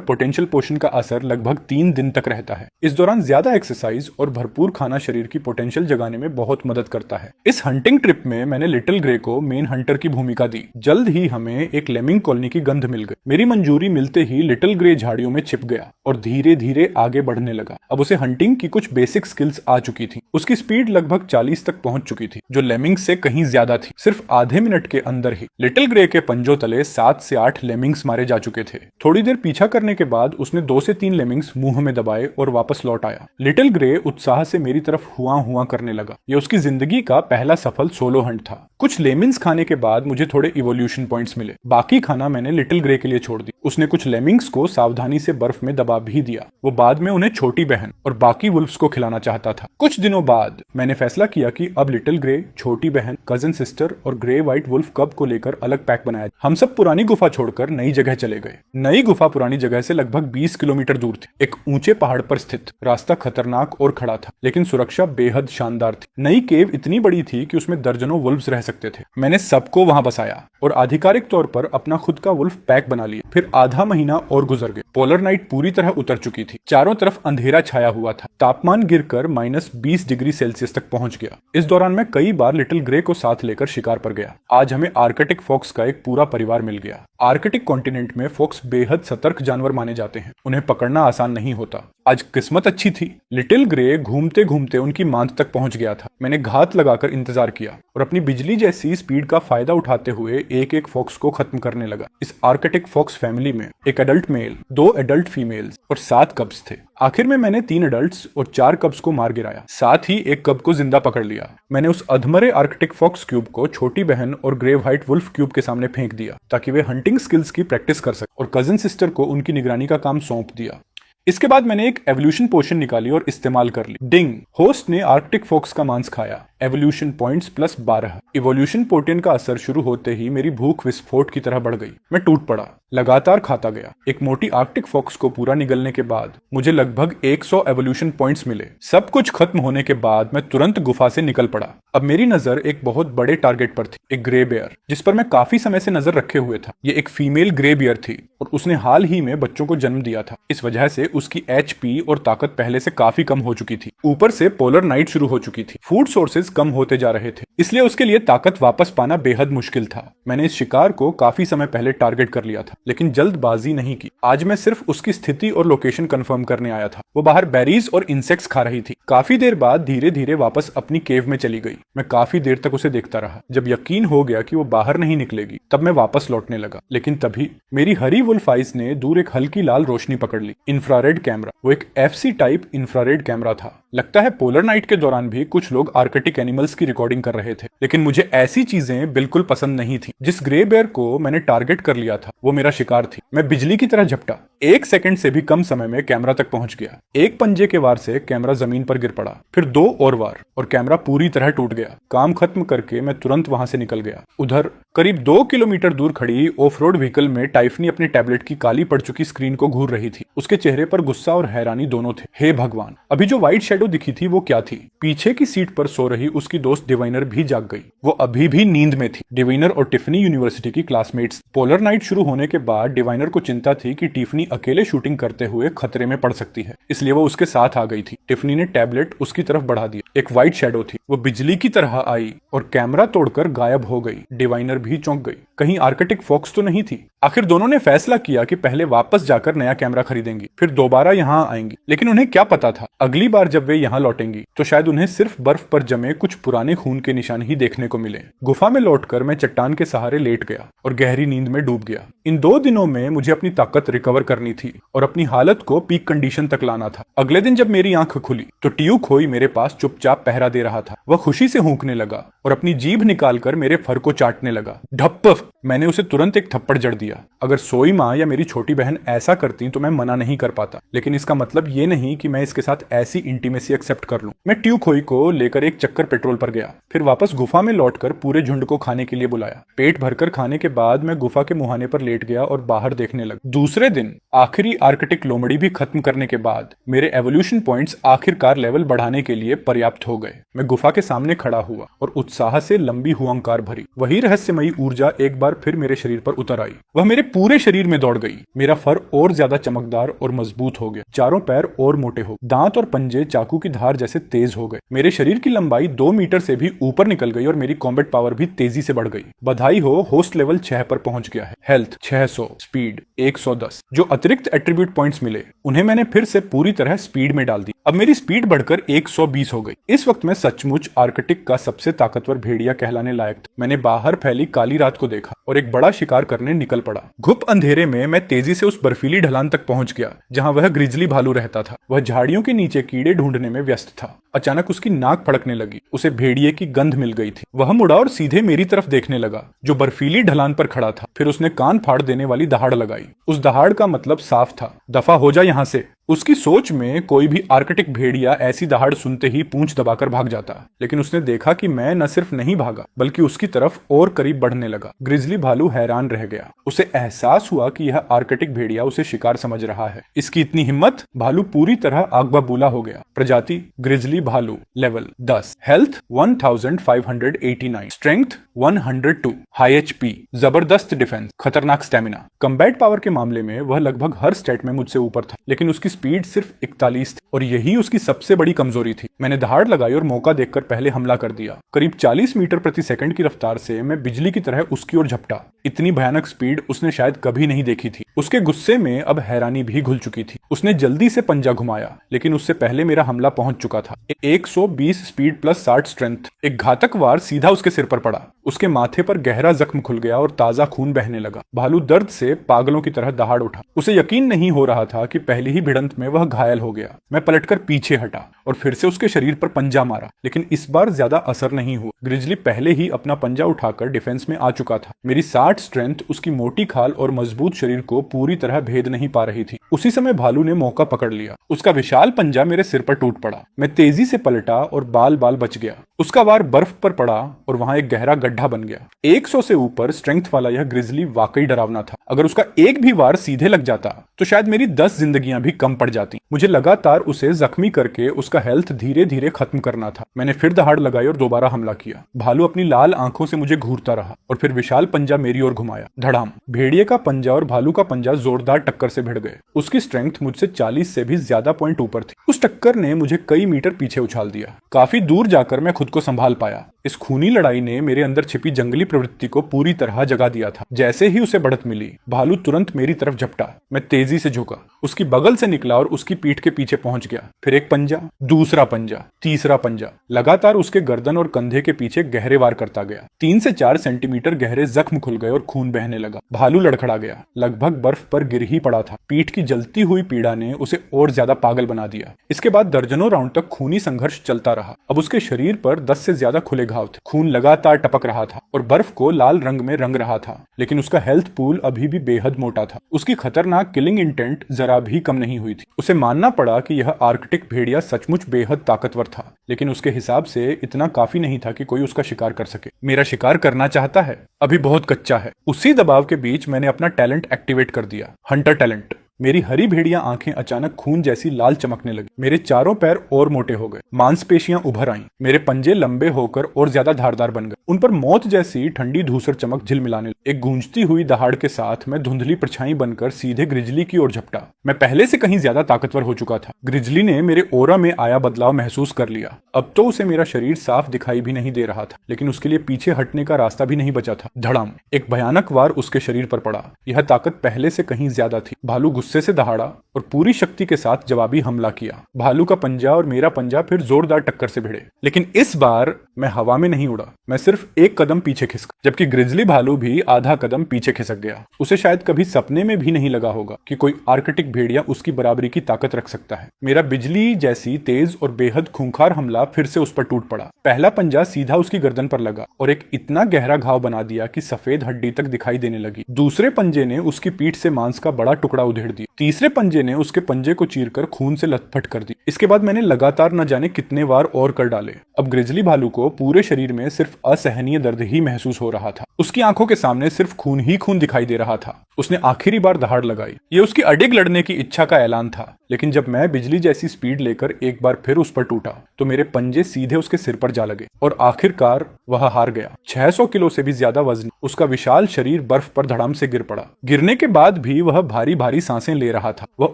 पोटेंशियल पोषण का असर लगभग 3 दिन तक रहता है। इस दौरान ज्यादा एक्सरसाइज और भरपूर खाना शरीर की पोटेंशियल जगाने में बहुत मदद करता है। इस हंटिंग ट्रिप में मैंने लिटिल ग्रे को मेन हंटर की भूमिका दी। जल्द ही हमें एक लेमिंग कॉलोनी की गंध मिल गई। मेरी मंजूरी मिलते ही लिटिल ग्रे झाड़ियों में छिप गया और धीरे धीरे आगे बढ़ने लगा। अब उसे हंटिंग की कुछ बेसिक स्किल्स आ चुकी थी। उसकी स्पीड लगभग 40 तक पहुंच चुकी थी, जो लेमिंग से कहीं ज्यादा थी। सिर्फ आधे मिनट के अंदर ही लिटिल ग्रे के पंजों तले 7 से 8 लेमिंग्स मारे जा चुके थे। थोड़ी देर पीछा करने के बाद उसने 2 से 3 लेमिंग्स मुंह में दबाए और वापस लौट आया। लिटिल ग्रे उत्साह से मेरी तरफ हुआ हुआ करने लगा। यह उसकी जिंदगी का पहला सफल सोलो हंट था। कुछ लेमिंग्स खाने के बाद मुझे थोड़े इवोल्यूशन पॉइंट्स मिले। बाकी खाना मैंने लिटिल ग्रे के लिए छोड़ दी। उसने कुछ लेमिंग्स को सावधानी से बर्फ में दबा भी दिया। वो बाद में उन्हें छोटी बहन और बाकी वुल्फ्स को खिलाना चाहता था। कुछ दिनों बाद मैंने फैसला किया कि अब लिटिल ग्रे, छोटी बहन, कजन सिस्टर और ग्रे व्हाइट वुल्फ कब को लेकर अलग पैक बनाया। हम सब पुरानी गुफा छोड़कर नई जगह चले गए। नई गुफा पुरानी जगह से लगभग 20 किलोमीटर दूर थी। एक ऊंचे पहाड़ पर स्थित। रास्ता खतरनाक और खड़ा था, लेकिन सुरक्षा बेहद शानदार थी। नई केव इतनी बड़ी थी कि उसमें दर्जनों वुल्फ्स रह सकते थे। मैंने सबको वहां बसाया और आधिकारिक तौर पर अपना खुद का वुल्फ पैक बना लिया। फिर आधा महीना और गुजर गया। पोलर नाइट पूरी तरह उतर चुकी थी। चारों तरफ अंधेरा छाया हुआ था। तापमान गिरकर -20 डिग्री सेल्सियस तक पहुंच गया। इस दौरान मैं कई बार लिटिल ग्रे को साथ लेकर शिकार पर गया। आज हमें आर्कटिक फॉक्स का एक पूरा परिवार मिल गया। आर्कटिक कॉन्टिनेंट में फॉक्स बेहद सतर्क जानवर माने जाते हैं। उन्हें पकड़ना आसान नहीं होता। आज किस्मत अच्छी थी। लिटिल ग्रे घूमते घूमते उनकी मांद तक पहुंच गया था। मैंने घात लगाकर इंतजार किया और अपनी बिजली जैसी स्पीड का फायदा उठाते हुए एक एक फॉक्स को खत्म करने लगा। इस आर्कटिक फॉक्स फैमिली में एक एडल्ट मेल, 2 एडल्ट फीमेल्स और 7 कब्स थे। आखिर में मैंने 3 एडल्ट्स और 4 कब्स को मार गिराया। साथ ही एक कब को जिंदा पकड़ लिया। मैंने उस अधमरे आर्कटिक फॉक्स क्यूब को छोटी बहन और ग्रे व्हाइट वुल्फ क्यूब के सामने फेंक दिया ताकि वे हंटिंग स्किल्स की प्रैक्टिस कर सके, और कजन सिस्टर को उनकी निगरानी का काम सौंप दिया। इसके बाद मैंने एक एवोल्यूशन पोशन निकाली और इस्तेमाल कर ली। डिंग, होस्ट ने आर्कटिक फॉक्स का मांस खाया। Evolution points +12। इवोल्यूशन पोर्टेन का असर शुरू होते ही मेरी भूख विस्फोट की तरह बढ़ गई। मैं टूट पड़ा, लगातार खाता गया। एक मोटी आर्कटिक फॉक्स को पूरा निगलने के बाद मुझे लगभग 100 एवोल्यूशन पॉइंट्स मिले। सब कुछ खत्म होने के बाद मैं तुरंत गुफा से निकल पड़ा। अब मेरी नजर एक बहुत बड़े टारगेट पर थी, एक ग्रे बेयर, जिस पर मैं काफी समय से नजर रखे हुए था। ये एक फीमेल ग्रे बियर थी और उसने हाल ही में बच्चों को जन्म दिया था। इस वजह से उसकी HP और ताकत पहले से काफी कम हो चुकी थी। ऊपर से पोलर नाइट शुरू हो चुकी थी। फूड सोर्सेज कम होते जा रहे थे, इसलिए उसके लिए ताकत वापस पाना बेहद मुश्किल था। मैंने इस शिकार को काफी समय पहले टारगेट कर लिया था, लेकिन जल्दबाजी नहीं की। आज मैं सिर्फ उसकी स्थिति और लोकेशन कंफर्म करने आया था। वो बाहर बेरीज और इंसेक्ट्स खा रही थी। काफी देर बाद धीरे धीरे वापस अपनी केव में चली गई। मैं काफी देर तक उसे देखता रहा। जब यकीन हो गया कि वो बाहर नहीं निकलेगी, तब मैं वापस लौटने लगा। लेकिन तभी मेरी हरी वुल्फ आइज ने दूर एक हल्की लाल रोशनी पकड़ ली। Infrared camera. वो एक FC टाइप इंफ्रारेड कैमरा था। लगता है पोलर नाइट के दौरान भी कुछ लोग आर्कटिक एनिमल्स की रिकॉर्डिंग कर रहे थे, लेकिन मुझे ऐसी चीजें बिल्कुल पसंद नहीं थी। जिस ग्रे बेयर को मैंने टारगेट कर लिया था वो मेरा शिकार थी। मैं बिजली की तरह झपटा। 1 सेकंड से भी कम समय में कैमरा तक पहुंच गया। एक पंजे के वार से कैमरा जमीन पर गिर पड़ा, फिर 2 और वार और कैमरा पूरी तरह टूट गया। काम खत्म करके मैं तुरंत वहां से निकल गया। उधर करीब 2 किलोमीटर दूर खड़ी ऑफ रोड व्हीकल में टाइफनी अपने टैबलेट की काली पड़ चुकी स्क्रीन को घूर रही थी। उसके चेहरे पर गुस्सा और हैरानी दोनों थे। हे भगवान, अभी जो व्हाइट शैडो दिखी थी वो क्या थी? पीछे की सीट पर सो रही उसकी दोस्त डिवाइनर भी जाग गई। वो अभी भी नींद में थी। डिवाइनर और टिफनी यूनिवर्सिटी की क्लासमेट्स। पोलर नाइट शुरू होने के बाद डिवाइनर को चिंता थी कि टिफनी अकेले शूटिंग करते हुए खतरे में पड़ सकती है, इसलिए वो उसके साथ आ गई थी। टिफनी ने टैबलेट उसकी तरफ बढ़ा दिया। एक व्हाइट शैडो थी। वो बिजली की तरह आई और कैमरा तोड़कर गायब हो गई। डिवाइनर भी चौंक गई। कहीं आर्कटिक फॉक्स तो नहीं थी? आखिर दोनों ने फैसला किया कि पहले वापस जाकर नया कैमरा खरीदेंगी, फिर दोबारा यहाँ आएंगी। लेकिन उन्हें क्या पता था, अगली बार जब वे यहाँ लौटेंगी तो शायद उन्हें सिर्फ बर्फ पर जमे कुछ पुराने खून के निशान ही देखने को मिले। गुफा में लौटकर मैं चट्टान के सहारे लेट गया और गहरी नींद में डूब गया। इन 2 दिनों में मुझे अपनी ताकत रिकवर करनी थी और अपनी हालत को पीक कंडीशन तक लाना था। अगले दिन जब मेरी आंख खुली तो टियू खोई मेरे पास चुपचाप पहरा दे रहा था। वह खुशी से हूंकने लगा और अपनी जीभ निकालकर मेरे फर को चाटने लगा। ढप्प! मैंने उसे तुरंत एक थप्पड़ जड़ दिया। अगर सोई माँ या मेरी छोटी बहन ऐसा करती तो मैं मना नहीं कर पाता, लेकिन इसका मतलब ये नहीं कि मैं इसके साथ ऐसी इंटीमेसी एक्सेप्ट कर लूं। मैं ट्यू खोई को लेकर एक चक्कर पेट्रोल पर गया, फिर वापस गुफा में लौटकर पूरे झुंड को खाने के लिए बुलाया। पेट भरकर खाने के बाद मैं गुफा के मुहाने पर लेट गया और बाहर देखने लगा। दूसरे दिन आखिरी आर्कटिक लोमड़ी भी खत्म करने के बाद मेरे एवोल्यूशन पॉइंट्स आखिरकार लेवल बढ़ाने के लिए पर्याप्त हो गए। मैं गुफा के सामने खड़ा हुआ और उत्साह से लंबी हुंकार भरी वही रहस्यमयी ऊर्जा एक बार फिर मेरे शरीर पर उतर आई। वह मेरे पूरे शरीर में दौड़ गई। मेरा फर और ज्यादा चमकदार और मजबूत हो गया। चारों पैर और मोटे हो, दांत और पंजे चाकू की धार जैसे तेज हो गए। मेरे शरीर की लंबाई 2 मीटर से भी ऊपर निकल गई और मेरी कॉम्बैट पावर भी तेजी से बढ़ गई। बधाई हो, होस्ट लेवल 6 पर पहुंच गया है। Health 600, speed 110। जो अतिरिक्त एट्रीब्यूट पॉइंट्स मिले उन्हें मैंने फिर से पूरी तरह स्पीड में डाल दी। अब मेरी स्पीड बढ़कर 120 हो गई। इस वक्त मैं सचमुच आर्कटिक का सबसे ताकतवर भेड़िया कहलाने लायक था। मैंने बाहर फैली काली रात को देखा। देखा और एक बड़ा शिकार करने निकल पड़ा। घुप अंधेरे में मैं तेजी से उस बर्फीली ढलान तक पहुंच गया जहां वह ग्रिजली भालू रहता था। वह झाड़ियों के नीचे कीड़े ढूंढने में व्यस्त था। अचानक उसकी नाक फड़कने लगी। उसे भेड़िए की गंध मिल गई थी। वह मुड़ा और सीधे मेरी तरफ देखने लगा जो बर्फीली ढलान पर खड़ा था। फिर उसने कान फाड़ देने वाली दहाड़ लगाई। उस दहाड़ का मतलब साफ था, दफा हो जा यहां से। उसकी सोच में कोई भी आर्कटिक भेड़िया ऐसी दहाड़ सुनते ही पूंछ दबाकर भाग जाता, लेकिन उसने देखा कि मैं न सिर्फ नहीं भागा बल्कि उसकी तरफ और करीब बढ़ने लगा। ग्रिजली भालू हैरान रह गया। उसे एहसास हुआ कि यह आर्कटिक भेड़िया उसे शिकार समझ रहा है। इसकी इतनी हिम्मत! भालू पूरी तरह आग बबूला हो गया। प्रजाति ग्रिजली भालू, level 10, health 1589, strength 102, high HP, जबरदस्त डिफेंस, खतरनाक स्टेमिना। कम्बैट पावर के मामले में वह लगभग हर स्टेट में मुझसे ऊपर था, लेकिन उसकी स्पीड सिर्फ 41 थी और यही उसकी सबसे बड़ी कमजोरी थी। मैंने दहाड़ लगाई और मौका देखकर पहले हमला कर दिया। करीब 40 मीटर प्रति सेकंड की रफ्तार से मैं बिजली की तरह उसकी ओर झपटा। इतनी भयानक स्पीड उसने शायद कभी नहीं देखी थी। उसके गुस्से में अब हैरानी भी घुल चुकी थी। उसने जल्दी से पंजा घुमाया, लेकिन उससे पहले मेरा हमला पहुंच चुका था। 120 स्पीड प्लस 60 स्ट्रेंथ। एक घातक वार सीधा उसके सिर पर पड़ा। उसके माथे पर गहरा जख्म खुल गया और ताजा खून बहने लगा। भालू दर्द से पागलों की तरह दहाड़ उठा। उसे यकीन नहीं हो रहा था कि पहली ही भिड़ंत में वह घायल हो गया। मैं पलटकर पीछे हटा और फिर से उसके शरीर पर पंजा मारा, लेकिन इस बार ज्यादा असर नहीं हुआ। ग्रिजली पहले ही अपना पंजा उठाकर डिफेंस में आ चुका था। मेरी 60 स्ट्रेंथ उसकी मोटी खाल और मजबूत शरीर को पूरी तरह भेद नहीं पा रही थी। उसी समय भालू ने मौका पकड़ लिया। उसका विशाल पंजा मेरे सिर पर टूट पड़ा। मैं तेजी से पलटा और बाल बाल बच गया। उसका वार बर्फ पर पड़ा और वहां एक गहरा गड्ढा बन गया। 100 से ऊपर स्ट्रेंथ वाला यह ग्रिजली वाकई डरावना था। अगर उसका एक भी वार सीधे लग जाता तो शायद मेरी 10 जिंदगियां भी कम पड़ जाती। मुझे लगातार उसे जख्मी करके उसका हेल्थ धीरे धीरे खत्म करना था। मैंने फिर दहाड़ लगाई और दोबारा हमला किया। भालू अपनी लाल आंखों से मुझे घूरता रहा और फिर विशाल पंजा मेरी ओर घुमाया। धड़ाम! भेड़िए का पंजा और भालू का पंजा जोरदार टक्कर से भिड़ गए। उसकी स्ट्रेंथ मुझसे 40 से भी ज्यादा पॉइंट ऊपर थी। उस टक्कर ने मुझे कई मीटर पीछे उछाल दिया। काफी दूर जाकर मैं खुद को संभाल पाया। इस खूनी लड़ाई ने मेरे अंदर छिपी जंगली प्रवृत्ति को पूरी तरह जगा दिया था। जैसे ही उसे बढ़त मिली, भालू तुरंत मेरी तरफ झपटा। मैं तेजी से झुका, उसकी बगल से निकला और उसकी पीठ के पीछे पहुंच गया। फिर एक पंजा, दूसरा पंजा, तीसरा पंजा, लगातार उसके गर्दन और कंधे के पीछे गहरे वार करता गया। 3 से 4 सेंटीमीटर गहरे जख्म खुल गए और खून बहने लगा। भालू लड़खड़ा गया, लगभग बर्फ पर गिर ही पड़ा था। पीठ की जलती हुई पीड़ा ने उसे और ज्यादा पागल बना दिया। इसके बाद दर्जनों राउंड तक खूनी संघर्ष चलता रहा। अब उसके शरीर पर 10 से ज्यादा खुले घाव थे। खून लगातार टपक रहा था और बर्फ को लाल रंग में रंग रहा था, लेकिन उसका हेल्थ पूल अभी भी बेहद मोटा था। उसकी खतरनाक किलिंग इंटेंट जरा भी कम नहीं हुई थी। उसे मानना पड़ा कि यह आर्कटिक भेड़िया सचमुच बेहद ताकतवर था, लेकिन उसके हिसाब से इतना काफी नहीं था कि कोई उसका शिकार कर सके। मेरा शिकार करना चाहता है, अभी बहुत कच्चा है। उसी दबाव के बीच मैंने अपना टैलेंट एक्टिवेट कर दिया, हंटर टैलेंट। मेरी हरी भेड़िया आंखें अचानक खून जैसी लाल चमकने लगी। मेरे चारों पैर और मोटे हो गए, मांसपेशियां उभर आईं। मेरे पंजे लंबे होकर और ज्यादा धारदार बन गए। उन पर मौत जैसी ठंडी धूसर चमक झिलमिलाने लगी। एक गूंजती हुई दहाड़ के साथ मैं धुंधली परछाई बनकर सीधे ग्रिजली की ओर झपटा। मैं पहले से कहीं ज्यादा ताकतवर हो चुका था। ग्रिजली ने मेरे ओरा में आया बदलाव महसूस कर लिया। अब तो उसे मेरा शरीर साफ दिखाई भी नहीं दे रहा था, लेकिन उसके लिए पीछे हटने का रास्ता भी नहीं बचा था। धड़ाम! एक भयानक वार उसके शरीर पर पड़ा। यह ताकत पहले से कहीं ज्यादा थी। भालू गुस्से से दहाड़ा और पूरी शक्ति के साथ जवाबी हमला किया। भालू का पंजा और मेरा पंजा फिर जोरदार टक्कर से भिड़े, लेकिन इस बार मैं हवा में नहीं उड़ा। मैं सिर्फ एक कदम पीछे खिसका, जबकि ग्रिजली भालू भी आधा कदम पीछे खिसक गया। उसे शायद कभी सपने में भी नहीं लगा होगा कि कोई आर्कटिक भेड़िया उसकी बराबरी की ताकत रख सकता है। मेरा बिजली जैसी तेज और बेहद खूंखार हमला फिर से उस पर टूट पड़ा। पहला पंजा सीधा उसकी गर्दन पर लगा और एक इतना गहरा घाव बना दिया कि सफेद हड्डी तक दिखाई देने लगी। दूसरे पंजे ने उसकी पीठ से मांस का बड़ा टुकड़ा उधेड़ दिया। तीसरे पंजे ने उसके पंजे को चीरकर खून से लथपथ कर दी। इसके बाद मैंने लगातार न जाने कितने वार और कर डाले। अब ग्रिजली भालू को पूरे शरीर में सिर्फ असहनीय दर्द ही महसूस हो रहा था। उसकी आंखों के सामने सिर्फ खून ही खून दिखाई दे रहा था। उसने आखिरी बार दहाड़ लगाई। ये उसकी अडिग लड़ने की इच्छा का ऐलान था, लेकिन जब मैं बिजली जैसी स्पीड लेकर एक बार फिर उस पर टूटा तो मेरे पंजे सीधे उसके सिर पर जा लगे और आखिरकार वह हार गया। 600 किलो से भी ज्यादा वजन उसका विशाल शरीर बर्फ पर धड़ाम से गिर पड़ा। गिरने के बाद भी वह भारी भारी सांसें ले रहा था। वह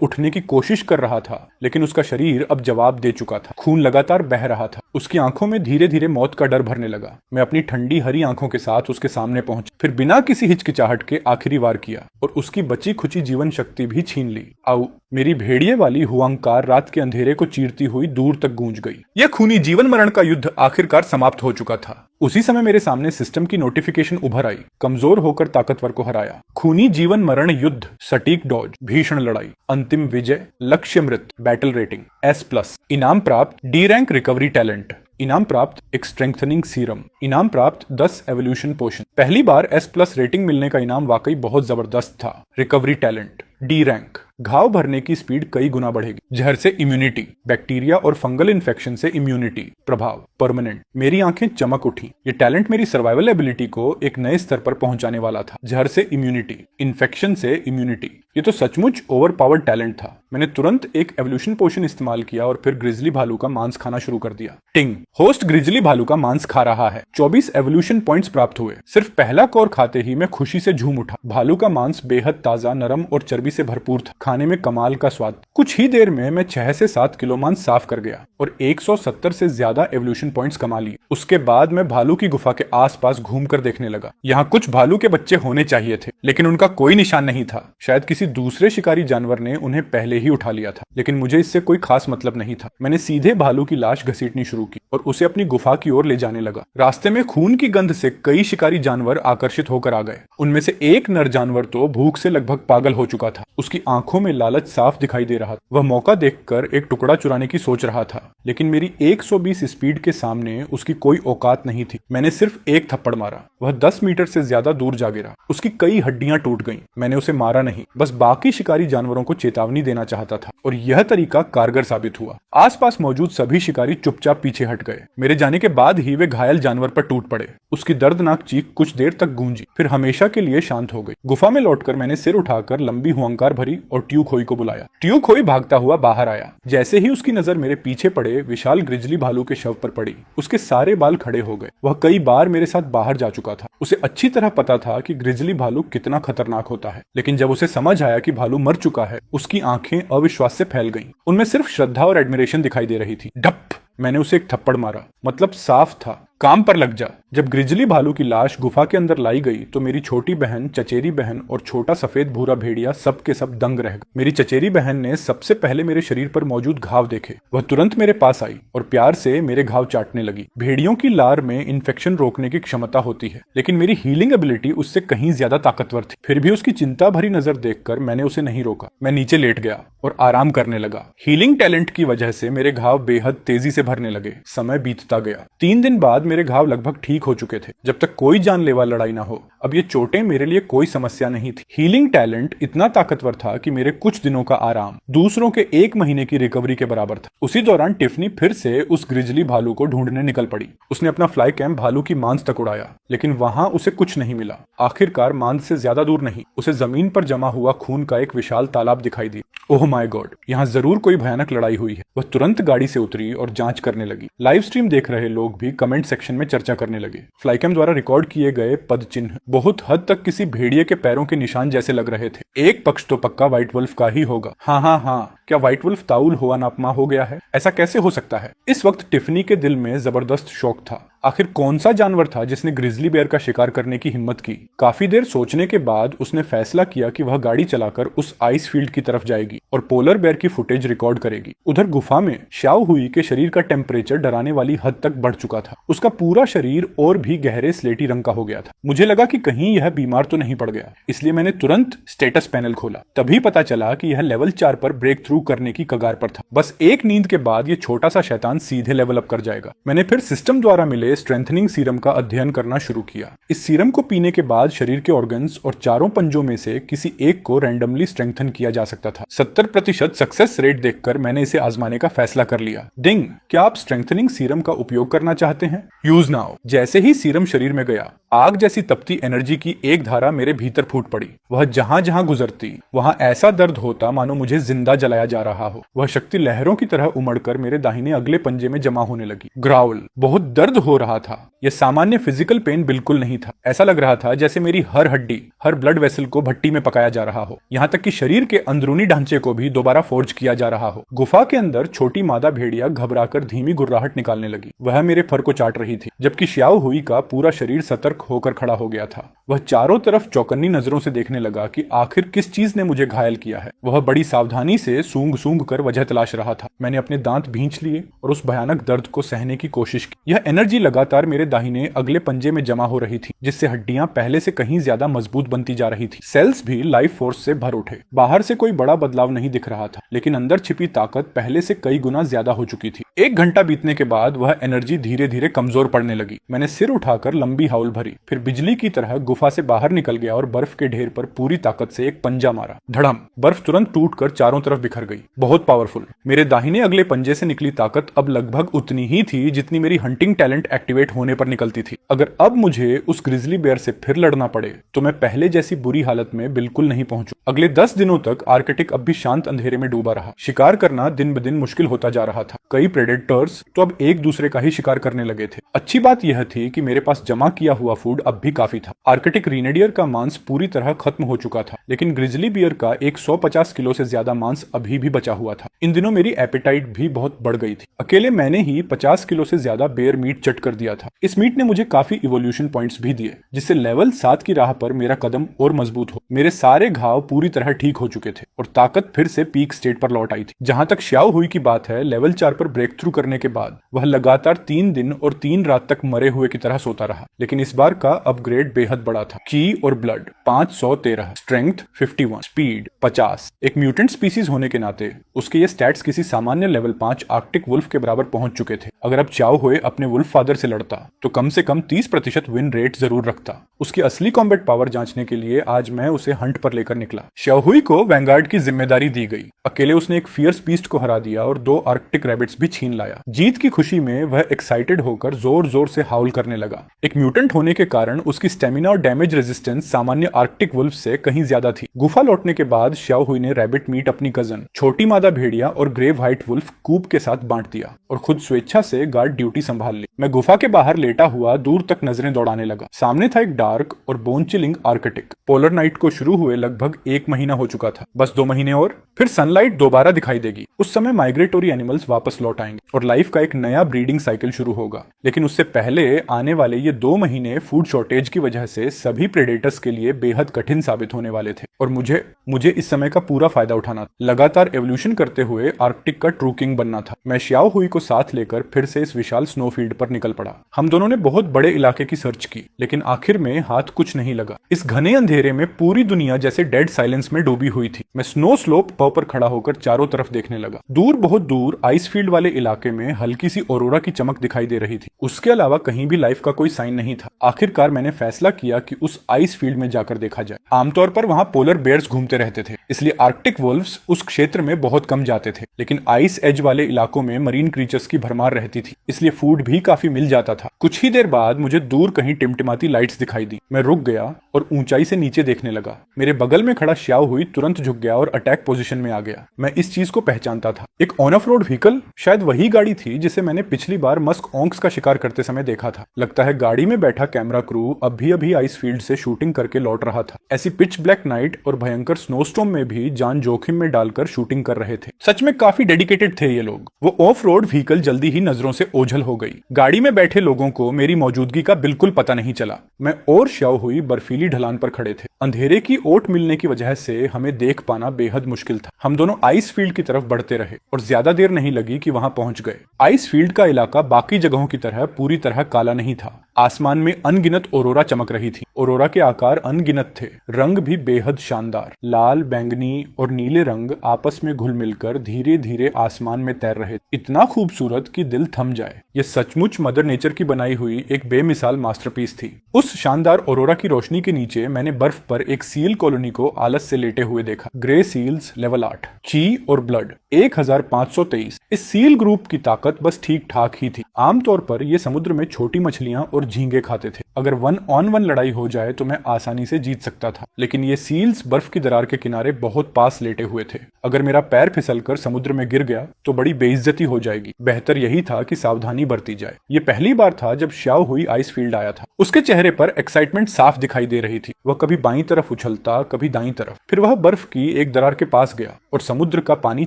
उठने की कोशिश कर रहा था, लेकिन उसका शरीर अब जवाब दे चुका था। खून लगातार बह रहा था। उसकी आंखों में धीरे धीरे मौत का डर भरने लगा। मैं अपनी ठंडी हरी आंखों के साथ उसके सामने पहुंच, फिर बिना किसी हिचकिचाहट के आखिरी वार किया और उसकी बची खुची जीवन शक्ति भी छीन ली। आउ! मेरी भेड़िए वाली हुआंकार रात के अंधेरे को चीरती हुई दूर तक गूंज गई। यह खूनी जीवन मरण का युद्ध आखिरकार समाप्त हो चुका था। उसी समय मेरे सामने सिस्टम की नोटिफिकेशन उभर आई, कमजोर होकर ताकतवर को हराया। खूनी जीवन मरण युद्ध, सटीक डॉज, भीषण लड़ाई, अंतिम विजय, लक्ष्य मृत, बैटल रेटिंग S+, इनाम प्राप्त D रैंक रिकवरी टैलेंट, इनाम प्राप्त एक स्ट्रेंथनिंग सीरम, इनाम प्राप्त 10 एवोल्यूशन पोशन। पहली बार S+ रेटिंग मिलने का इनाम वाकई बहुत जबरदस्त था। रिकवरी टैलेंट D रैंक, घाव भरने की स्पीड कई गुना बढ़ेगी। जहर से इम्यूनिटी, बैक्टीरिया और फंगल इन्फेक्शन से इम्यूनिटी, प्रभाव परमानेंट। मेरी आंखें चमक उठी। ये टैलेंट मेरी सर्वाइवल एबिलिटी को एक नए स्तर पर पहुंचाने वाला था। जहर से इम्यूनिटी, इन्फेक्शन से इम्यूनिटी, ये तो सचमुच ओवर पावर्ड टैलेंट था। मैंने तुरंत एक एवोल्यूशन पोशन इस्तेमाल किया और फिर ग्रिजली भालू का मांस खाना शुरू कर दिया। टिंग, होस्ट ग्रिजली भालू का मांस खा रहा है। 24 एवोल्यूशन पॉइंट्स प्राप्त हुए। सिर्फ पहला कौर खाते ही मैं खुशी से झूम उठा। भालू का मांस बेहद ताजा, नरम और चर्बी से भरपूर था। खाने में कमाल का स्वाद। कुछ ही देर में मैं 6 से 7 किलो मांस साफ कर गया और 170 से ज्यादा एवोल्यूशन पॉइंट्स कमा लिए। उसके बाद मैं भालू की गुफा के आसपास घूमकर देखने लगा। यहाँ कुछ भालू के बच्चे होने चाहिए थे, लेकिन उनका कोई निशान नहीं था। शायद किसी दूसरे शिकारी जानवर ने उन्हें पहले ही उठा लिया था, लेकिन मुझे इससे कोई खास मतलब नहीं था। मैंने सीधे भालू की लाश घसीटनी शुरू की और उसे अपनी गुफा की ओर ले जाने लगा। रास्ते में खून की गंध से कई शिकारी जानवर आकर्षित होकर आ गए। उनमें से एक नर जानवर तो भूख से लगभग पागल हो चुका था। उसकी आंखों में लालच साफ दिखाई दे रहा था। वह मौका देखकर एक टुकड़ा चुराने की सोच रहा था, लेकिन मेरी 120 स्पीड के सामने उसकी कोई औकात नहीं थी। मैंने सिर्फ एक थप्पड़ मारा। वह 10 मीटर से ज्यादा दूर जा गिरा। उसकी कई हड्डियां टूट गईं। मैंने उसे मारा नहीं, बस बाकी शिकारी जानवरों को चेतावनी देना चाहता था, और यह तरीका कारगर साबित हुआ। आसपास मौजूद सभी शिकारी चुपचाप पीछे हट गए। मेरे जाने के बाद ही वे घायल जानवर पर टूट पड़े। उसकी दर्दनाक चीख कुछ देर तक गूंजी, फिर हमेशा के लिए शांत हो गई। गुफा में लौटकर मैंने सिर उठाकर लंबी हुंकार भरी और ट्यू खोई को बुलाया। ट्यू खोई भागता हुआ बाहर आया। जैसे ही उसकी नजर मेरे पीछे पड़े, विशाल ग्रिजली भालू के शव पर पड़ी। उसके सारे बाल खड़े हो गए। वह कई बार मेरे साथ बाहर जा चुका था। उसे अच्छी तरह पता था कि ग्रिजली भालू कितना खतरनाक होता है, लेकिन जब उसे समझ आया कि भालू मर चुका है, उसकी आंखें अविश्वास से फैल गईं। उनमें सिर्फ श्रद्धा और एडमिरेशन दिखाई दे रही थी। डप! मैंने उसे एक थप्पड़ मारा। मतलब साफ था, काम पर लग जा। जब ग्रिजली भालू की लाश गुफा के अंदर लाई गई तो मेरी छोटी बहन, चचेरी बहन और छोटा सफेद भूरा भेड़िया सब के सब दंग रह गए। मेरी चचेरी बहन ने सबसे पहले मेरे शरीर पर मौजूद घाव देखे। वह तुरंत मेरे पास आई और प्यार से मेरे घाव चाटने लगी। भेड़ियों की लार में इन्फेक्शन रोकने की क्षमता होती है, लेकिन मेरी हीलिंग एबिलिटी उससे कहीं ज्यादा ताकतवर थी। फिर भी उसकी चिंता भरी नजर देखकर मैंने उसे नहीं रोका। मैं नीचे लेट गया और आराम करने लगा। हीलिंग टैलेंट की वजह से मेरे घाव बेहद तेजी से भरने लगे। समय बीतता गया। 3 दिन बाद मेरे घाव लगभग ठीक हो चुके थे। जब तक कोई जानलेवा लड़ाई ना हो, अब ये चोटें मेरे लिए कोई समस्या नहीं थी। हीलिंग टैलेंट इतना ताकतवर था कि मेरे कुछ दिनों का आराम दूसरों के 1 महीने की रिकवरी के बराबर था। उसी दौरान टिफनी फिर से उस ग्रिजली भालू को ढूंढने निकल पड़ी। उसने अपना फ्लाई कैंप भालू की मांस तक उड़ाया, लेकिन वहां उसे कुछ नहीं मिला। आखिरकार मांस से ज्यादा दूर नहीं, उसे जमीन पर जमा हुआ खून का एक विशाल तालाब दिखाई दिया। ओह माय गॉड, यहाँ जरूर कोई भयानक लड़ाई हुई है। वह तुरंत गाड़ी से उतरी और जांच करने लगी। लाइव स्ट्रीम देख रहे लोग भी कमेंट सेक्शन में चर्चा करने लगे। फ्लाईकैम द्वारा रिकॉर्ड किए गए पद चिन्ह बहुत हद तक किसी भेड़िए के पैरों के निशान जैसे लग रहे थे। एक पक्ष तो पक्का व्हाइट वुल्फ का ही होगा। हाँ, क्या व्हाइट वुल्फ ताउल हुआ नापमा हो गया है? ऐसा कैसे हो सकता है? इस वक्त टिफनी के दिल में जबरदस्त शौक था। आखिर कौन सा जानवर था जिसने ग्रिजली बेयर का शिकार करने की हिम्मत की? काफी देर सोचने के बाद उसने फैसला किया कि वह गाड़ी चलाकर उस आइस फील्ड की तरफ जाएगी और पोलर बेयर की फुटेज रिकॉर्ड करेगी। उधर गुफा में श्याओ हुई के शरीर का टेम्परेचर डराने वाली हद तक बढ़ चुका था। उसका पूरा शरीर और भी गहरे स्लेटी रंग का हो गया था। मुझे लगा कि कहीं यह बीमार तो नहीं पड़ गया, इसलिए मैंने तुरंत स्टेटस पैनल खोला। तभी पता चला कि यह लेवल 4 पर ब्रेक थ्रू करने की कगार पर था। बस एक नींद के बाद ये छोटा सा शैतान सीधे लेवल अप कर जाएगा। मैंने फिर सिस्टम द्वारा मिले स्ट्रेंथनिंग सीरम का अध्ययन करना शुरू किया। इस सीरम को पीने के बाद शरीर के ऑर्गन्स और चारों पंजों में से किसी एक को रैंडमली स्ट्रेंथन किया जा सकता था। 70% सक्सेस रेट देखकर मैंने इसे आजमाने का फैसला कर लिया। डिंग, क्या आप स्ट्रेंथनिंग सीरम का उपयोग करना चाहते हैं? Use now. जैसे ही सीरम शरीर में गया, आग जैसी तपती एनर्जी की एक धारा मेरे भीतर फूट पड़ी। वह जहां जहां गुजरती वहां ऐसा दर्द होता मानो मुझे जिंदा जलाया जा रहा हो। वह शक्ति लहरों की तरह उमड़कर मेरे दाहिने अगले पंजे में जमा होने लगी। ग्राउल, बहुत दर्द हो रहा था। यह सामान्य फिजिकल पेन बिल्कुल नहीं था। ऐसा लग रहा था जैसे मेरी हर हड्डी, हर ब्लड वेसल को भट्टी में पकाया जा रहा हो, यहाँ तक कि शरीर के अंदरूनी ढांचे को भी दोबारा फोर्ज किया जा रहा हो। गुफा के अंदर छोटी मादा भेड़िया घबराकर धीमी गुर्राहट निकालने लगी। वह मेरे फर को चाट रही थी, जबकि श्याओ हुई का पूरा शरीर सतर्क होकर खड़ा हो गया था। वह चारों तरफ चौकन्नी नजरों से देखने लगा कि आखिर किस चीज ने मुझे घायल किया है। वह बड़ी सावधानी से सूंघ सूंघ कर वजह तलाश रहा था। मैंने अपने दांत भींच लिए और उस भयानक दर्द को सहने की कोशिश की। यह एनर्जी लगातार मेरे दाहिने अगले पंजे में जमा हो रही थी, जिससे हड्डियां पहले से कहीं ज्यादा मजबूत बनती जा रही थी। सेल्स भी लाइफ फोर्स से भर उठे। बाहर से कोई बड़ा बदलाव नहीं दिख रहा था, लेकिन अंदर छिपी ताकत पहले से कई गुना ज्यादा हो चुकी थी। 1 घंटा बीतने के बाद वह एनर्जी धीरे धीरे कमजोर पड़ने लगी। मैंने सिर उठाकर लंबी हाउल भरी, फिर बिजली की तरह गुफा से बाहर निकल गया और बर्फ के ढेर पर पूरी ताकत से एक पंजा मारा। धड़म! बर्फ तुरंत टूटकर चारों तरफ बिखर गई। बहुत पावरफुल। मेरे दाहिने अगले पंजे से निकली ताकत अब लगभग उतनी ही थी जितनी मेरी हंटिंग टैलेंट एक्टिवेट होने पर निकलती थी। अगर अब मुझे उस ग्रिजली बेयर से फिर लड़ना पड़े तो मैं पहले जैसी बुरी हालत में बिल्कुल नहीं पहुंचू। अगले 10 दिनों तक आर्कटिक अब भी शांत अंधेरे में डूबा रहा। शिकार करना दिन ब दिन मुश्किल होता जा रहा था। कई प्रेडेटर्स तो अब एक दूसरे का ही शिकार करने लगे थे। अच्छी बात यह थी कि मेरे पास जमा किया हुआ फूड अब भी काफी था। आर्कटिक रीनेडियर का मांस पूरी तरह खत्म हो चुका था, लेकिन ग्रिजली बियर का 150 किलो से ज्यादा मांस अभी भी बचा हुआ था। इन दिनों मेरी एपेटाइट भी बहुत बढ़ गई थी। अकेले मैंने ही 50 किलो से ज्यादा बेयर मीट चट कर दिया था। इस मीट ने मुझे काफी इवोल्यूशन पॉइंट्स भी दिए, जिससे लेवल 7 की राह पर मेरा कदम और मजबूत हो। मेरे सारे घाव पूरी तरह ठीक हो चुके थे और ताकत फिर से पीक स्टेट पर लौट आई थी। जहां तक श्याओ हुई की बात है, लेवल 4 पर ब्रेक थ्रू करने के बाद वह लगातार 3 दिन और 3 रात तक मरे हुए की तरह सोता रहा। लेकिन इस बार का अपग्रेड बेहद बड़ा था। की और ब्लड 513, स्ट्रेंथ 51, स्पीड 50। एक म्यूटेंट स्पीसीज होने के नाते उसके ये स्टैट्स किसी सामान्य लेवल 5 आर्कटिक वुल्फ के बराबर पहुंच चुके थे। अगर अब चाओ हुए अपने वुल्फ फादर से लड़ता तो कम से कम 30% विन रेट जरूर रखता। उसकी असली कॉम्बैट पावर जांचने के लिए आज मैं उसे हंट पर लेकर निकला। शाओहुई को वैंगार्ड की जिम्मेदारी दी गई। अकेले उसने एक फियर्स बीस्ट को हरा दिया और 2 आर्कटिक रैबिट्स भी छीन लाया। जीत की खुशी में वह एक्साइटेड होकर जोर जोर से हाउल करने लगा। एक म्यूटेंट होने के कारण उसकी स्टेमिना और डैमेज रेजिस्टेंस सामान्य आर्कटिक वुल्फ से कहीं ज्यादा थी। गुफा लौटने के बाद शाओहुई ने रैबिट मीट अपनी कजन छोटी मादा भेड़िया और ग्रे व्हाइट वुल्फ कूब के साथ बांट दिया और खुद स्वेच्छा से गार्ड ड्यूटी संभाल ली। मैं गुफा के बाहर लेटा हुआ दूर तक नजरें दौड़ाने लगा। सामने था एक डार्क और bone chilling Arctic. Polar night को शुरू हुए लगभग 1 महीना हो चुका था। बस 2 महीने और फिर सनलाइट दोबारा दिखाई देगी। उस समय माइग्रेटोरी एनिमल्स वापस लौट आएंगे और लाइफ का एक नया ब्रीडिंग साइकिल शुरू होगा। लेकिन उससे पहले आने वाले ये 2 महीने फूड शॉर्टेज की वजह से सभी प्रेडेटर्स के लिए बेहद कठिन साबित होने वाले थे और मुझे इस समय का पूरा फायदा उठाना था। लगातार एवोल्यूशन करते हुए आर्कटिक का ट्रू किंग बनना था। मैं श्याओ हुई को साथ लेकर फिर से इस विशाल स्नोफील्ड पर निकल पड़ा। हम दोनों ने बहुत बड़े इलाके की सर्च की, लेकिन आखिर में हाथ कुछ नहीं लगा। इस घने अंधेरे में पूरी दुनिया जैसे डेड साइलेंस में डूबी हुई थी। मैं स्नो स्लोप पर खड़ा होकर चारों तरफ देखने लगा। दूर, बहुत दूर आइस फील्ड वाले इलाके में हल्की सी ऑरोरा की चमक दिखाई दे रही थी। उसके अलावा कहीं भी लाइफ का कोई साइन नहीं था। आखिरकार मैंने फैसला किया कि उस आइस फील्ड में जाकर देखा जाए। आमतौर पर वहां पोलर बेयर्स घूमते रहते थे, इसलिए आर्कटिक वुल्व्स उस क्षेत्र में बहुत कम जाते थे। लेकिन आइस एज वाले इलाकों में मरीन क्रीचर्स की भरमार रहती थी, इसलिए फूड भी काफी मिल जाता था। कुछ ही देर बाद मुझे दूर कहीं टिमटिमाती लाइट्स दिखाई दी। मैं रुक गया और ऊंचाई से नीचे देखने लगा। मेरे बगल में खड़ा श्याओ हुई तुरंत झुक गया और अटैक पोजीशन में आ गया। मैं इस चीज को पहचानता था। एक ऑन ऑफ रोड व्हीकल, शायद वही गाड़ी थी जिसे मैंने पिछली बार मस्क ऑंक्स का शिकार करते समय देखा था। लगता है गाड़ी में बैठा कैमरा क्रू अभी आइस फील्ड से शूटिंग करके लौट रहा था। ऐसी पिच ब्लैक नाइट और भयंकर स्नोस्टॉर्म में भी जान जोखिम में डालकर शूटिंग कर रहे थे। सच में काफी डेडिकेटेड थे ये लोग। वो ऑफ रोड व्हीकल जल्दी ही नजरों से ओझल हो गई। गाड़ी में बैठे लोगों को मेरी मौजूदगी का बिल्कुल पता नहीं चला। मैं और श्याओ हुई बर्फीली ढलान पर खड़े थे। अंधेरे की ओट मिलने की वजह से हमें देख पाना बेहद मुश्किल था। हम दोनों आइस फील्ड की तरफ बढ़ते रहे और ज्यादा देर नहीं लगी कि वहां पहुंच गए। आइस फील्ड का इलाका बाकी जगहों की तरह पूरी तरह काला नहीं था। आसमान में अनगिनत ऑरोरा चमक रही थी। ऑरोरा के आकार अनगिनत थे, रंग भी बेहद शानदार। लाल, बैंगनी और नीले रंग आपस में घुल मिलकर धीरे धीरे आसमान में तैर रहे। इतना खूबसूरत कि दिल थम जाए। यह सचमुच मदर नेचर की बनाई हुई एक बेमिसाल मास्टरपीस थी। उस शानदार ऑरोरा की रोशनी के नीचे मैंने बर्फ पर एक सील कॉलोनी को आलस से लेटे हुए देखा। ग्रे सील्स लेवल 8, ची और ब्लड 1523। इस सील ग्रुप की ताकत बस ठीक ठाक ही थी। आमतौर पर यह समुद्र में छोटी मछलियां और और झींगे खाते थे। अगर 1-on-1 लड़ाई हो जाए तो मैं आसानी से जीत सकता था, लेकिन ये सील्स बर्फ की दरार के किनारे बहुत पास लेटे हुए थे। अगर मेरा पैर फिसलकर समुद्र में गिर गया तो बड़ी बेइज्जती हो जाएगी। बेहतर यही था कि सावधानी बरती जाए। ये पहली बार था जब श्याओ हुई आइस फील्ड आया था। उसके चेहरे पर एक्साइटमेंट साफ दिखाई दे रही थी। वह कभी बाईं तरफ उछलता, कभी दाईं तरफ। फिर वह बर्फ की एक दरार के पास गया और समुद्र का पानी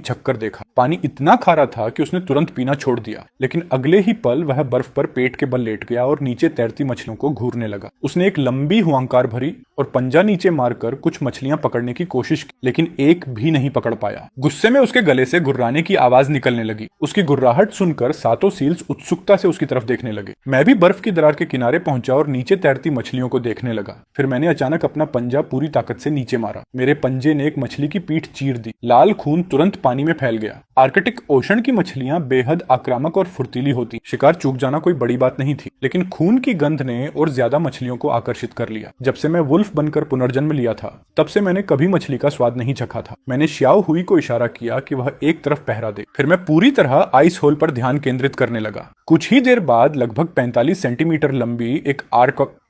छककर देखा। पानी इतना खारा था कि उसने तुरंत पीना छोड़ दिया, लेकिन अगले ही पल वह बर्फ पर पेट के बल लेट गया और नीचे तैरती मछलियों को घूरने लगा। उसने एक लंबी हुंकार भरी और पंजा नीचे मारकर कुछ मछलियां पकड़ने की कोशिश की, लेकिन एक भी नहीं पकड़ पाया। गुस्से में उसके गले से गुर्राने की आवाज निकलने लगी। उसकी गुर्राहट सुनकर सातों सील्स उत्सुकता से उसकी तरफ देखने लगे। मैं भी बर्फ की दरार के किनारे पहुंचा और नीचे तैरती मछलियों को देखने लगा। फिर मैंने अचानक अपना पंजा पूरी ताकत से नीचे मारा। मेरे पंजे ने एक मछली की पीठ चीर दी। लाल खून तुरंत पानी में फैल गया। आर्कटिक ओशन की मछलियां बेहद आक्रामक और फुर्तीली होती। शिकार चूक जाना कोई बड़ी बात नहीं थी, लेकिन खून की गंध ने और ज्यादा मछलियों को आकर्षित कर लिया। जब से मैं वुल्फ बनकर पुनर्जन्म लिया था, तब से मैंने कभी मछली का स्वाद नहीं चखा था। मैंने श्याओ हुई को इशारा किया कि वह एक तरफ पहरा दे। फिर मैं पूरी तरह आइस होल पर ध्यान केंद्रित करने लगा। कुछ ही देर बाद लगभग 45 सेंटीमीटर लंबी एक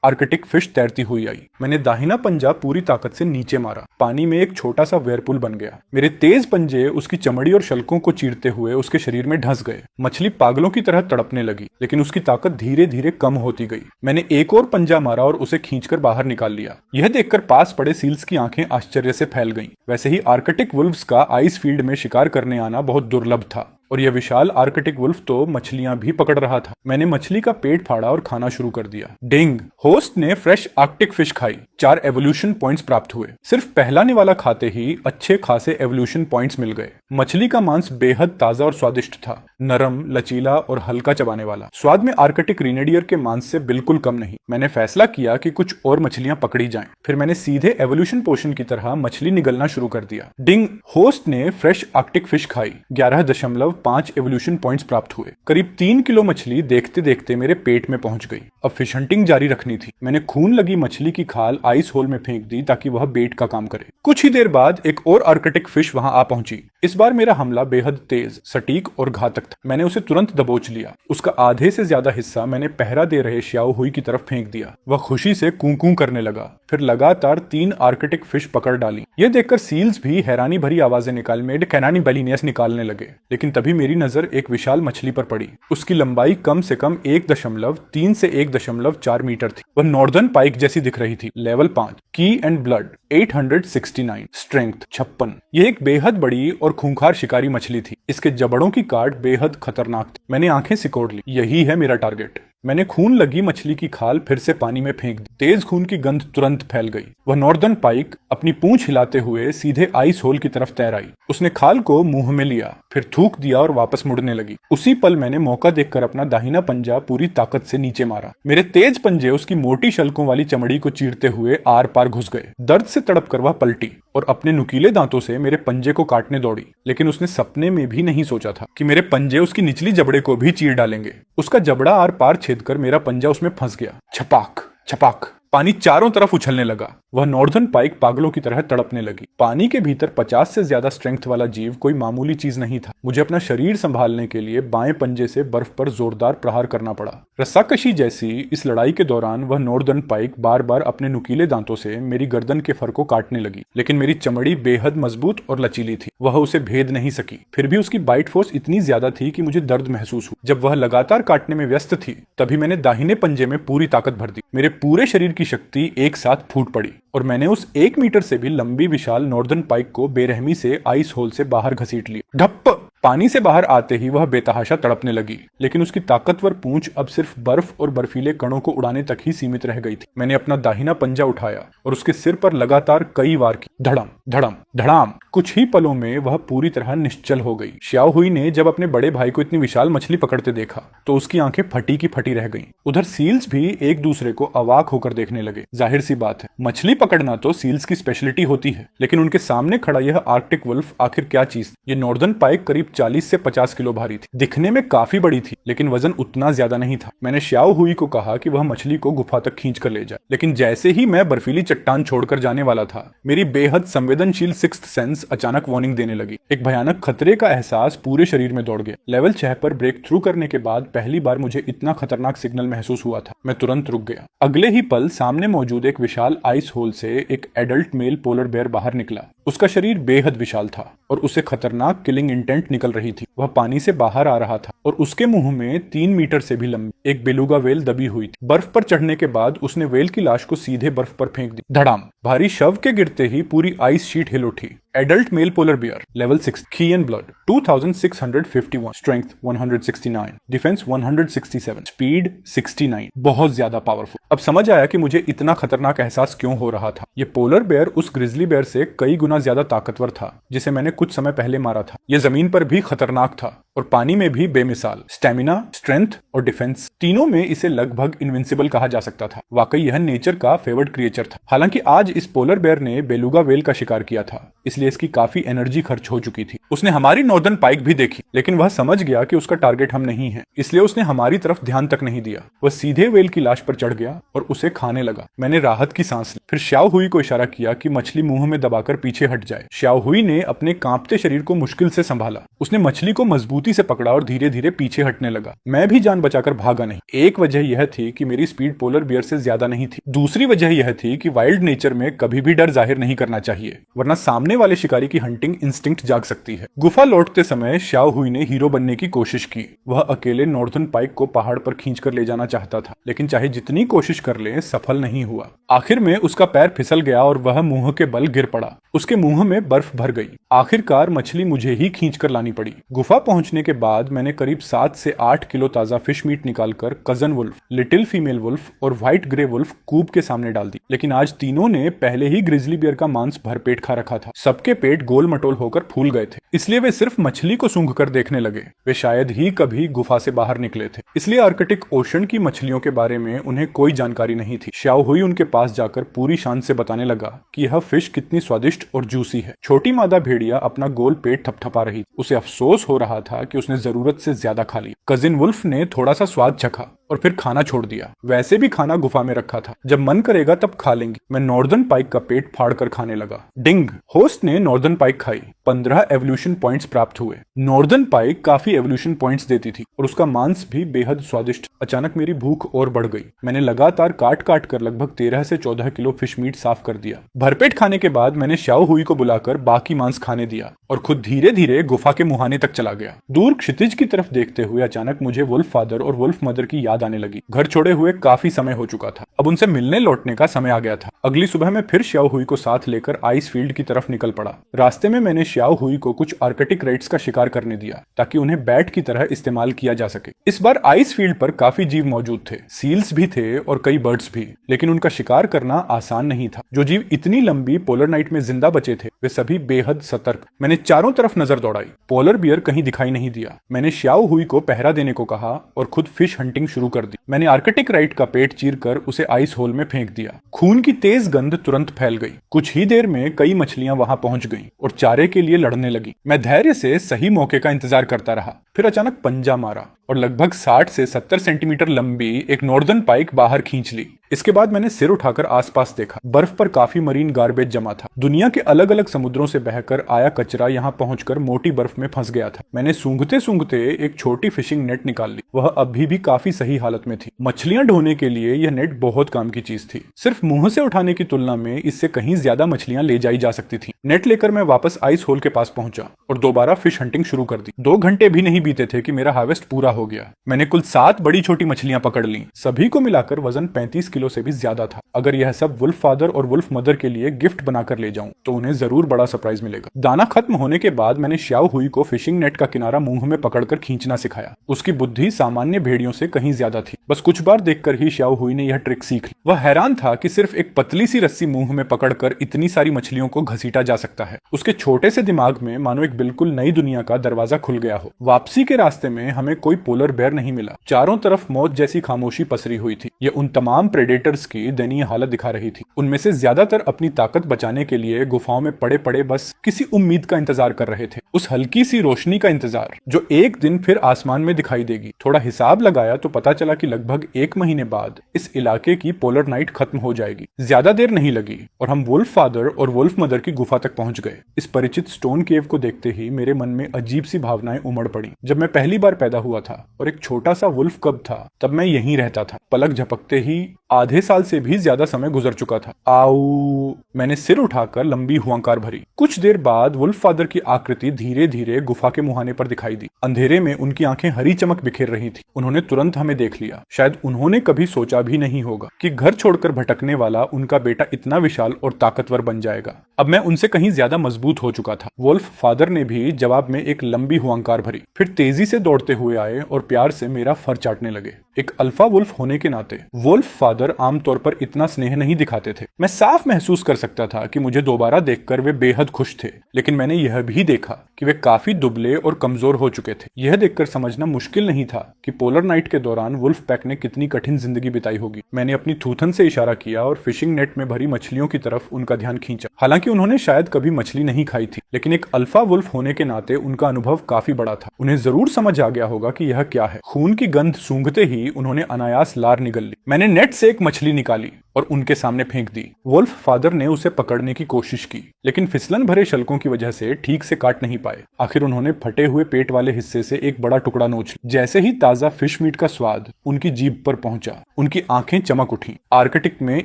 आर्कटिक फिश तैरती हुई आई। मैंने दाहिना पंजा पूरी ताकत से नीचे मारा। पानी में एक छोटा सा व्हर्लपूल बन गया। मेरे तेज पंजे उसकी चमड़ी और शल्कों को चीरते हुए उसके शरीर में ढस गए। मछली पागलों की तरह तड़पने लगी, लेकिन उसकी ताकत धीरे धीरे कम होती गई। मैंने एक और पंजा मारा और उसे खींचकर बाहर निकाल लिया। यह देखकर पास पड़े सील्स की आंखें आश्चर्य से फैल गईं। वैसे ही आर्कटिक वुल्व्स का आइस फील्ड में शिकार करने आना बहुत दुर्लभ था, और यह विशाल आर्कटिक वुल्फ तो मछलियां भी पकड़ रहा था। मैंने मछली का पेट फाड़ा और खाना शुरू कर दिया। डिंग! होस्ट ने फ्रेश आर्कटिक फिश खाई। 4 एवोल्यूशन पॉइंट्स प्राप्त हुए। सिर्फ पहला निवाला खाते ही अच्छे खासे एवोल्यूशन पॉइंट्स मिल गए। मछली का मांस बेहद ताजा और स्वादिष्ट था, नरम, लचीला और हल्का चबाने वाला। स्वाद में आर्कटिक रिनेडियर के मांस से बिल्कुल कम नहीं। मैंने फैसला किया कि कुछ और मछलियां पकड़ी जाएं। फिर मैंने सीधे एवोल्यूशन पोशन की तरह मछली निगलना शुरू कर दिया। डिंग! होस्ट ने फ्रेश आर्कटिक फिश खाई। 11.5 एवोल्यूशन पॉइंट्स प्राप्त हुए। करीब 3 किलो मछली देखते देखते मेरे पेट में पहुंच गई। अब फिश हंटिंग जारी रखनी थी। मैंने खून लगी मछली की खाल आइस होल में फेंक दी ताकि वह बेट का काम करे। कुछ ही देर बाद एक और आर्कटिक फिश वहां आ पहुंची। इस बार मेरा हमला बेहद तेज, सटीक और घातक था। मैंने उसे तुरंत दबोच लिया। उसका आधे से ज्यादा हिस्सा मैंने पहरा दे रहे श्याओ हुई की तरफ फेंक दिया। वह खुशी से कूं कूं करने लगा। फिर लगातार 3 आर्कटिक फिश पकड़ डाली। यह देखकर सील्स भी हैरानी भरी आवाजें निकालने लगे। लेकिन तभी मेरी नजर एक विशाल मछली पर पड़ी। उसकी लंबाई कम से कम 1.3 से 1.4 मीटर थी। वह नॉर्दर्न पाइक जैसी दिख रही थी। लेवल 5, की एंड ब्लड 869, स्ट्रेंथ 56। यह एक बेहद बड़ी और खूंखार शिकारी मछली थी। इसके जबड़ों की काट बेहद खतरनाक थी। मैंने आंखें सिकोड़ ली। यही है मेरा टारगेट। मैंने खून लगी मछली की खाल फिर से पानी में फेंक दी। तेज खून की गंध तुरंत फैल गई। वह नॉर्दर्न पाइक अपनी पूंछ हिलाते हुए सीधे आइस होल की तरफ तैर आई। उसने खाल को मुंह में लिया, फिर थूक दिया और वापस मुड़ने लगी। उसी पल मैंने मौका देखकर अपना दाहिना पंजा पूरी ताकत से नीचे मारा। मेरे तेज पंजे उसकी मोटी शल्कों वाली चमड़ी को चीरते हुए आर पार घुस गए। दर्द से तड़प कर वह पलटी और अपने नुकीले दांतों से मेरे पंजे को काटने दौड़ी, लेकिन उसने सपने में भी नहीं सोचा था कि मेरे पंजे उसकी निचली जबड़े को भी चीर डालेंगे। उसका जबड़ा आर पार छेद कर मेरा पंजा उसमें फंस गया। छपाक छपाक! पानी चारों तरफ उछलने लगा। वह नॉर्दर्न पाइक पागलों की तरह तड़पने लगी। पानी के भीतर 50 से ज्यादा स्ट्रेंथ वाला जीव कोई मामूली चीज नहीं था। मुझे अपना शरीर संभालने के लिए बाएं पंजे से बर्फ पर जोरदार प्रहार करना पड़ा। रस्साकशी जैसी इस लड़ाई के दौरान वह नॉर्दर्न पाइक बार बार अपने नुकीले दांतों से मेरी गर्दन के फर को काटने लगी, लेकिन मेरी चमड़ी बेहद मजबूत और लचीली थी। वह उसे भेद नहीं सकी। फिर भी उसकी बाइट फोर्स इतनी ज्यादा थी कि मुझे दर्द महसूस हुआ। जब वह लगातार काटने में व्यस्त थी, तभी मैंने दाहिने पंजे में पूरी ताकत भर दी। मेरे पूरे शरीर की शक्ति एक साथ फूट पड़ी और मैंने उस 1 मीटर से भी लंबी विशाल नॉर्दर्न पाइक को बेरहमी से आइस होल से बाहर घसीट लिया। ढप्प! पानी से बाहर आते ही वह बेतहाशा तड़पने लगी, लेकिन उसकी ताकतवर पूंछ अब सिर्फ बर्फ और बर्फीले कणों को उड़ाने तक ही सीमित रह गई थी। मैंने अपना दाहिना पंजा उठाया और उसके सिर पर लगातार कई वार की। धड़म धड़म धड़ाम! कुछ ही पलों में वह पूरी तरह निश्चल हो गई। श्याओ हुई ने जब अपने बड़े भाई को इतनी विशाल मछली पकड़ते देखा तो उसकी आंखें फटी की फटी रह गईं। उधर सील्स भी एक दूसरे को अवाक होकर देखने लगे। जाहिर सी बात है, मछली पकड़ना तो सील्स की स्पेशलिटी होती है, लेकिन उनके सामने खड़ा यह आर्कटिक वुल्फ आखिर क्या चीज? ये नॉर्दर्न पाइक करीब करीब 40 से 50 किलो भारी थी। दिखने में काफी बड़ी थी, लेकिन वजन उतना ज्यादा नहीं था। मैंने श्याओ हुई को कहा कि वह मछली को गुफा तक खींच कर ले जाए, लेकिन जैसे ही मैं बर्फीली चट्टान छोड़कर जाने वाला था, मेरी बेहद संवेदनशील सिक्स्थ सेंस अचानक वार्निंग देने लगी। एक भयानक खतरे का एहसास पूरे शरीर में दौड़ गया। लेवल 6 पर ब्रेक थ्रू करने के बाद पहली बार मुझे इतना खतरनाक सिग्नल महसूस हुआ था। मैं तुरंत रुक गया। अगले ही पल सामने मौजूद एक विशाल आइस होल से एक एडल्ट मेल पोलर बेयर बाहर निकला। उसका शरीर बेहद विशाल था और उसे खतरनाक किलिंग इंटेंट निकल रही थी। वह पानी से बाहर आ रहा था और उसके मुंह में 3 मीटर से भी लंबी एक बेलुगा वेल दबी हुई थी। बर्फ पर चढ़ने के बाद उसने वेल की लाश को सीधे बर्फ पर फेंक दी। धड़ाम! भारी शव के गिरते ही पूरी आइस शीट हिल उठी। Adult mail polar bear, level 6, की and blood 2651, strength 169, defence 167, speed 69। बहुत ज्यादा पावरफुल। अब समझ आया कि मुझे इतना खतरनाक एहसास क्यों हो रहा था। ये पोलर बेयर उस ग्रिजली बेयर से कई गुना ज्यादा ताकतवर था जिसे मैंने कुछ समय पहले मारा था। यह जमीन पर भी खतरनाक था और पानी में भी बेमिसाल। स्टेमिना, स्ट्रेंथ और डिफेंस तीनों में इसे लगभग इनविंसिबल कहा जा सकता था। वाकई यह नेचर का फेवर्ड क्रिएचर था। हालांकि आज इस पोलर बेयर ने बेलुगा वेल का शिकार किया था, इसलिए इसकी काफी एनर्जी खर्च हो चुकी थी। उसने हमारी नॉर्दर्न पाइक भी देखी, लेकिन वह समझ गया कि उसका टारगेट हम नहीं है, इसलिए उसने हमारी तरफ ध्यान तक नहीं दिया। वह सीधे वेल की लाश पर चढ़ गया और उसे खाने लगा। मैंने राहत की सांस ली। फिर श्याओ हुई को इशारा किया कि मछली मुंह में दबाकर पीछे हट जाए। श्याओ हुई ने अपने कांपते शरीर को मुश्किल से संभाला। उसने मछली को मजबूती से पकड़ा और धीरे धीरे पीछे हटने लगा। मैं भी जान बचाकर भागा नहीं। एक वजह यह थी कि मेरी स्पीड पोलर बियर से ज्यादा नहीं थी। दूसरी वजह यह थी कि वाइल्ड नेचर में कभी भी डर जाहिर नहीं करना चाहिए, वरना सामने वाले शिकारी की हंटिंग इंस्टिंक्ट जाग सकती है। गुफा लौटते समय श्याओ हुई ने हीरो बनने की कोशिश की। वह अकेले नॉर्दर्न पाइक को पहाड़ पर खींचकर ले जाना चाहता था, लेकिन चाहे जितनी कोशिश कर ले सफल नहीं हुआ। आखिर में उसका पैर फिसल गया और वह मुंह के बल गिर पड़ा। उसके मुंह में बर्फ भर गई। आखिरकार मछली मुझे ही खींचकर लानी पड़ी। गुफा पहुंचने के बाद मैंने करीब 7 से 8 किलो ताजा फिश मीट निकालकर cousin wolf, little female wolf और व्हाइट ग्रे वुल्फ कूब के सामने डाल दी। लेकिन आज तीनों ने पहले ही ग्रिजली बियर का मांस भरपेट खा रखा था। सबके पेट गोल मटोल होकर फूल गए थे, इसलिए वे सिर्फ मछली को सूंघ कर देखने लगे। वे शायद ही कभी गुफा से बाहर निकले थे, इसलिए आर्कटिक ओशन की मछलियों के बारे में उन्हें कोई जानकारी नहीं थी। श्याओ हुई उनके पास जाकर पूरी शान से बताने लगा कि यह फिश कितनी स्वादिष्ट और जूसी है। छोटी मादा भेड़िया अपना गोल पेट थपथपा रही। उसे अफसोस हो रहा था कि उसने जरूरत से ज्यादा खा लिया। कजिन वुल्फ ने थोड़ा सा स्वाद चखा और फिर खाना छोड़ दिया। वैसे भी खाना गुफा में रखा था, जब मन करेगा तब खा लेंगे। मैं नॉर्दर्न पाइक का पेट फाड़ कर खाने लगा। डिंग! होस्ट ने नॉर्दर्न पाइक खाई। 15 एवोल्यूशन पॉइंट्स प्राप्त हुए। नॉर्दर्न पाइक काफी एवोल्यूशन पॉइंट्स देती थी और उसका मांस भी बेहद स्वादिष्ट। अचानक मेरी भूख और बढ़ गई। मैंने लगातार काट काट कर लगभग 13 से 14 किलो फिश मीट साफ कर दिया। भरपेट खाने के बाद मैंने श्याओ हुई को बुलाकर बाकी मांस खाने दिया और खुद धीरे धीरे गुफा के मुहाने तक चला गया। दूर क्षितिज की तरफ देखते हुए अचानक मुझे वुल्फ फादर और वुल्फ मदर की याद आने लगी। घर छोड़े हुए काफी समय हो चुका था। अब उनसे मिलने लौटने का समय आ गया था। अगली सुबह मैं फिर श्याओ हुई को साथ लेकर आइस फील्ड की तरफ निकल पड़ा। रास्ते में मैंने श्याओ हुई को कुछ आर्कटिक राइट्स का शिकार करने दिया ताकि उन्हें बैट की तरह इस्तेमाल किया जा सके। इस बार आइस फील्ड पर काफी जीव मौजूद थे। सील्स भी थे और कई बर्ड्स भी, लेकिन उनका शिकार करना आसान नहीं था। जो जीव इतनी लंबी पोलर नाइट में जिंदा बचे थे वे सभी बेहद सतर्क। मैंने चारों तरफ नजर दौड़ाई। पोलर बियर कहीं दिखाई नहीं दिया। मैंने श्याओ हुई को पहरा देने को कहा और खुद फिश हंटिंग शुरू कर दी। मैंने आर्कटिक राइट का पेट चीरकर उसे आइस होल में फेंक दिया। खून की तेज गंध तुरंत फैल गई। कुछ ही देर में कई मछलियां वहां पहुंच गईं और चारे के लिए लड़ने लगी। मैं धैर्य से सही मौके का इंतजार करता रहा। फिर अचानक पंजा मारा और लगभग 60 से 70 सेंटीमीटर लंबी एक नॉर्दर्न पाइक बाहर खींच ली। इसके बाद मैंने सिर उठाकर आसपास देखा। बर्फ पर काफी मरीन गार्बेज जमा था। दुनिया के अलग अलग समुद्रों से बहकर आया कचरा यहाँ पहुंचकर मोटी बर्फ में फंस गया था। मैंने सूंघते सूंघते एक छोटी फिशिंग नेट निकाल ली। वह अभी भी काफी सही हालत में थी। मछलियां ढोने के लिए यह नेट बहुत काम की चीज थी। सिर्फ मुंह से उठाने की तुलना में इससे कहीं ज्यादा मछलियां ले जाई जा सकती थी। नेट लेकर मैं वापस आइस होल के पास पहुंचा और दोबारा फिश हंटिंग शुरू कर दी। 2 घंटे भी नहीं बीते थे कि मेरा हार्वेस्ट पूरा हो गया। मैंने कुल 7 बड़ी छोटी मछलियां पकड़ ली। सभी को मिलाकर वजन 35 किलो से भी ज्यादा था। अगर यह सब वुल्फ फादर और वुल्फ मदर के लिए गिफ्ट बनाकर ले जाऊं तो उन्हें जरूर बड़ा सरप्राइज मिलेगा। दाना खत्म होने के बाद मैंने श्याओ हुई को फिशिंग नेट का किनारा मुंह में पकड़कर खींचना सिखाया। उसकी बुद्धि सामान्य भेड़ियों से कहीं ज्यादा थी। बस कुछ बार देखकर ही श्याओ हुई ने यह ट्रिक सीख ली। वह हैरान था कि सिर्फ एक पतली सी रस्सी मुंह में पकड़कर इतनी सारी मछलियों को घसीटा जा सकता है। उसके छोटे से दिमाग में मानो एक बिल्कुल नई दुनिया का दरवाजा खुल गया हो। वापसी के रास्ते में हमें कोई पोलर बेयर नहीं मिला। चारों तरफ मौत जैसी खामोशी पसरी हुई थी। यह उन तमाम प्रेडेटर्स की दयनीय हालत दिखा रही थी। उनमें से ज्यादातर अपनी ताकत बचाने के लिए गुफाओं में पड़े पड़े बस किसी उम्मीद का इंतजार कर रहे थे, उस हल्की सी रोशनी का इंतजार जो एक दिन फिर आसमान में दिखाई देगी। थोड़ा हिसाब लगाया तो पता चला कि लगभग 1 महीने बाद इस इलाके की पोलर नाइट खत्म हो जाएगी। ज्यादा देर नहीं लगी और हम वुल्फ फादर और वुल्फ मदर की गुफा तक पहुंच गए। इस परिचित स्टोन केव को देखते ही मेरे मन में अजीब सी भावनाएं उमड़ पड़ी। जब मैं पहली बार पैदा हुआ था और एक छोटा सा वुल्फ कब था, तब मैं यहीं रहता था। पलक झपकते ही आधे साल से भी ज्यादा समय गुजर चुका था। आऊ, मैंने सिर उठाकर लंबी हुंकार भरी। कुछ देर बाद वुल्फ फादर की आकृति धीरे धीरे गुफा के मुहाने पर दिखाई दी। अंधेरे में उनकी आंखें हरी चमक बिखेर रही थी। उन्होंने तुरंत हमें देख लिया। शायद उन्होंने कभी सोचा भी नहीं होगा कि घर छोड़कर भटकने वाला उनका बेटा इतना विशाल और ताकतवर बन जाएगा। अब मैं उनसे कहीं ज्यादा मजबूत हो चुका था। वुल्फ फादर ने भी जवाब में एक लंबी हुंकार भरी, फिर तेजी से दौड़ते हुए आए और प्यार से मेरा फर चाटने लगे। एक अल्फा वुल्फ होने के नाते वुल्फ फादर आमतौर पर इतना स्नेह नहीं दिखाते थे। मैं साफ महसूस कर सकता था कि मुझे दोबारा देखकर वे बेहद खुश थे, लेकिन मैंने यह भी देखा कि वे काफी दुबले और कमजोर हो चुके थे। यह देखकर समझना मुश्किल नहीं था कि पोलर नाइट के दौरान वुल्फ पैक ने कितनी कठिन जिंदगी बिताई होगी। मैंने अपनी थूथन से इशारा किया और फिशिंग नेट में भरी मछलियों की तरफ उनका ध्यान खींचा। हालांकि उन्होंने शायद कभी मछली नहीं खाई थी, लेकिन एक अल्फा वुल्फ होने के नाते उनका अनुभव काफी बड़ा था। उन्हें जरूर समझ आ गया होगा कि यह क्या है। खून की गंध सूंघते ही उन्होंने अनायास लार निगल ली। मैंने नेट से एक मछली निकाली और उनके सामने फेंक दी। वुल्फ फादर ने उसे पकड़ने की कोशिश की, लेकिन फिसलन भरे शल्कों की वजह से ठीक से काट नहीं पाए। आखिर उन्होंने फटे हुए पेट वाले हिस्से से एक बड़ा टुकड़ा नोच लिया। जैसे ही ताजा फिश मीट का स्वाद उनकी जीभ पर पहुंचा, उनकी आंखें चमक उठी। आर्कटिक में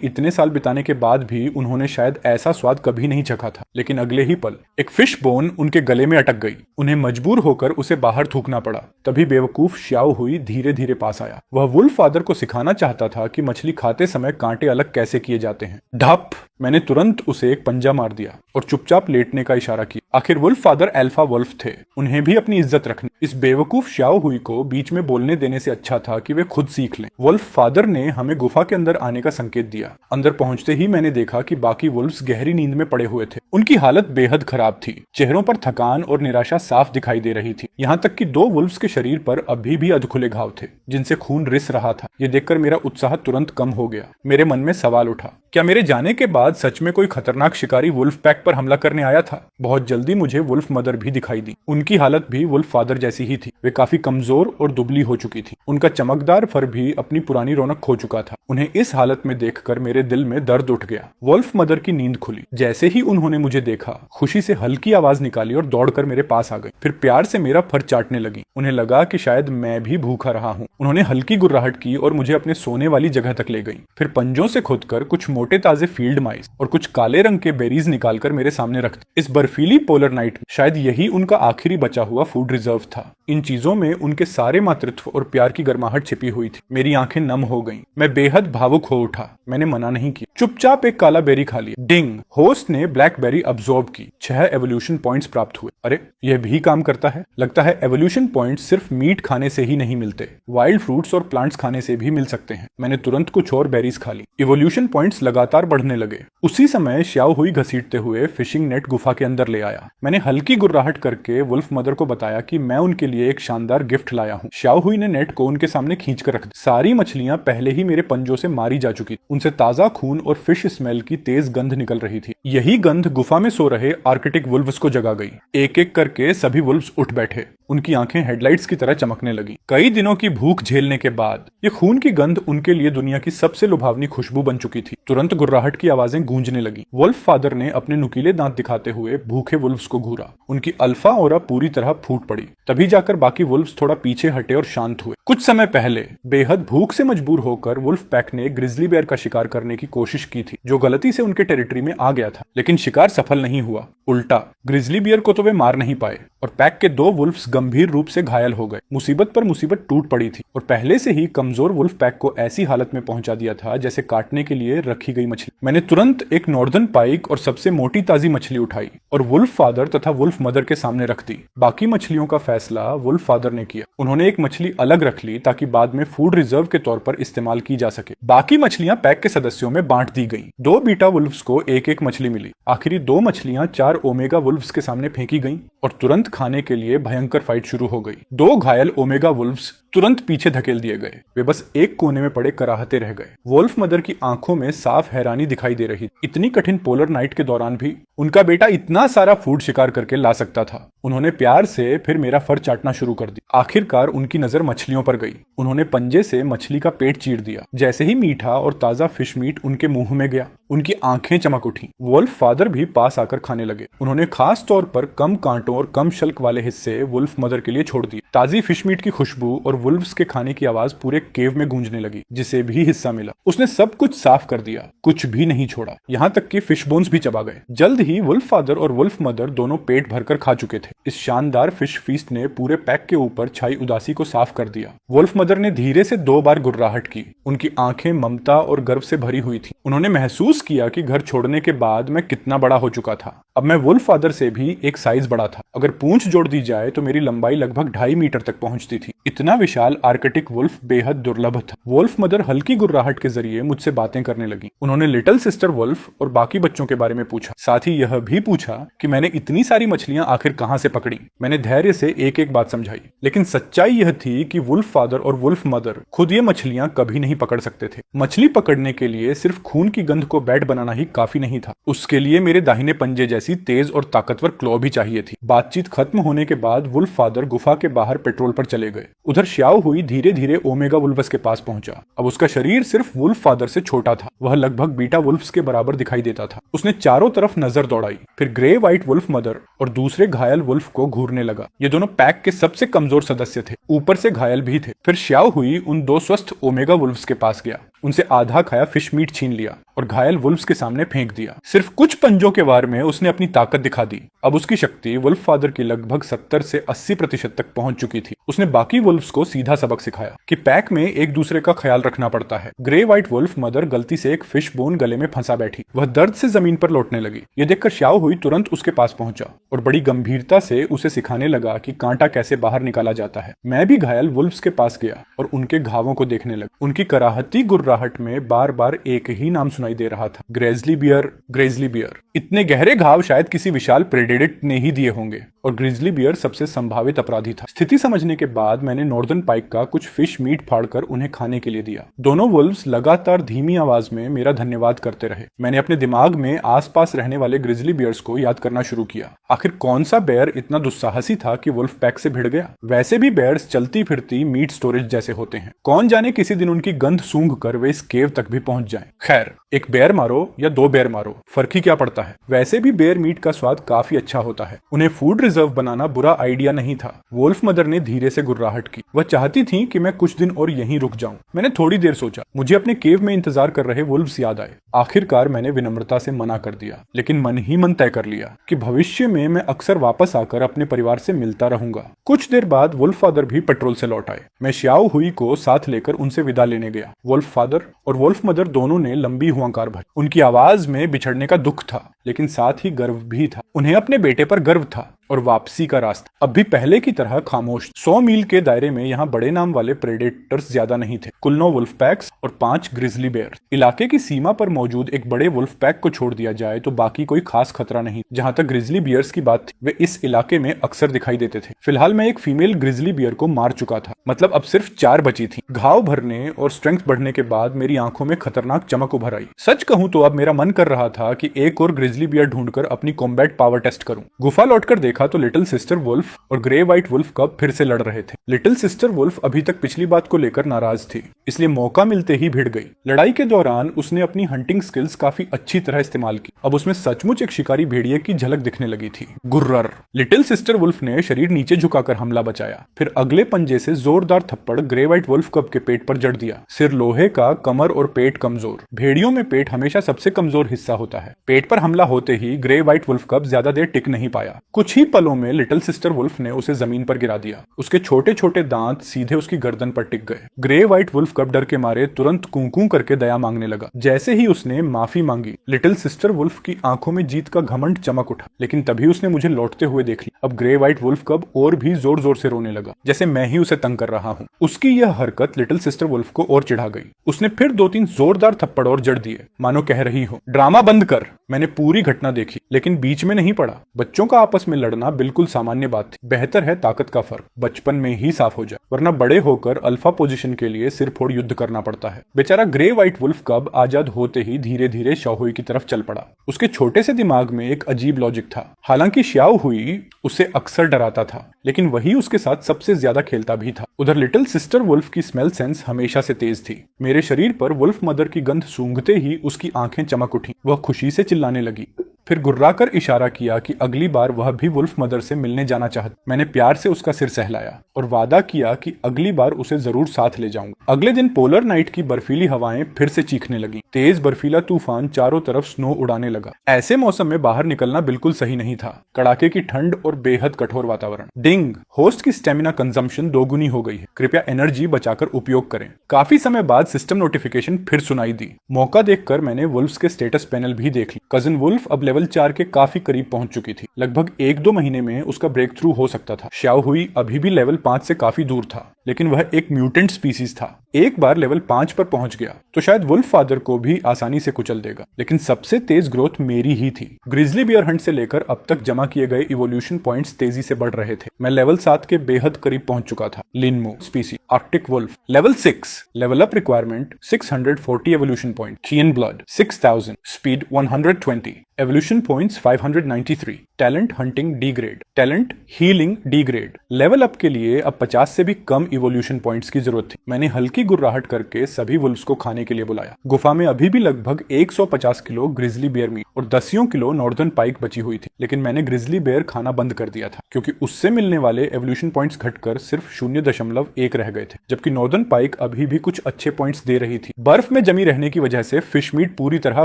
इतने साल बिताने के बाद भी उन्होंने शायद ऐसा स्वाद कभी नहीं चखा था। लेकिन अगले ही पल एक फिश बोन उनके गले में अटक गई। उन्हें मजबूर होकर उसे बाहर थूकना पड़ा। तभी बेवकूफ श्याओ हुई धीरे धीरे पास आया। वह वुल्फ फादर को सिखाना चाहता था कि मछली खाते समय कांटे अलग कैसे किए जाते हैं। ढप! मैंने तुरंत उसे एक पंजा मार दिया और चुपचाप लेटने का इशारा किया। आखिर वुल्फ फादर अल्फा वुल्फ थे, उन्हें भी अपनी इज्जत रखनी। इस बेवकूफ श्याओ हुई को बीच में बोलने देने से अच्छा था कि वे खुद सीख लें। वुल्फ फादर ने हमें गुफा के अंदर आने का संकेत दिया। अंदर पहुंचते ही मैंने देखा कि बाकी वुल्फ्स गहरी नींद में पड़े हुए थे। उनकी हालत बेहद खराब थी। चेहरों पर थकान और निराशा साफ दिखाई दे रही थी। यहाँ तक कि 2 वुल्फ्स के शरीर पर अभी भी अधखुले घाव थे, जिनसे खून रिस रहा था। ये देखकर मेरा उत्साह तुरंत कम हो गया। मेरे मन में सवाल उठा, क्या मेरे जाने के बाद सच में कोई खतरनाक शिकारी वुल्फ पैक पर हमला करने आया था? बहुत जल्दी मुझे वुल्फ मदर भी दिखाई दी। उनकी हालत भी वुल्फ फादर जैसी ही थी। वे काफी कमजोर और दुबली हो चुकी थी। उनका चमकदार फर भी अपनी पुरानी रौनक खो चुका था। उन्हें इस हालत में देखकर मेरे दिल में दर्द उठ गया। वुल्फ मदर की नींद खुली। जैसे ही उन्होंने मुझे देखा, खुशी से हल्की आवाज निकाली और दौड़कर मेरे पास आ गई। फिर प्यार से मेरा फर चाटने लगी। उन्हें लगा कि शायद मैं भी भूखा रहा हूँ। उन्होंने हल्की गुर्राहट की और मुझे अपने सोने वाली जगह तक ले गई। फिर पंजों से खोदकर कुछ मोटे ताजे फील्ड माइस और कुछ काले रंग के बेरीज निकालकर मेरे सामने रख दी। इस बर्फीली पोलर नाइट में शायद यही उनका आखिरी बचा हुआ फूड रिजर्व था। इन चीजों में उनके सारे मातृत्व और प्यार की गर्माहट छिपी हुई थी। मेरी आंखें नम हो गईं। मैं बेहद भावुक हो उठा। मैंने मना नहीं किया, चुपचाप एक काला बेरी खा लिया। डिंग! होस्ट ने ब्लैक बेरी अब्सॉर्ब की। 6 एवोल्यूशन पॉइंट्स प्राप्त हुए। अरे, यह भी काम करता है। लगता है एवोल्यूशन पॉइंट्स सिर्फ मीट खाने से ही नहीं मिलते, वाइल्ड फ्रूट्स और प्लांट्स खाने से भी मिल सकते हैं। मैंने तुरंत कुछ और बेरीज खा ली। इवोल्यूशन पॉइंट्स लगातार बढ़ने लगे। उसी समय श्याओ हुई घसीटते हुए फिशिंग नेट गुफा के अंदर ले आया। मैंने हल्की गुर्राहट करके वुल्फ मदर को बताया कि मैं उनके लिए एक शानदार गिफ्ट लाया हूँ। श्याओ हुई ने नेट को उनके सामने खींच कर रख दिया। सारी मछलियां पहले ही मेरे पंजों से मारी जा चुकी थी। उनसे ताजा खून और फिश स्मेल की तेज गंध निकल रही थी। यही गंध गुफा में सो रहे आर्कटिक वुल्व्स को जगा गई। एक एक करके सभी वुल्व्स उठ बैठे। उनकी आंखें हेडलाइट्स की तरह चमकने लगी। कई दिनों की भूख झेलने के बाद ये खून की गंध उनके लिए दुनिया की सबसे लुभावनी खुशबू बन चुकी थी। तुरंत गुर्राहट की आवाजें गूंजने लगी। वुल्फ फादर ने अपने नुकीले दांत दिखाते हुए भूखे वुल्व्स को घूरा। उनकी अल्फा ऑरा पूरी तरह फूट पड़ी। तभी जाकर बाकी वुल्व्स थोड़ा पीछे हटे और शांत हुए। कुछ समय पहले बेहद भूख से मजबूर होकर वुल्फ पैक ने ग्रिजली बेयर का शिकार करने की कोशिश की थी, जो गलती से उनके टेरिटरी में आ गया था। लेकिन शिकार सफल नहीं हुआ। उल्टा ग्रिजली बियर को तो वे मार नहीं पाए और पैक के 2 वुल्फ्स गंभीर रूप से घायल हो गए। मुसीबत पर मुसीबत टूट पड़ी थी और पहले से ही कमजोर वुल्फ पैक को ऐसी हालत में पहुंचा दिया था जैसे काटने के लिए रखी गई मछली। मैंने तुरंत एक नॉर्दर्न पाइक और सबसे मोटी ताजी मछली उठाई और वुल्फ फादर तथा वुल्फ मदर के सामने रख दी। बाकी मछलियों का फैसला वुल्फ फादर ने किया। उन्होंने एक मछली अलग रख ली ताकि बाद में फूड रिजर्व के तौर पर इस्तेमाल की जा सके। बाकी मछलियां पैक के सदस्यों में बांट दी गई। 2 बीटा वुल्फ्स को एक एक मछली मिली। आखिरी 2 मछलियां 4 ओमेगा वुल्फ्स के सामने फेंकी गईं और तुरंत खाने के लिए भयंकर फाइट शुरू हो गई। 2 घायल ओमेगा वुल्फ्स तुरंत पीछे धकेल दिए गए। वे बस एक कोने में पड़े कराहते रह गए। वोल्फ मदर की आंखों में साफ हैरानी दिखाई दे रही। इतनी कठिन पोलर नाइट के दौरान भी उनका बेटा इतना सारा फूड शिकार करके ला सकता था। उन्होंने प्यार से फिर मेरा फर चाटना शुरू कर दिया। आखिरकार उनकी नजर मछलियों पर गई। उन्होंने पंजे से मछली का पेट चीर दिया। जैसे ही मीठा और ताजा फिश मीट उनके मुंह में गया, उनकी आंखें चमक उठी। वुल्फ फादर भी पास आकर खाने लगे। उन्होंने खास तौर पर कम कांटों और कम शल्क वाले हिस्से वुल्फ मदर के लिए छोड़ दिए। ताजी फिश मीट की खुशबू और वुल्फ्स के खाने की आवाज पूरे केव में गूंजने लगी। जिसे भी हिस्सा मिला उसने सब कुछ साफ कर दिया, कुछ भी नहीं छोड़ा, यहाँ तक कि फिश बोन्स भी चबा गए। जल्द ही वुल्फ फादर और वुल्फ मदर दोनों पेट भरकर खा चुके थे। इस शानदार फिश फीस्ट ने पूरे पैक के ऊपर छाई उदासी को साफ कर दिया। वुल्फ मदर ने धीरे से 2 बार गुर्राहट की। उनकी आंखें ममता और गर्व से भरी हुई थी। उन्होंने महसूस किया कि घर छोड़ने के बाद मैं कितना बड़ा हो चुका था। अब मैं वुल्फ फादर से भी एक साइज बड़ा था। अगर पूंछ जोड़ दी जाए तो मेरी लंबाई लगभग 2.5 मीटर तक पहुंचती थी। इतना विशाल आर्कटिक वुल्फ बेहद दुर्लभ था। वुल्फ मदर हल्की गुर्राहट के जरिए मुझसे बातें करने लगी। उन्होंने लिटिल सिस्टर वुल्फ और बाकी बच्चों के बारे में पूछा। साथ ही यह भी पूछा कि मैंने इतनी सारी मछलियां आखिर कहां से पकड़ी। मैंने धैर्य से एक एक बात समझाई, लेकिन सच्चाई यह थी कि वुल्फ फादर और वुल्फ मदर खुद ये मछलियां कभी नहीं पकड़ सकते थे। मछली पकड़ने के लिए सिर्फ खून की गंध को बैट बनाना ही काफी नहीं था। उसके लिए मेरे दाहिने पंजे जैसी तेज और ताकतवर क्लॉ भी चाहिए थी। बातचीत खत्म होने के बाद वुल्फ फादर गुफा के बाहर पेट्रोल पर चले गए। उधर श्याओ हुई धीरे धीरे ओमेगा वुल्वस के पास पहुंचा। अब उसका शरीर सिर्फ वुल्फ फादर से छोटा था। वह लगभग बीटा वुल्फ्स के बराबर दिखाई देता था। उसने चारों तरफ नजर दौड़ाई, फिर ग्रे व्हाइट वुल्फ मदर और दूसरे घायल वुल्फ को घूरने लगा। ये दोनों पैक के सबसे कमजोर सदस्य थे, ऊपर से घायल भी थे। फिर श्याओ हुई उन 2 स्वस्थ ओमेगा वुल्फ्स के पास गया, उनसे आधा खाया फिश मीट छीन लिया और घायल वुल्फ्स के सामने फेंक दिया। सिर्फ कुछ पंजों के वार में उसने अपनी ताकत दिखा दी। अब उसकी शक्ति वुल्फ फादर की लगभग 70 से 80% तक पहुंच चुकी थी। उसने बाकी वुल्फ्स को सीधा सबक सिखाया कि पैक में एक दूसरे का ख्याल रखना पड़ता है। ग्रे व्हाइट वुल्फ मदर गलती से एक फिश बोन गले में फंसा बैठी। वह दर्द से जमीन पर लौटने लगी। ये देखकर श्याओ हुई तुरंत उसके पास पहुंचा और बड़ी गंभीरता से उसे सिखाने लगा कि कांटा कैसे बाहर निकाला जाता है। मैं भी घायल वुल्फ्स के पास गया और उनके घावों को देखने लगा। उनकी कराहती गुर्राहट में बार बार एक ही नाम सुनाई दे रहा था, ग्रेजली बियर, ग्रेजली बियर। इतने गहरे घाव शायद किसी विशाल प्रेडेटर ने ही दिए होंगे और ग्रिजली बियर सबसे संभावित अपराधी था। स्थिति समझने के बाद मैंने नॉर्दर्न पाइक का कुछ फिश मीट फाड़कर उन्हें खाने के लिए दिया। दोनों वुल्व्स लगातार धीमी आवाज में मेरा धन्यवाद करते रहे। मैंने अपने दिमाग में आसपास रहने वाले ग्रिजली बियर्स को याद करना शुरू किया। आखिर कौन सा बेयर इतना दुस्साहसी था कि वुल्फ पैक से भिड़ गया? वैसे भी बेयर्स चलती फिरती मीट स्टोरेज जैसे होते हैं। कौन जाने किसी दिन उनकी गंध सूंघ कर वे इस केव तक भी पहुंच जाएं। खैर, एक बेयर मारो या 2 बेयर मारो, फर्क ही क्या पड़ता है। वैसे भी बेयर मीट का स्वाद काफी अच्छा होता है। उन्हें फूड रिजर्व बनाना बुरा आइडिया नहीं था। वुल्फ मदर ने धीरे से गुर्राहट की। वह चाहती थी कि मैं कुछ दिन और यहीं रुक जाऊं। मैंने थोड़ी देर सोचा। मुझे अपने केव में इंतजार कर रहे वुल्व्स याद आए। आखिरकार मैंने विनम्रता से मना कर दिया, लेकिन मन ही मन तय कर लिया कि भविष्य में मैं अक्सर वापस आकर अपने परिवार से मिलता रहूंगा। कुछ देर बाद वुल्फ फादर भी पेट्रोल से लौट आए। मैं श्याओ हुई को साथ लेकर उनसे विदा लेने गया। वुल्फ फादर और वुल्फ मदर दोनों ने लंबी हुंकार भरी। उनकी आवाज में बिछड़ने का दुख था, लेकिन साथ ही गर्व भी था। उन्हें अपने बेटे पर गर्व था और वापसी का रास्ता अब भी पहले की तरह खामोश। 100 मील के दायरे में यहाँ बड़े नाम वाले प्रेडेटर्स ज्यादा नहीं थे। कुल 9 वुल्फ पैक्स और 5 ग्रिजली बेयर। इलाके की सीमा पर मौजूद एक बड़े वुल्फ पैक को छोड़ दिया जाए तो बाकी कोई खास खतरा नहीं। जहाँ तक ग्रिजली बियर्स की बात थी, वे इस इलाके में अक्सर दिखाई देते थे। फिलहाल मैं एक फीमेल ग्रिजली बियर को मार चुका था, मतलब अब सिर्फ 4 बची थी। घाव भरने और स्ट्रेंथ बढ़ने के बाद मेरी आंखों में खतरनाक चमक उभर आई। सच कहूं तो अब मेरा मन कर रहा था कि एक और ग्रिजली बियर ढूंढकर अपनी कॉम्बैट पावर टेस्ट करूं। गुफा लौटकर देखा तो लिटिल सिस्टर वुल्फ और ग्रे व्हाइट वुल्फ कब फिर से लड़ रहे थे। लिटिल सिस्टर वुल्फ अभी तक पिछली बात को लेकर नाराज थी, इसलिए मौका मिलते ही भिड़ गई। लड़ाई के दौरान उसने अपनी हंटिंग स्किल्स काफी अच्छी तरह इस्तेमाल की। अब उसमें सचमुच एक शिकारी भेड़िए की झलक दिखने लगी थी। गुर्रर। लिटिल सिस्टर वुल्फ ने शरीर नीचे झुकाकर हमला बचाया, फिर अगले पंजे से जोरदार थप्पड़ ग्रे व्हाइट वुल्फ कब के पेट पर जड़ दिया। सिर लोहे का, कमर और पेट कमजोर। भेड़ियों में पेट हमेशा सबसे कमजोर हिस्सा होता है। पेट पर हमला होते ही ग्रे व्हाइट वुल्फ कब ज्यादा देर टिक नहीं पाया। कुछ ही पलों में लिटिल सिस्टर वुल्फ ने उसे जमीन पर गिरा दिया। उसके छोटे छोटे दांत सीधे उसकी गर्दन पर टिक गए। ग्रे व्हाइट वुल्फ कब डर के मारे तुरंत कूं-कूं करके दया मांगने लगा। जैसे ही उसने माफी मांगी, लिटिल सिस्टर वुल्फ की आंखों में जीत का घमंड चमक उठा, लेकिन तभी उसने मुझे लौटते हुए देख लिया। अब ग्रे व्हाइट वुल्फ कब और भी जोर जोर से रोने लगा, जैसे मैं ही उसे तंग कर रहा हूँ। उसकी यह हरकत लिटिल सिस्टर वुल्फ को और चिढ़ा गई। उसने फिर 2-3 जोरदार थप्पड़ और जड़ दिए, मानो कह रही हो, ड्रामा बंद कर, मैंने पूरी घटना देखी, लेकिन बीच में नहीं पड़ा। बच्चों का आपस में लड़ना बिल्कुल सामान्य बात थी। बेहतर है ताकत का फर्क बचपन में ही साफ हो जाए, वरना बड़े होकर अल्फा पोजीशन के लिए सिर फोड़ युद्ध करना पड़ता है। बेचारा ग्रे व्हाइट वुल्फ कब आजाद होते ही धीरे धीरे शाओहुई की तरफ चल पड़ा। उसके छोटे से दिमाग में एक अजीब लॉजिक था। हालांकि शाओहुई उसे अक्सर डराता था, लेकिन वही उसके साथ सबसे ज्यादा खेलता भी था। उधर लिटिल सिस्टर वुल्फ की स्मेल सेंस हमेशा से तेज थी। मेरे शरीर पर वुल्फ मदर की गंध सूंघते ही उसकी आंखें चमक उठी। वह खुशी से चिल्लाने लगी, फिर गुर्राकर इशारा किया कि अगली बार वह भी वुल्फ मदर से मिलने जाना चाहती। मैंने प्यार से उसका सिर सहलाया और वादा किया कि अगली बार उसे जरूर साथ ले जाऊंगा। अगले दिन पोलर नाइट की बर्फीली हवाएं फिर से चीखने लगी। तेज बर्फीला तूफान चारों तरफ स्नो उड़ाने लगा। ऐसे मौसम में बाहर निकलना बिल्कुल सही नहीं था। कड़ाके की ठंड और बेहद कठोर वातावरण। डिंग, होस्ट की स्टेमिना कंजम्पशन दोगुनी हो गई है, कृपया एनर्जी बचाकर उपयोग करें। काफी समय बाद सिस्टम नोटिफिकेशन फिर सुनाई दी। मौका देखकर मैंने वुल्फ्स के स्टेटस पैनल भी देख ली। कजिन वुल्फ अब लेवल 4 के काफी करीब पहुंच चुकी थी। लगभग 1-2 महीने में उसका ब्रेक थ्रू हो सकता था। शाओहुई अभी भी लेवल 5 से काफी दूर था, लेकिन वह एक म्यूटेंट स्पीसीज था। एक बार लेवल 5 पर पहुंच गया तो शायद वुल्फ फादर को भी आसानी से कुचल देगा। लेकिन सबसे तेज ग्रोथ मेरी ही थी। ग्रिजली बियर हंट से लेकर अब तक जमा किए गए इवोल्यूशन पॉइंट्स तेजी से बढ़ रहे थे। मैं लेवल 7 के बेहद करीब पहुंच चुका था। लिनमो species arctic wolf level 6। Level up requirement 640 evolution point. खियन blood 6000। Speed 120। Evolution points 593। Talent hunting D grade. Talent healing D grade. Level up के लिए अब 50 से भी कम इवोल्यूशन पॉइंट्स की जरूरत थी। मैंने हल्की गुर्राहट करके सभी वुल्फ्स को खाने के लिए बुलाया। गुफा में अभी भी लगभग 150 किलो ग्रिजली बेयर मीट और 10 किलो नॉर्दर्न पाइक बची हुई थी, लेकिन मैंने ग्रिजली बेयर खाना बंद कर दिया था क्योंकि उससे मिलने वाले एवोल्यूशन पॉइंट्स घटकर सिर्फ 0.1 रह गए थे, जबकि नॉर्दर्न पाइक अभी भी कुछ अच्छे पॉइंट्स दे रही थी। बर्फ में जमी रहने की वजह से फिश मीट पूरी तरह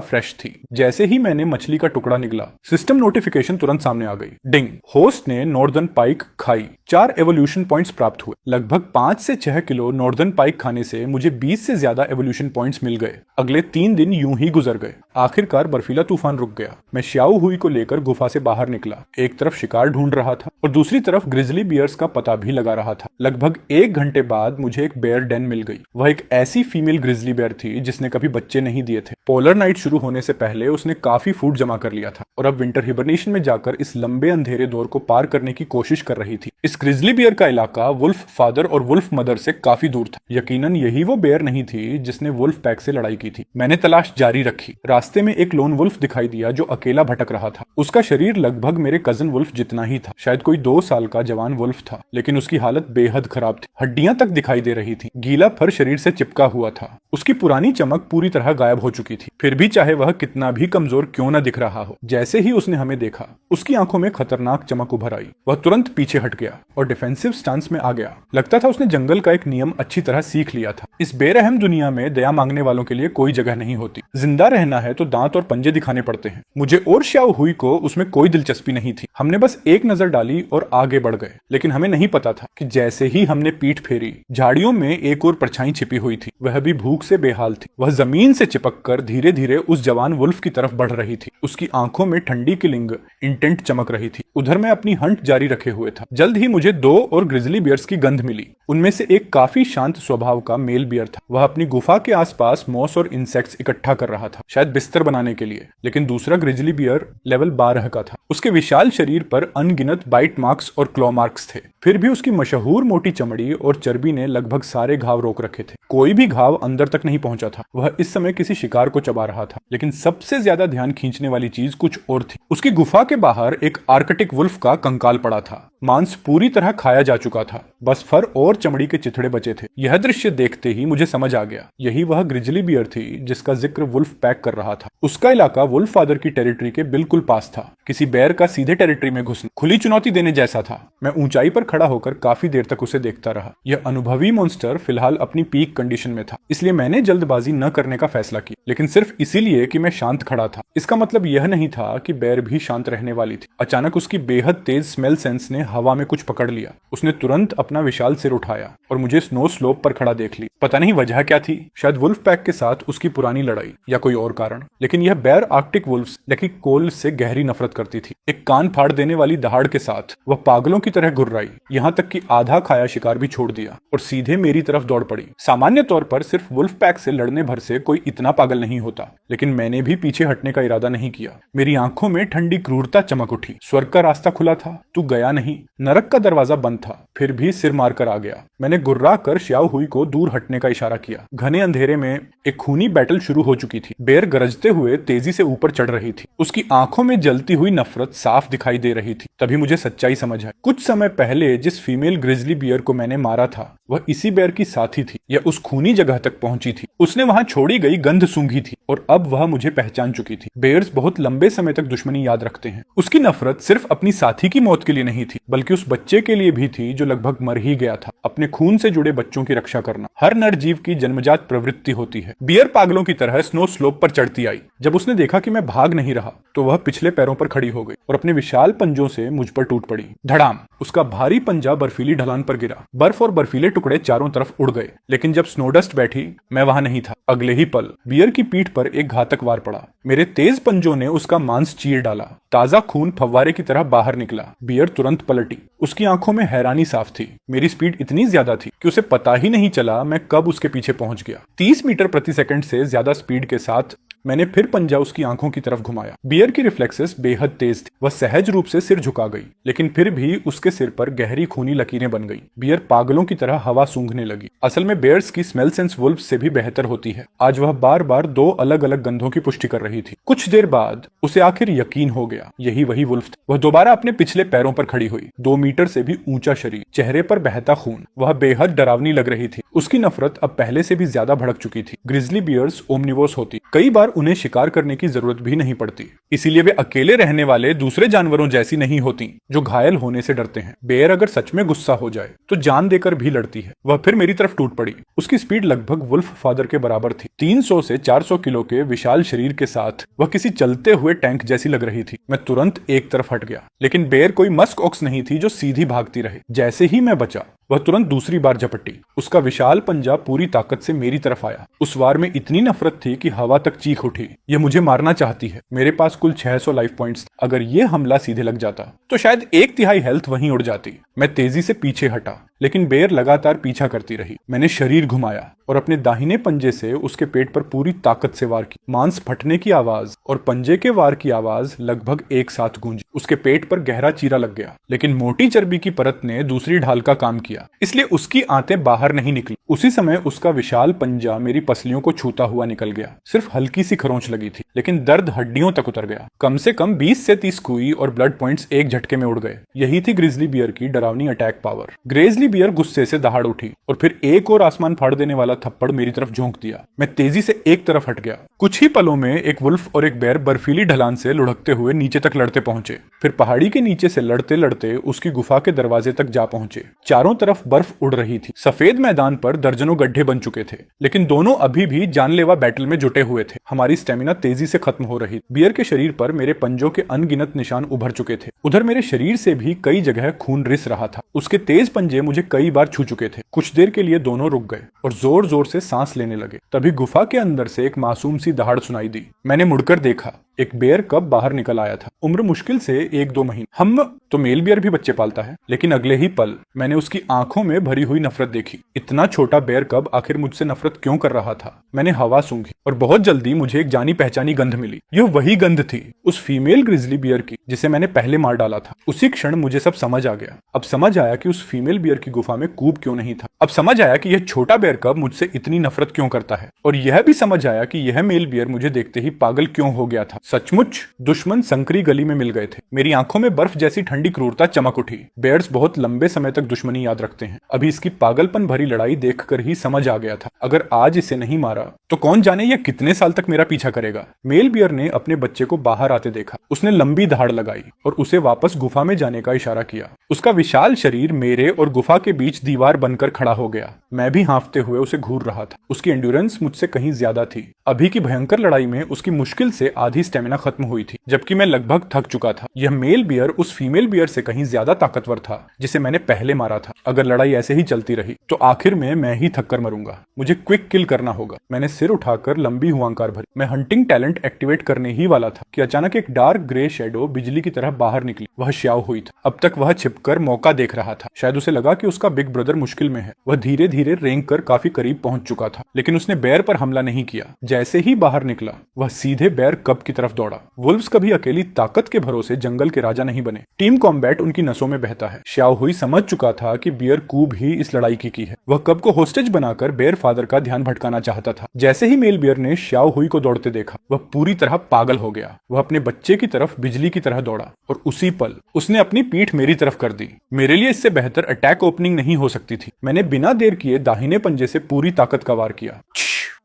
फ्रेश थी। जैसे ही मैंने मछली का टुकड़ा निगला, सिस्टम नोटिफिकेशन तुरंत सामने आ गई। डिंग, होस्ट ने नॉर्दर्न पाइक खाई। 4 एवोल्यूशन पॉइंट्स प्राप्त हुए। लगभग 5 से 6 किलो नॉर्दर्न पाइक खाने से मुझे 20 से ज्यादा एवोल्यूशन पॉइंट्स मिल गए। अगले 3 दिन यूं ही गुजर गए। आखिरकार बर्फीला तूफान रुक गया। मैं शाओहुई को लेकर गुफा से बाहर निकला। एक तरफ शिकार ढूंढ रहा था और दूसरी तरफ ग्रिजली बियर्स का पता भी लगा रहा था। लगभग 1 घंटे बाद मुझे एक बेयर डेन मिल गई। वह एक ऐसी फीमेल ग्रिजली बेयर थी जिसने कभी बच्चे नहीं दिए थे। पोलर नाइट शुरू होने से पहले उसने काफी फूड जमा कर लिया था और अब विंटर हिबरनेशन में जाकर इस लंबे अंधेरे दौर को पार करने की कोशिश कर रही थी। इस ग्रिजली बियर का इलाका वुल्फ फादर और वुल्फ मदर से काफी दूर था। यकीनन यही वो बेयर नहीं थी जिसने वुल्फ पैक से लड़ाई की थी। मैंने तलाश जारी रखी। रास्ते में एक लोन वुल्फ दिखाई दिया जो अकेला भटक रहा था। उसका शरीर लगभग मेरे कजन वुल्फ जितना ही था। शायद कोई 2 साल का जवान वुल्फ था, लेकिन उसकी हालत बेहद खराब थी। हड्डियां तक दिखाई दे रही थी। गीला फर शरीर से चिपका हुआ था। उसकी पुरानी चमक पूरी तरह गायब हो चुकी थी। फिर भी चाहे वह कितना भी कमजोर क्यों न दिख रहा हो, जैसे ही उसने हमें देखा उसकी आंखों में खतरनाक चमक उभर आई। वह तुरंत पीछे हट गया और डिफेंसिव स्टांस में आ गया। लगता था उसने जंगल का एक नियम अच्छी तरह सीख लिया था। इस बेरहम दुनिया में दया मांगने वालों के लिए कोई जगह नहीं होती। जिंदा रहना है तो दांत और पंजे दिखाने पड़ते हैं। मुझे और शाओहुई को उसमें कोई दिलचस्पी नहीं थी। हमने बस एक नजर डाली और आगे बढ़ गए, लेकिन हमें नहीं पता था कि जैसे ही हमने पीठ फेरी, झाड़ियों में एक और परछाई छिपी हुई थी। वह भी भूख से बेहाल थी। वह जमीन से चिपक कर धीरे धीरे उस जवान वुल्फ की तरफ बढ़ रही थी। उसकी आंखों में ठंडी किलिंग इंटेंट चमक रही थी। उधर मैं अपनी हंट जारी रखे हुए था। जल्द ही मुझे 2 और ग्रिजली बियर्स की गंध मिली। उनमें से एक काफी शांत स्वभाव का मेल बियर था। वह अपनी गुफा के आसपास मॉस और इंसेक्ट्स इकट्ठा कर रहा था, शायद बिस्तर बनाने के लिए। लेकिन दूसरा ग्रिजली बियर लेवल 12 का था। उसके विशाल शरीर पर अनगिनत बाइट मार्क्स और क्लॉ मार्क्स थे। फिर भी उसकी मशहूर मोटी चमड़ी और चर्बी ने लगभग सारे घाव रोक रखे थे। कोई भी घाव अंदर तक नहीं पहुंचा था। वह इस समय किसी शिकार को चबा रहा था। लेकिन सबसे ज्यादा ध्यान खींचने वाली चीज कुछ और थी। उसकी गुफा के बाहर एक आर्कटिक वुल्फ का कंकाल पड़ा था। मांस पूरी तरह खाया जा चुका था, बस फर और चमड़ी के चिथड़े बचे थे। यह दृश्य देखते ही मुझे समझ आ गया, यही वह ग्रिजली बियर थी जिसका जिक्र वुल्फ पैक कर रहा था। उसका इलाका वुल्फ फादर की टेरिटरी के बिल्कुल पास था। किसी बेयर का सीधे टेरिटरी में घुसना खुली चुनौती देने जैसा था। मैं ऊंचाई पर खड़ा होकर काफी देर तक उसे देखता रहा। यह अनुभवी मॉन्स्टर फिलहाल अपनी पीक कंडीशन में था, इसलिए मैंने जल्दबाजी न करने का फैसला किया, लेकिन सिर्फ इसीलिए कि मैं शांत खड़ा था। इसका मतलब यह नहीं था कि बेयर भी शांत रहने वाली थी। अचानक उसकी बेहद तेज स्मेल सेंस ने हवा में कुछ पकड़ लिया। उसने तुरंत अपना विशाल सिर उठाया और मुझे स्नो स्लोप पर खड़ा देख ली। पता नहीं वजह क्या थी, शायद वुल्फ पैक के साथ उसकी पुरानी लड़ाई या कोई और कारण, लेकिन यह बेयर आर्कटिक वुल्फ्स यानी कोल से गहरी नफरत करती थी। एक कान फाड़ देने वाली दहाड़ के साथ वह पागलों की तरह गुर्राई, यहाँ तक कि आधा खाया शिकार भी छोड़ दिया और सीधे मेरी तरफ दौड़ पड़ी। सामान्य तौर पर सिर्फ वुल्फ पैक से लड़ने भर से कोई इतना पागल नहीं होता, लेकिन मैंने भी पीछे हटने का इरादा नहीं किया। मेरी आंखों में ठंडी क्रूरता चमक उठी। स्वर्ग का रास्ता खुला था, तू गया नहीं। नरक का दरवाजा बंद था, फिर भी सिर मारकर आ गया। मैंने गुर्रा कर श्याओ हुई को दूर हटने का इशारा किया। घने अंधेरे में एक खूनी बैटल शुरू हो चुकी थी। बेयर गरजते हुए तेजी से ऊपर चढ़ रही थी। उसकी आंखों में जलती हुई नफरत साफ दिखाई दे रही थी। तभी मुझे सच्चाई समझ आई। कुछ समय पहले जिस फीमेल ग्रिजली बियर को मैंने मारा था, वह इसी बेयर की साथी थी या उस खूनी जगह तक पहुंची थी। उसने वहां छोड़ी गई गंध सूंघी थी और अब वह मुझे पहचान चुकी थी। बेयर्स बहुत लंबे समय तक दुश्मनी याद रखते हैं। उसकी नफरत सिर्फ अपनी साथी की मौत के लिए नहीं थी, बल्कि उस बच्चे के लिए भी थी जो लगभग मर ही गया था। अपने खून से जुड़े बच्चों की रक्षा करना हर नर जीव की जन्मजात प्रवृत्ति होती है। बियर पागलों की तरह स्नो स्लोप पर चढ़ती आई। जब उसने देखा कि मैं भाग नहीं रहा, तो वह पिछले पैरों पर खड़ी हो गई और अपने विशाल पंजों से मुझ पर टूट पड़ी। धड़ाम! उसका भारी पंजा बर्फीली ढलान पर गिरा। बर्फ और बर्फीले टुकड़े चारों तरफ उड़ गए, लेकिन जब स्नोडस्ट बैठी, मैं वहां नहीं था। अगले ही पल बियर की पीठ पर एक घातक वार पड़ा। मेरे तेज पंजों ने उसका मांस चीर डाला। ताजा खून फव्वारे की तरह बाहर निकला। बियर तुरंत पलटी। उसकी आंखों में हैरानी साफ थी। मेरी स्पीड इतनी ज्यादा थी कि उसे पता ही नहीं चला मैं कब उसके पीछे पहुंच गया। 30 मीटर प्रति सेकंड से ज्यादा स्पीड के साथ मैंने फिर पंजा उसकी आंखों की तरफ घुमाया। बियर की रिफ्लेक्सेस बेहद तेज थी। वह सहज रूप से सिर झुका गई, लेकिन फिर भी उसके सिर पर गहरी खूनी लकीरें बन गई। बियर पागलों की तरह हवा सूंघने लगी। असल में बेयर्स की स्मेल सेंस वुल्फ से भी बेहतर होती है। आज वह बार बार 2 अलग अलग गंधों की पुष्टि कर रही थी। कुछ देर बाद उसे आखिर यकीन हो गया, यही वही वुल्फ था। वह दोबारा अपने पिछले पैरों पर खड़ी हुई। 2 मीटर से भी ऊंचा शरीर, चेहरे पर बहता खून। वह बेहद डरावनी लग रही थी। उसकी नफरत अब पहले से भी ज्यादा भड़क चुकी थी। ग्रिजली बियर्स ओमनिवोस होती, कई बार उन्हें शिकार करने की जरूरत भी नहीं पड़ती, इसीलिए वे अकेले रहने वाले दूसरे जानवरों जैसी नहीं होती जो घायल होने से डरते हैं। बेयर अगर सच में गुस्सा हो जाए तो जान देकर भी लड़ती है। वह फिर मेरी तरफ टूट पड़ी। उसकी स्पीड लगभग वुल्फ फादर के बराबर थी। 300 से 400 किलो के विशाल शरीर के साथ वह किसी चलते हुए टैंक जैसी लग रही थी। मैं तुरंत एक तरफ हट गया, लेकिन बेयर कोई मस्क ऑक्स नहीं थी जो सीधी भागती रहे। जैसे ही मैं बचा, वह तुरंत दूसरी बार झपटी। उसका विशाल पंजा पूरी ताकत से मेरी तरफ आया। उस वार में इतनी नफरत थी कि हवा तक चीख उठी। यह मुझे मारना चाहती है। मेरे पास कुल 600 लाइफ पॉइंट्स। अगर यह हमला सीधे लग जाता तो शायद 1/3 हेल्थ वहीं उड़ जाती। मैं तेजी से पीछे हटा, लेकिन बेयर लगातार पीछा करती रही। मैंने शरीर घुमाया और अपने दाहिने पंजे से उसके पेट पर पूरी ताकत से वार की। मांस फटने की आवाज और पंजे के वार की आवाज लगभग एक साथ गूंजी। उसके पेट पर गहरा चीरा लग गया, लेकिन मोटी चर्बी की परत ने दूसरी ढाल का काम किया, इसलिए उसकी आंतें बाहर नहीं निकली। उसी समय उसका विशाल पंजा मेरी पसलियों को छूता हुआ निकल गया। सिर्फ हल्की सी खरोंच लगी थी, लेकिन दर्द हड्डियों तक उतर गया। कम से कम 20 से 30 कुई और ब्लड पॉइंट्स एक झटके में उड़ गए। यही थी ग्रिजली बियर की डरावनी अटैक पावर। ग्रिजली बियर गुस्से से दहाड़ उठी और फिर एक और आसमान फाड़ देने वाला थप्पड़ मेरी तरफ झोंक दिया। मैं तेजी से एक तरफ हट गया। कुछ ही पलों में एक वुल्फ और एक बेयर बर्फीली ढलान से लुढ़कते हुए नीचे तक लड़ते पहुंचे। फिर पहाड़ी के नीचे से लड़ते लड़ते उसकी गुफा के दरवाजे तक जा पहुंचे। चारों तरफ बर्फ उड़ रही थी। सफेद मैदान पर दर्जनों गड्ढे बन चुके थे, लेकिन दोनों अभी भी जानलेवा बैटल में जुटे हुए थे। हमारी स्टेमिना तेजी से खत्म हो रही। बियर के शरीर पर मेरे पंजों के अनगिनत निशान उभर चुके थे। उधर मेरे शरीर से भी कई जगह खून रिस रहा था। उसके तेज पंजे मुझे कई बार छू चुके थे। कुछ देर के लिए दोनों रुक गए और जोर जोर से सांस लेने लगे। तभी गुफा के अंदर से एक मासूम सी दहाड़ सुनाई दी। मैंने मुड़कर देखा। एक बेयर कब बाहर निकल आया था। उम्र मुश्किल से 1-2 महीने। हम तो मेल बियर भी बच्चे पालता है, लेकिन अगले ही पल मैंने उसकी आंखों में भरी हुई नफरत देखी। इतना छोटा बेयर कब आखिर मुझसे नफरत क्यों कर रहा था। मैंने हवा सूंघी और बहुत जल्दी मुझे एक जानी पहचानी गंध मिली। यह वही गंध थी उस फीमेल ग्रिजली बियर की जिसे मैंने पहले मार डाला था। उसी क्षण मुझे सब समझ आ गया। अब समझ आया कि उस फीमेल बियर की गुफा में कूब क्यों नहीं था। अब समझ आया कि यह छोटा बेयर कब मुझसे इतनी नफरत क्यों करता है। और यह भी समझ आया कि यह मेल बियर मुझे देखते ही पागल क्यों हो गया था। सचमुच दुश्मन संकरी गली में मिल गए थे। मेरी आंखों में बर्फ जैसी ठंडी क्रूरता चमक उठी। बेयर्स बहुत लंबे समय तक दुश्मनी याद रखते हैं। अभी इसकी पागलपन भरी लड़ाई देखकर ही समझ आ गया था, अगर आज इसे नहीं मारा तो कौन जाने यह कितने साल तक मेरा पीछा करेगा। मेल बियर ने अपने बच्चे को बाहर आते देखा। उसने लंबी दहाड़ लगाई और उसे वापस गुफा में जाने का इशारा किया। उसका विशाल शरीर मेरे और गुफा के बीच दीवार बनकर खड़ा खड़ा हो गया। मैं भी हाँफते हुए उसे घूर रहा था। उसकी एंड्योरेंस मुझसे कहीं ज्यादा थी। अभी की भयंकर लड़ाई में उसकी मुश्किल से आधी स्टेमिना खत्म हुई थी, जबकि मैं लगभग थक चुका था। यह मेल बियर उस फीमेल बियर से कहीं ज्यादा ताकतवर था जिसे मैंने पहले मारा था। अगर लड़ाई ऐसे ही चलती रही तो आखिर में मैं ही थक कर मरूंगा। मुझे क्विक किल करना होगा। मैंने सिर उठाकर लंबी हुआंकार भरी। मैं हंटिंग टैलेंट एक्टिवेट करने ही वाला था कि अचानक एक डार्क ग्रे शेडो बिजली की तरह बाहर निकली। वह श्याओ हुई था। अब तक वह छिपकर मौका देख रहा था। शायद उसे लगा कि उसका बिग ब्रदर मुश्किल में है। वह धीरे धीरे रेंग कर काफी करीब पहुंच चुका था, लेकिन उसने बेयर पर हमला नहीं किया। जैसे ही बाहर निकला वह सीधे बेयर कब की तरफ दौड़ा। वुल्व्स कभी अकेली ताकत के भरोसे जंगल के राजा नहीं बने। टीम कॉम्बैट उनकी नसों में बहता है। श्याओ हुई समझ चुका था कि बियर कूब ही इस लड़ाई की है। वह कब को होस्टेज बनाकर बेयर फादर का ध्यान भटकाना चाहता था। जैसे ही मेल बियर ने श्याओ हुई को दौड़ते देखा वह पूरी तरह पागल हो गया। वह अपने बच्चे की तरफ बिजली की तरह दौड़ा और उसी पल उसने अपनी पीठ मेरी तरफ कर दी। मेरे लिए इससे बेहतर अटैक ओपनिंग नहीं हो सकती थी। मैंने बिना देर किए दाहिने पंजे से पूरी ताकत का वार किया।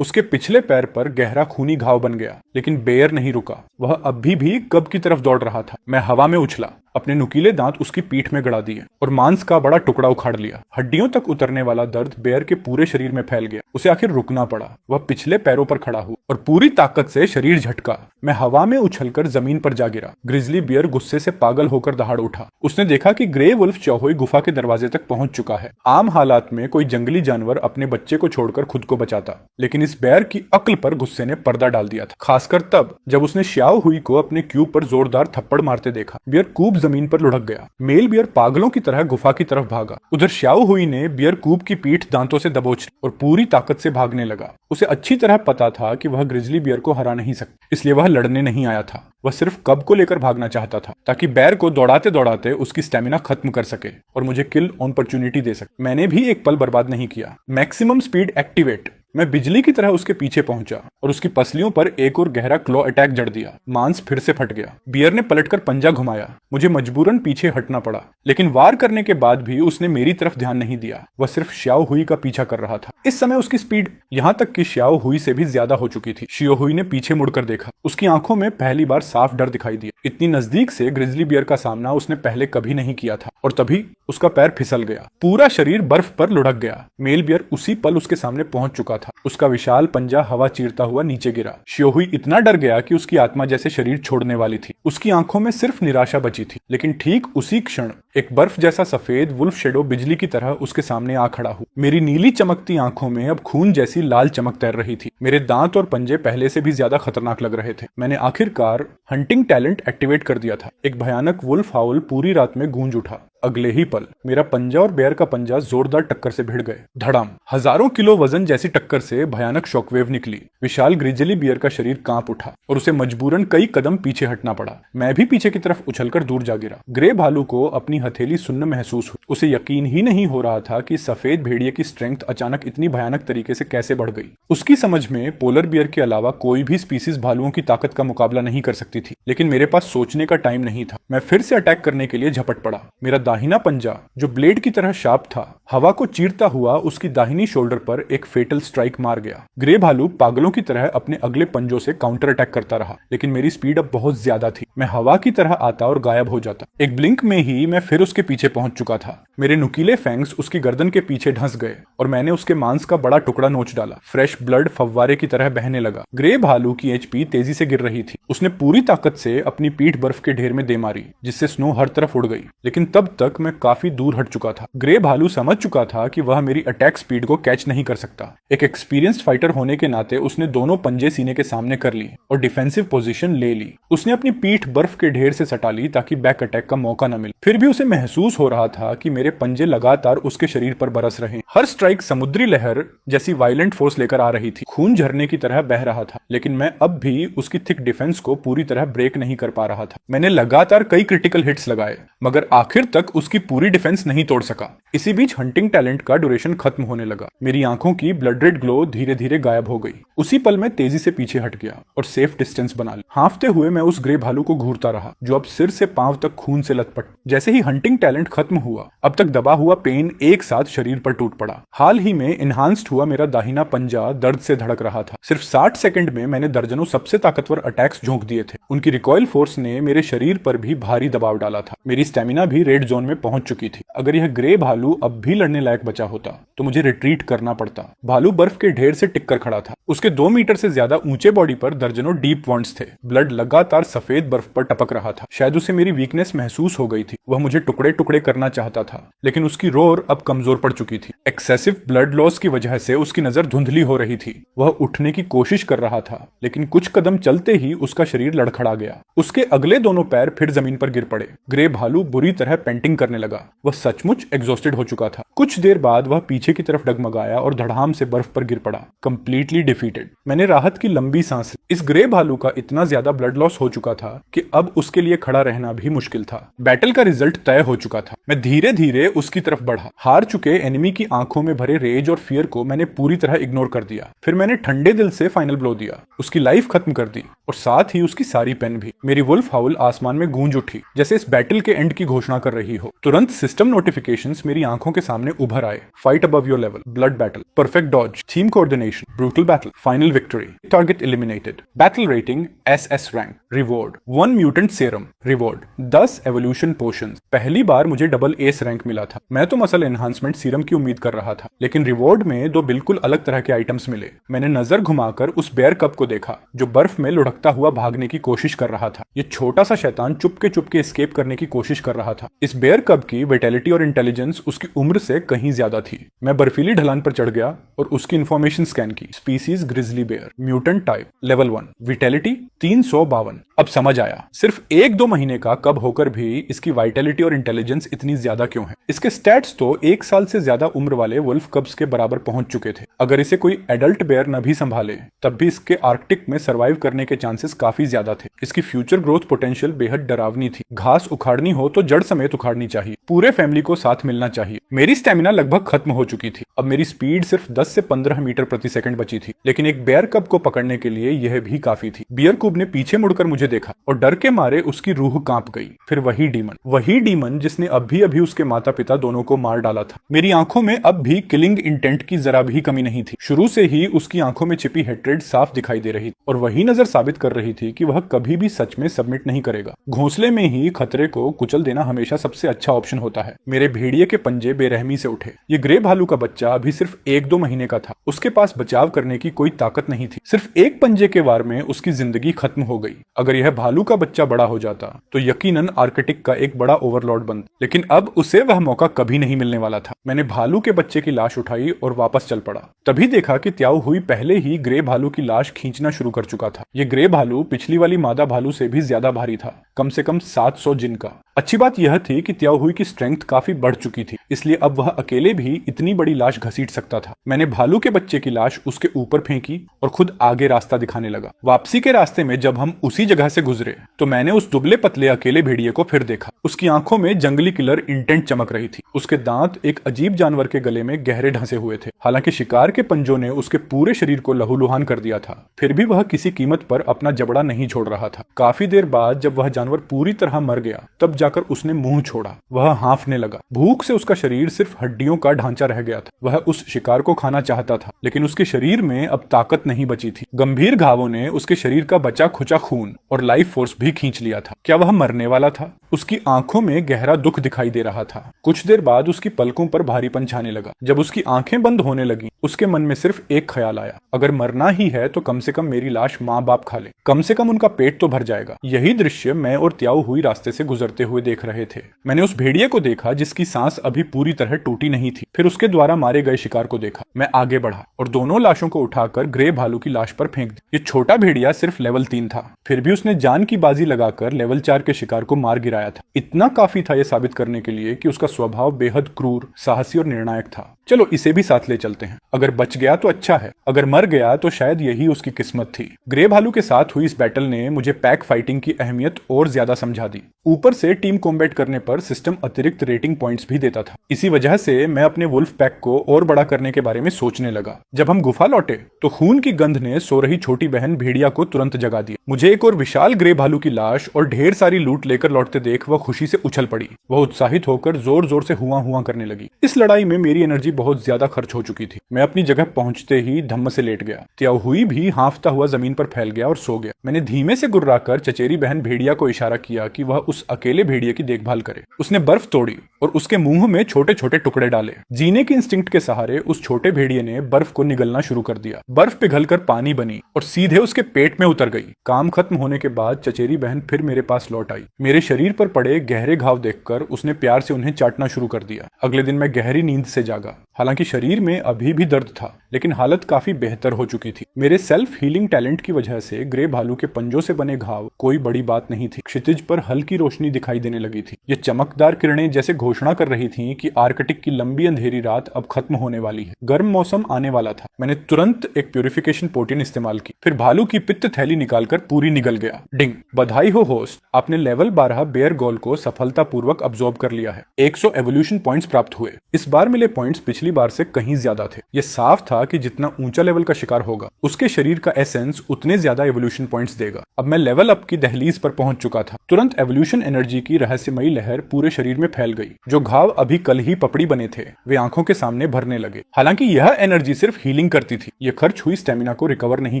उसके पिछले पैर पर गहरा खूनी घाव बन गया, लेकिन बेयर नहीं रुका। वह अभी भी कब की तरफ दौड़ रहा था। मैं हवा में उछला, अपने नुकीले दांत उसकी पीठ में गड़ा दिए और मांस का बड़ा टुकड़ा उखाड़ लिया। हड्डियों तक उतरने वाला दर्द बेयर के पूरे शरीर में फैल गया। उसे आखिर रुकना पड़ा। वह पिछले पैरों पर खड़ा हुआ और पूरी ताकत से शरीर झटका। मैं हवा में उछलकर जमीन पर जा गिरा। ग्रिजली बियर गुस्से से पागल होकर दहाड़ उठा। उसने देखा कि ग्रे वुल्फ चौहोई गुफा के दरवाजे तक पहुंच चुका है। आम हालात में कोई जंगली जानवर अपने बच्चे को छोड़कर खुद को बचाता, लेकिन इस बेयर की अक्ल पर गुस्से ने पर्दा डाल दिया था। खासकर तब जब उसने श्याओ हुई को अपने क्यूब पर जोरदार थप्पड़ मारते देखा। बियर कूब जमीन पर लुढ़क गया। मेल बियर पागलों की तरह गुफा की तरफ भागा। उधर श्याओ हुई ने बियर कूब की पीठ दांतों से दबोच ली और पूरी ताकत से भागने लगा। उसे अच्छी तरह पता था कि वह ग्रिजली बियर को हरा नहीं सकता, इसलिए वह लड़ने नहीं आया था। वह सिर्फ कब को लेकर भागना चाहता था ताकि बेयर को दौड़ाते दौड़ाते उसकी स्टेमिना खत्म कर सके और मुझे किल अपॉर्चुनिटी दे सके। मैंने भी एक पल बर्बाद नहीं किया। Maximum speed activate. मैं बिजली की तरह उसके पीछे पहुंचा और उसकी पसलियों पर एक और गहरा क्लॉ अटैक जड़ दिया। मांस फिर से फट गया। बियर ने पलटकर पंजा घुमाया। मुझे मजबूरन पीछे हटना पड़ा, लेकिन वार करने के बाद भी उसने मेरी तरफ ध्यान नहीं दिया। वह सिर्फ श्याओ हुई का पीछा कर रहा था। इस समय उसकी स्पीड यहां तक कि श्याओ हुई से भी ज्यादा हो चुकी थी। श्याओ हुई ने पीछे मुड़कर देखा। उसकी आंखों में पहली बार साफ डर दिखाई दिया। इतनी नजदीक से ग्रिजली बियर का सामना उसने पहले कभी नहीं किया था और तभी उसका पैर फिसल गया। पूरा शरीर बर्फ पर लुढ़क गया। मेल बियर उसी पल उसके सामने पहुंच चुका था। उसका विशाल पंजा हवा चीरता हुआ नीचे गिरा। श्याओ हुई इतना डर गया कि उसकी आत्मा जैसे शरीर छोड़ने वाली थी। उसकी आंखों में सिर्फ निराशा बची थी। लेकिन ठीक उसी क्षण एक बर्फ जैसा सफेद वुल्फ शेडो बिजली की तरह उसके सामने आ खड़ा हुआ। मेरी नीली चमकती आंखों में अब खून जैसी लाल चमक तैर रही थी। मेरे दांत और पंजे पहले से भी ज्यादा खतरनाक लग रहे थे। मैंने आखिरकार हंटिंग टैलेंट एक्टिवेट कर दिया था। एक भयानक वुल्फ हाउल पूरी रात में गूंज उठा। अगले ही पल मेरा पंजा और बेयर का पंजा जोरदार टक्कर से भिड़ गए। धड़ाम। हजारों किलो वजन जैसी टक्कर से भयानक शॉकवेव निकली। विशाल ग्रिजली बियर का शरीर कांप उठा और उसे मजबूरन कई कदम पीछे हटना पड़ा। मैं भी पीछे की तरफ उछलकर दूर जा गिरा। ग्रे भालू को अपनी हथेली सुन्न महसूस हुई। उसे यकीन ही नहीं हो रहा था कि सफेद भेड़िए की स्ट्रेंथ अचानक इतनी भयानक तरीके से कैसे बढ़ गई। उसकी समझ में पोलर बियर के अलावा कोई भी स्पीसीज भालुओं की ताकत का मुकाबला नहीं कर सकती थी, लेकिन मेरे पास सोचने का टाइम नहीं था। मैं फिर से अटैक करने के लिए झपट पड़ा। मेरा दाहिना पंजा जो ब्लेड की तरह शार्प था, हवा को चीरता हुआ उसकी दाहिनी शोल्डर पर एक फेटल स्ट्राइक मार गया। ग्रे भालू पागलों की तरह अपने अगले पंजों से काउंटर अटैक करता रहा, लेकिन मेरी स्पीड अब बहुत ज्यादा थी। मैं हवा की तरह आता और गायब हो जाता। एक ब्लिंक में ही मैं फिर उसके पीछे पहुंच चुका था। मेरे नुकीले फैंग्स उसकी गर्दन के पीछे ढंस गए और मैंने उसके मांस का बड़ा टुकड़ा नोच डाला। फ्रेश ब्लड फव्वारे की तरह बहने लगा। ग्रे भालू की एचपी तेजी से गिर रही थी। उसने पूरी ताकत से अपनी पीठ बर्फ के ढेर में दे मारी, जिससे स्नो हर तरफ उड़ गई। लेकिन तब तक मैं काफी दूर हट चुका था। ग्रे भालू समझ चुका था कि वह मेरी अटैक स्पीड को कैच नहीं कर सकता। एक एक्सपीरियंस्ड फाइटर होने के नाते उसने दोनों पंजे सीने के सामने कर लिए और डिफेंसिव पोजीशन ले ली। उसने अपनी पीठ बर्फ के ढेर से सटा ली ताकि बैक अटैक का मौका न मिले। फिर भी उसे महसूस हो रहा था कि मेरे पंजे लगातार उसके शरीर पर बरस रहे। हर स्ट्राइक समुद्री लहर जैसी वायलेंट फोर्स लेकर आ रही थी। खून झरने की तरह बह रहा था, लेकिन मैं अब भी उसकी थिक डिफेंस को पूरी तरह ब्रेक नहीं कर पा रहा था। मैंने लगातार कई क्रिटिकल हिट्स लगाए, मगर आखिर तक उसकी पूरी डिफेंस नहीं तोड़ सका। इसी बीच हंटिंग टैलेंट का ड्यूरेशन खत्म होने लगा। मेरी आंखों की ब्लड रेड ग्लो धीरे धीरे गायब हो गई। उसी पल मैं तेजी से पीछे हट गया और सेफ डिस्टेंस बना लिया। हांफते हुए मैं उस ग्रे भालू को घूरता रहा, जो अब सिर से पांव तक खून से लथपथ। जैसे ही हंटिंग टैलेंट खत्म हुआ, अब तक दबा हुआ पेन एक साथ शरीर पर टूट पड़ा। हाल ही में इनहांस्ड हुआ मेरा दाहिना पंजा दर्द से धड़क रहा था। सिर्फ 60 सेकंड में मैंने दर्जनों सबसे ताकतवर अटैक्स झोंक दिए थे। उनकी रिकॉइल फोर्स ने मेरे शरीर पर भी भारी दबाव डाला था। मेरी स्टेमिना भी रेड जोन में पहुंच चुकी थी। अगर यह ग्रे भालू अब भी लड़ने लायक बचा होता तो मुझे रिट्रीट करना पड़ता। भालू बर्फ के ढेर से टिक कर खड़ा था। उसके 2 मीटर से ज्यादा ऊंचे बॉडी पर दर्जनों डीप वॉन्ट्स थे। ब्लड लगातार सफेद बर्फ पर टपक रहा था। शायद उसे मेरी वीकनेस महसूस हो गई थी। वह मुझे टुकड़े टुकड़े करना चाहता था, लेकिन उसकी रोर अब कमजोर पड़ चुकी थी। एक्सेसिव ब्लड लॉस की वजह से उसकी नजर धुंधली हो रही थी। वह उठने की कोशिश कर रहा था, लेकिन कुछ कदम चलते ही उसका शरीर लड़खड़ा गया। उसके अगले दोनों पैर फिर जमीन पर गिर पड़े। ग्रे भालू बुरी तरह पेंटिंग करने लगा। वह सचमुच एग्जॉस्टेड हो चुका था। कुछ देर बाद वह पीछे की तरफ डगमगाया और धड़ाम से बर्फ पर गिर पड़ा, कंप्लीटली डिफीटेड। मैंने राहत की लंबी सांस ली। इस ग्रे भालू का इतना ज्यादा ब्लड लॉस हो चुका था कि अब उसके लिए खड़ा रहना भी मुश्किल था। बैटल का रिजल्ट तय हो चुका था। मैं धीरे धीरे उसकी तरफ बढ़ा। हार चुके एनिमी की आंखों में भरे रेज और फियर को मैंने पूरी तरह इग्नोर कर दिया। फिर मैंने ठंडे दिल से फाइनल ब्लो दिया। उसकी लाइफ खत्म कर दी और साथ ही उसकी सारी पेन भी। मेरी वुल्फ हाउल आसमान में गूंज उठी, जैसे इस बैटल के एंड की घोषणा कर रही हो। तुरंत सिस्टम नोटिफिकेशंस मेरी आंखों के सामने उभर आए। Fight above your level, blood battle, perfect dodge, theme coordination, brutal battle, final victory, target eliminated, battle rating SS rank, reward 1 mutant serum, reward 10 evolution potions. पहली बार मुझे डबल एस रैंक मिला था। मैं तो मसल एनहांसमेंट सीरम की उम्मीद कर रहा था, लेकिन रिवॉर्ड में 2 बिल्कुल अलग तरह के आइटम्स मिले। मैंने नजर घुमाकर उस बेयर कब को देखा, जो बर्फ में लुढ़कता हुआ भागने की कोशिश कर रहा था। ये छोटा सा शैतान चुपके चुपके एस्केप करने की कोशिश कर रहा था। इस बेयर कब की विटैलिटी और इंटेलिजेंस उसकी उम्र से कहीं ज्यादा थी। मैं बर्फीली ढलान पर चढ़ गया और उसकी इंफॉर्मेशन स्कैन की। Species grizzly bear, mutant type, level 1, vitality 352। अब समझ आया सिर्फ 1-2 महीने का कब होकर भी इसकी वाइटैलिटी और इंटेलिजेंस इतनी ज्यादा क्यों है। इसके स्टैट्स तो 1 साल से ज्यादा उम्र वाले वुल्फ कब्स के बराबर पहुंच चुके थे। अगर इसे कोई एडल्ट बेयर न भी संभाले, तब भी इसके आर्कटिक में सर्वाइव करने के चांसेस काफी ज्यादा थे। इसकी फ्यूचर ग्रोथ पोटेंशियल बेहद डरावनी थी। घास उखाड़नी हो तो जड़ समेत उखाड़नी चाहिए। पूरे फैमिली को साथ मिलना चाहिए। मेरी स्टेमिना लगभग खत्म हो चुकी थी। अब मेरी स्पीड सिर्फ 10 से 15 मीटर प्रति सेकंड बची थी, लेकिन एक बेयर कब को पकड़ने के लिए यह भी काफी थी। बियर कूब ने पीछे मुड़कर मुझे देखा और डर के मारे उसकी रूह कांप गई। फिर वही डीमन जिसने अभी अभी उसके माता पिता दोनों को मार डाला था। मेरी आंखों में अब भी किलिंग इंटेंट की जरा भी कमी नहीं थी। शुरू से ही उसकी आंखों में छिपी हेट्रेड साफ दिखाई दे रही और वही नजर साबित कर रही थी कि वह कभी भी सच में सबमिट नहीं करेगा। घोंसले में ही खतरे को कुचल देना हमेशा सबसे अच्छा ऑप्शन होता है। मेरे भेड़िए के पंजे बेरहमी से उठे। ये ग्रे भालू का बच्चा अभी सिर्फ 1-2 महीने का था। उसके पास बचाव करने की कोई ताकत नहीं थी। सिर्फ एक पंजे के वार में उसकी जिंदगी खत्म हो गई। अगर यह भालू का बच्चा बड़ा हो जाता तो यकीनन आर्कटिक का एक बड़ा ओवरलॉर्ड बनता, लेकिन अब उसे वह मौका कभी नहीं मिलने वाला था। मैंने भालू के बच्चे की लाश उठाई और वापस चल पड़ा। तभी देखा कि त्याऊ हुई पहले ही ग्रे भालू की लाश खींचना शुरू कर चुका था। ये ग्रे भालू पिछली वाली मादा भालू से भी ज्यादा भारी था, कम से कम 700 जिन का। अच्छी बात यह थी कि त्याऊ हुई की स्ट्रेंथ काफी बढ़ चुकी थी, इसलिए अब वह अकेले भी इतनी बड़ी लाश घसीट सकता था। मैंने भालू के बच्चे की लाश उसके ऊपर फेंकी और खुद आगे रास्ता दिखाने लगा। वापसी के रास्ते में जब हम उसी जगह से गुजरे तो मैंने उस दुबले पतले अकेले भेड़िए को फिर देखा। उसकी आंखों में जंगली किलर इंटेंट चमक रही थी। उसके दांत एक अजीब जानवर के गले में गहरे ढंसे हुए थे। हालांकि शिकार के पंजों ने उसके पूरे शरीर को लहूलुहान कर दिया था, फिर भी वह किसी कीमत पर अपना जबड़ा नहीं छोड़ रहा था। काफी देर बाद जब वह जानवर पूरी तरह मर गया, तब जाकर उसने मुंह छोड़ा। वह हांफने लगा। भूख से उसका शरीर सिर्फ हड्डियों का ढांचा रह गया था। वह उस शिकार को खाना चाहता था, लेकिन उसके शरीर में अब ताकत नहीं बची थी। गंभीर घावों ने उसके शरीर का बचा खुचा खून और लाइफ फोर्स भी खींच लिया था। क्या वह मरने वाला था? उसकी आंखों में गहरा दुख दिखाई दे रहा था। कुछ देर बाद उसकी पलकों पर भारीपन छाने लगा। जब उसकी आंखें बंद होने लगी, उसके मन में सिर्फ एक ख्याल आया, अगर मरना ही है तो कम से कम मेरी लाश माँ बाप खा ले, कम से कम उनका पेट तो भर जाएगा। यही दृश्य मैं और त्याऊ हुई रास्ते से गुजरते हुए देख रहे थे। मैंने उस भेड़िए को देखा जिसकी सांस अभी पूरी तरह टूटी नहीं थी। फिर उसके द्वारा मारे गए शिकार को देखा। मैं आगे बढ़ा और दोनों लाशों को उठाकर ग्रे भालू की लाश पर फेंक दी। ये छोटा भेड़िया सिर्फ लेवल 3 था, फिर भी उसने जान की बाजी लगाकर लेवल 4 के शिकार को मार गिराया था। इतना काफी था यह साबित करने के लिए कि उसका स्वभाव बेहद क्रूर, साहसी और निर्णायक था। चलो इसे भी साथ ले चलते हैं। अगर बच गया तो अच्छा है, अगर मर गया तो शायद यही उसकी किस्मत थी। ग्रे भालू के साथ हुई इस बैटल ने मुझे पैक फाइटिंग की अहमियत और ज्यादा समझा दी। ऊपर से टीम कॉम्बैट करने पर सिस्टम अतिरिक्त रेटिंग पॉइंट्स भी देता था। इसी वजह से मैं अपने वुल्फ पैक को और बड़ा करने के बारे में सोचने लगा। जब हम गुफा लौटे तो खून की गंध ने सो रही छोटी बहन भेड़िया को तुरंत जगा दिया। मुझे एक और विशाल ग्रे भालू की लाश और ढेर सारी लूट लेकर लौटते देख वह खुशी से उछल पड़ी। वह उत्साहित होकर जोर जोर से हुआ हुआ करने लगी। इस लड़ाई में मेरी एनर्जी बहुत ज्यादा खर्च हो चुकी थी। मैं अपनी जगह पहुंचते ही धम्म से लेट गया। त्याहुई भी हांफता हुआ जमीन पर फैल गया और सो गया। मैंने धीमे से गुर्राकर चचेरी बहन भेड़िया को इशारा किया कि वह उस अकेले भेड़िए की देखभाल करे। उसने बर्फ तोड़ी और उसके मुंह में छोटे छोटे टुकड़े डाले। जीने के इंस्टिंक्ट के सहारे उस छोटे भेड़िए ने बर्फ को निगलना शुरू कर दिया। बर्फ पिघलकर पानी बनी और सीधे उसके पेट में उतर गई। काम खत्म होने के बाद चचेरी बहन फिर मेरे पास लौट आई। मेरे शरीर पर पड़े गहरे घाव देखकर उसने प्यार से उन्हें चाटना शुरू कर दिया। अगले दिन मैं गहरी नींद से जागा। हालांकि शरीर में अभी भी दर्द था, लेकिन हालत काफी बेहतर हो चुकी थी। मेरे सेल्फ हीलिंग टैलेंट की वजह से ग्रे भालू के पंजों से बने घाव कोई बड़ी बात नहीं थी। क्षितिज पर हल्की रोशनी दिखाई देने लगी थी। ये चमकदार किरणें जैसे घोषणा कर रही थीं कि आर्कटिक की लंबी अंधेरी रात अब खत्म होने वाली है। गर्म मौसम आने वाला था। मैंने तुरंत एक प्यूरिफिकेशन पोटीन इस्तेमाल की, फिर भालू की पित्त थैली निकालकर पूरी निगल गया। डिंग, बधाई हो होस्ट, आपने लेवल 12 बेयर गोल को सफलतापूर्वक अब्सॉर्ब कर लिया है। 100 एवोल्यूशन पॉइंट्स प्राप्त हुए। इस बार मिले पॉइंट्स पिछली बार से कहीं ज्यादा थे। यह साफ था कि जितना ऊंचा लेवल का शिकार होगा, उसके शरीर का एसेंस उतने ज्यादा एवोल्यूशन पॉइंट्स देगा। अब मैं लेवल अप की दहलीज पर पहुंच चुका था। तुरंत एवोल्यूशन एनर्जी की रहस्यमयी लहर पूरे शरीर में फैल गई। जो घाव अभी कल ही पपड़ी बने थे, वे आंखों के सामने भरने लगे। हालांकि यह एनर्जी सिर्फ हीलिंग करती थी, यह खर्च हुई स्टेमिना को रिकवर नहीं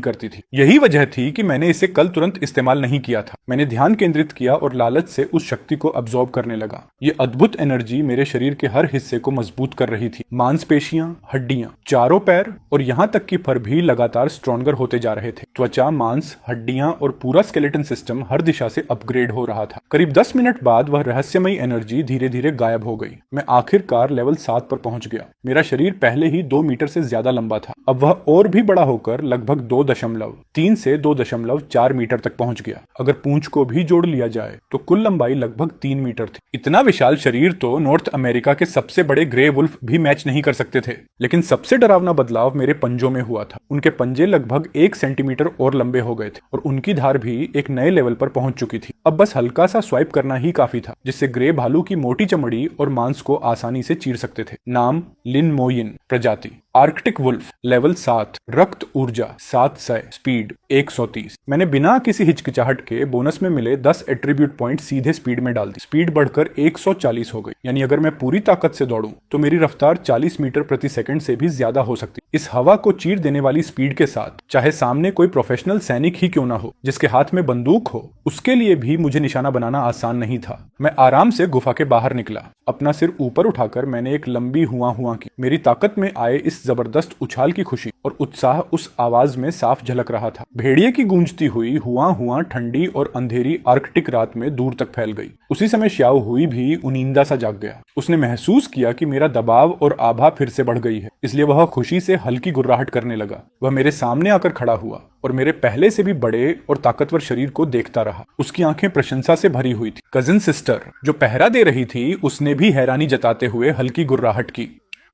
करती थी। यही वजह थी कि मैंने इसे कल तुरंत इस्तेमाल नहीं किया था। मैंने ध्यान केंद्रित किया और लालच से उस शक्ति को अब्सॉर्ब करने लगा। ये अद्भुत एनर्जी मेरे शरीर के हर हिस्से को मजबूत कर रही थी। मांसपेशियां, हड्डियां, चारों पैर और यहां तक कि फर भी लगातार स्ट्रॉन्गर होते जा रहे थे। त्वचा, मांस, हड्डियां और पूरा स्केलेटन सिस्टम हर दिशा से अपग्रेड हो रहा था। करीब 10 मिनट बाद वह रहस्यमयी एनर्जी धीरे धीरे गायब हो गई। मैं आखिरकार लेवल 7 पर पहुंच गया। मेरा शरीर पहले ही 2 मीटर से ज्यादा लंबा था। अब वह और भी बड़ा होकर लगभग 2.3 से 2.4 मीटर तक पहुंच गया। अगर पूंछ को भी जोड़ लिया जाए तो कुल लंबाई लगभग 3 मीटर थी। इतना विशाल शरीर तो नॉर्थ अमेरिका के सबसे बड़े ग्रे वुल्फ भी मैच नहीं कर सकते थे। लेकिन सबसे डरावना बदलाव मेरे पंजों में हुआ था। उनके पंजे लगभग 1 सेंटीमीटर और लंबे हो गए थे और उनकी धार भी एक नए लेवल पर पहुंच चुकी थी। अब बस हल्का सा स्वाइप करना ही काफी था, जिससे ग्रे भालू की मोटी चमड़ी और मांस को आसानी से चीर सकते थे। नाम लिन मोयिन, प्रजाति आर्कटिक वुल्फ, लेवल 7, रक्त ऊर्जा 700, स्पीड 130। मैंने बिना किसी हिचकिचाहट के बोनस में मिले 10 एट्रीब्यूट पॉइंट सीधे स्पीड में डाल दी। स्पीड बढ़कर 140 हो गई। यानी अगर मैं पूरी ताकत से दौड़ूं तो मेरी रफ्तार 40 मीटर प्रति सेकंड से भी ज्यादा हो सकती। इस हवा को चीर देने वाली स्पीड के साथ चाहे सामने कोई प्रोफेशनल सैनिक ही क्यों ना हो, जिसके हाथ में बंदूक हो, उसके लिए भी मुझे निशाना बनाना आसान नहीं था। मैं आराम से गुफा के बाहर निकला। अपना सिर ऊपर उठाकर मैंने एक लंबी हुआ की। मेरी ताकत में आए इस जबरदस्त उछाल की खुशी और उत्साह उस आवाज में साफ झलक रहा था। भेड़िए की गूंजती हुई हुआ ठंडी और अंधेरी आर्कटिक रात में दूर तक फैल गई। उसी समय श्याओ हुई भी उनींदा सा जाग गया। उसने महसूस किया कि मेरा दबाव और आभा फिर से बढ़ गई है, इसलिए वह खुशी से हल्की गुर्राहट करने लगा। वह मेरे सामने आकर खड़ा हुआ और मेरे पहले से भी बड़े और ताकतवर शरीर को देखता रहा। उसकी आंखें प्रशंसा से भरी हुई थी। कजिन सिस्टर जो पहरा दे रही थी, उसने भी हैरानी जताते हुए हल्की गुर्राहट की।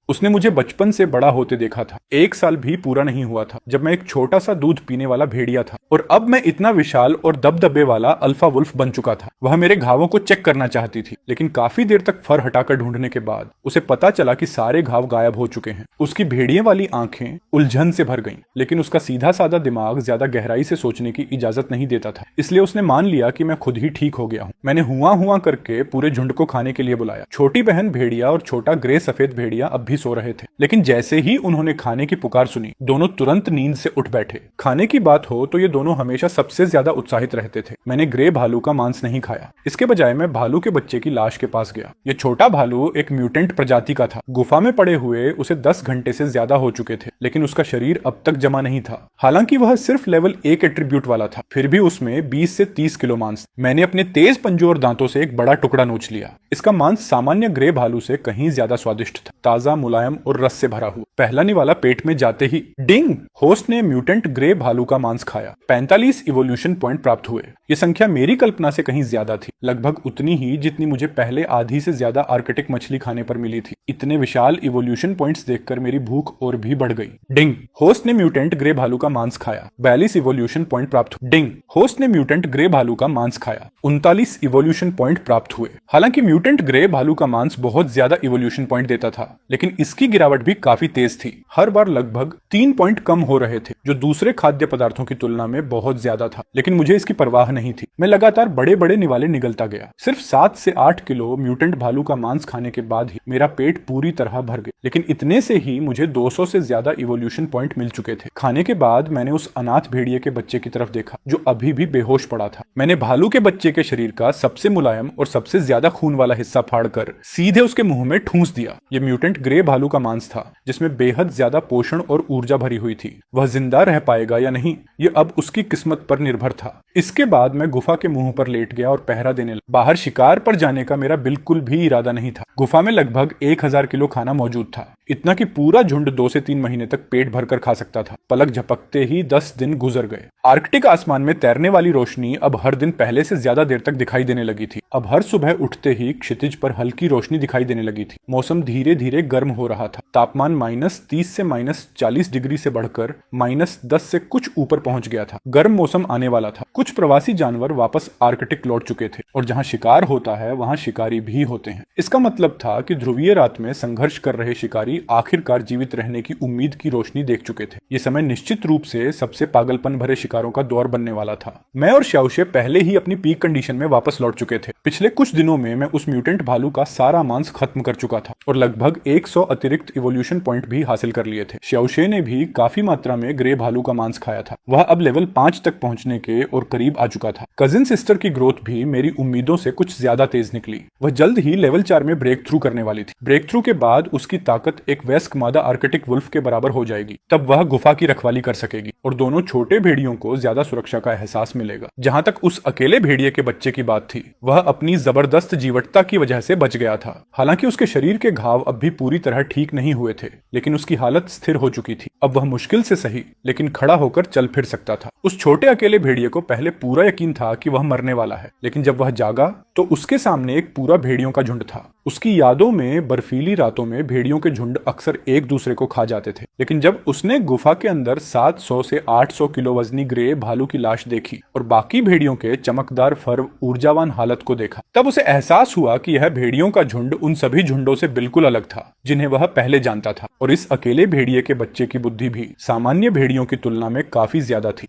उसने मुझे बचपन से बड़ा होते देखा था। 1 साल भी पूरा नहीं हुआ था जब मैं एक छोटा सा दूध पीने वाला भेड़िया था, और अब मैं इतना विशाल और दबदबे वाला अल्फा वुल्फ बन चुका था। वह मेरे घावों को चेक करना चाहती थी, लेकिन काफी देर तक फर हटाकर ढूंढने के बाद उसे पता चला कि सारे घाव गायब हो चुके हैं। उसकी भेड़िए वाली आंखें उलझन से भर गईं, लेकिन उसका सीधा साधा दिमाग ज्यादा गहराई से सोचने की इजाजत नहीं देता था। इसलिए उसने मान लिया कि मैं खुद ही ठीक हो गया हूँ। मैंने हुआ करके पूरे झुंड को खाने के लिए बुलाया। छोटी बहन भेड़िया और छोटा ग्रे सफेद भेड़िया अब भी सो रहे थे, लेकिन जैसे ही उन्होंने खाने की पुकार सुनी, दोनों तुरंत नींद से उठ बैठे। खाने की बात हो तो ये दोनों हमेशा सबसे ज्यादा उत्साहित रहते थे। मैंने ग्रे भालू का मांस नहीं खाया। इसके बजाय मैं भालू के बच्चे की लाश के पास गया। ये छोटा भालू एक म्यूटेंट प्रजाति का था। गुफा में पड़े हुए उसे 10 घंटे से ज्यादा हो चुके थे, लेकिन उसका शरीर अब तक जमा नहीं था। हालांकि वह सिर्फ लेवल 1 एट्रीब्यूट वाला था, फिर भी उसमें 20 से 30 किलो मांस। मैंने अपने तेज पंजों और दांतों से एक बड़ा टुकड़ा नोच लिया। इसका मांस सामान्य ग्रे भालू से कहीं ज्यादा स्वादिष्ट था, ताजा, मुलायम और रस से भरा हुआ। पहला निवाला पेट में जाते ही डिंग, होस्ट ने म्यूटेंट ग्रे भालू का मांस खाया। 45 इवोल्यूशन पॉइंट प्राप्त हुए। ये संख्या मेरी कल्पना से कहीं ज्यादा थी, लगभग उतनी ही जितनी मुझे पहले आधी से ज्यादा आर्कटिक मछली खाने पर मिली थी। इतने विशाल इवोल्यूशन पॉइंट्स देखकर मेरी भूख और भी बढ़ गई। डिंग, होस्ट ने म्यूटेंट ग्रे भालू का मांस खाया। 42 इवोल्यूशन पॉइंट प्राप्त हुए। डिंग, होस्ट ने म्यूटेंट ग्रे भालू का मांस खाया। 39 इवोल्यूशन पॉइंट प्राप्त हुए। हालांकि म्यूटेंट ग्रे भालू का मांस बहुत ज्यादा इवोल्यूशन पॉइंट देता था, लेकिन इसकी गिरावट भी काफी तेज थी। हर बार लगभग 3 पॉइंट कम हो रहे थे, जो दूसरे खाद्य पदार्थों की तुलना में बहुत ज्यादा था, लेकिन मुझे इसकी परवाह नहीं थी। मैं लगातार बड़े बड़े निवाले निगलता पिघलता गया। सिर्फ 7 से 8 किलो म्यूटेंट भालू का मांस खाने के बाद ही मेरा पेट पूरी तरह भर गया, लेकिन इतने से ही मुझे 200 से ज्यादा इवोल्यूशन पॉइंट मिल चुके थे। खाने के बाद मैंने उस अनाथ भेड़िए के बच्चे की तरफ देखा जो अभी भी बेहोश पड़ा था। मैंने भालू के बच्चे के शरीर का सबसे मुलायम और सबसे ज्यादा खून वाला हिस्सा फाड़कर सीधे उसके मुंह में ठूंस दिया। यह म्यूटेंट ग्रे भालू का मांस था जिसमें बेहद ज्यादा पोषण और ऊर्जा भरी हुई थी। वह जिंदा रह पाएगा या नहीं, यह अब उसकी किस्मत पर निर्भर था। इसके बाद मैं गुफा के मुंह पर लेट गया और पहरा देने लगा। बाहर शिकार पर जाने का मेरा बिल्कुल भी इरादा नहीं था। गुफा में लगभग 1000 किलो खाना मौजूद था, इतना कि पूरा झुंड 2 से 3 महीने तक पेट भरकर खा सकता था। पलक झपकते ही 10 दिन गुजर गए। आर्कटिक आसमान में तैरने वाली रोशनी अब हर दिन पहले से ज्यादा देर तक दिखाई देने लगी थी। अब हर सुबह उठते ही क्षितिज पर हल्की रोशनी दिखाई देने लगी थी। मौसम धीरे धीरे गर्म हो रहा था। तापमान -30 से -40 डिग्री से बढ़कर -10 से कुछ ऊपर पहुंच गया था। गर्म मौसम आने वाला था। कुछ प्रवासी जानवर वापस आर्कटिक लौट चुके थे और जहां शिकार होता है वहां शिकारी भी होते हैं। इसका मतलब था कि ध्रुवीय रात में संघर्ष कर रहे शिकारी आखिरकार जीवित रहने की उम्मीद की रोशनी देख चुके थे। ये समय निश्चित रूप से सबसे पागलपन भरे शिकारों का दौर बनने वाला था। मैं और श्याओशे पहले ही अपनी पीक कंडीशन में वापस लौट चुके थे। पिछले कुछ दिनों में मैं उस म्यूटेंट भालू का सारा मांस खत्म कर चुका था और लगभग 100 अतिरिक्त इवोल्यूशन पॉइंट भी हासिल कर लिए थे। श्याओशे ने भी काफी मात्रा में ग्रे भालू का मांस खाया था। वह अब लेवल 5 तक पहुंचने के और करीब आ चुका था। कजिन सिस्टर की ग्रोथ भी मेरी उम्मीदों से कुछ ज्यादा तेज निकली। वह जल्द ही लेवल 4 में ब्रेक थ्रू करने वाली थी। ब्रेक थ्रू के बाद उसकी ताकत एक वयस्क मादा आर्कटिक वुल्फ के बराबर हो जाएगी। तब वह गुफा की रखवाली कर सकेगी और दोनों छोटे भेड़ियों को ज्यादा सुरक्षा का एहसास मिलेगा। जहां तक उस अकेले भेड़िए के बच्चे की बात थी, वह अपनी जबरदस्त जीवटता की वजह से बच गया था। हालांकि उसके शरीर के घाव अब भी पूरी तरह ठीक नहीं हुए थे, लेकिन उसकी हालत स्थिर हो चुकी थी। अब वह मुश्किल से सही लेकिन खड़ा होकर चल फिर सकता था। उस छोटे अकेले भेड़िए को पहले पूरा यकीन था कि वह मरने वाला है, लेकिन जब वह जागा तो उसके सामने एक पूरा भेड़ियों का झुंड था। उसकी यादों में बर्फीली रातों में भेड़ियों के झुंड अक्सर एक दूसरे को खा जाते थे, लेकिन जब उसने गुफा के अंदर 700 से 800 किलो वजनी ग्रे भालू की लाश देखी और बाकी भेड़ियों के चमकदार फर ऊर्जावान हालत को देखा, तब उसे एहसास हुआ कि यह भेड़ियों का झुंड उन सभी झुंडों से बिल्कुल अलग था जिन्हें वह पहले जानता था। और इस अकेले भेड़िए के बच्चे की बुद्धि भी सामान्य भेड़ियों की तुलना में काफी ज्यादा थी।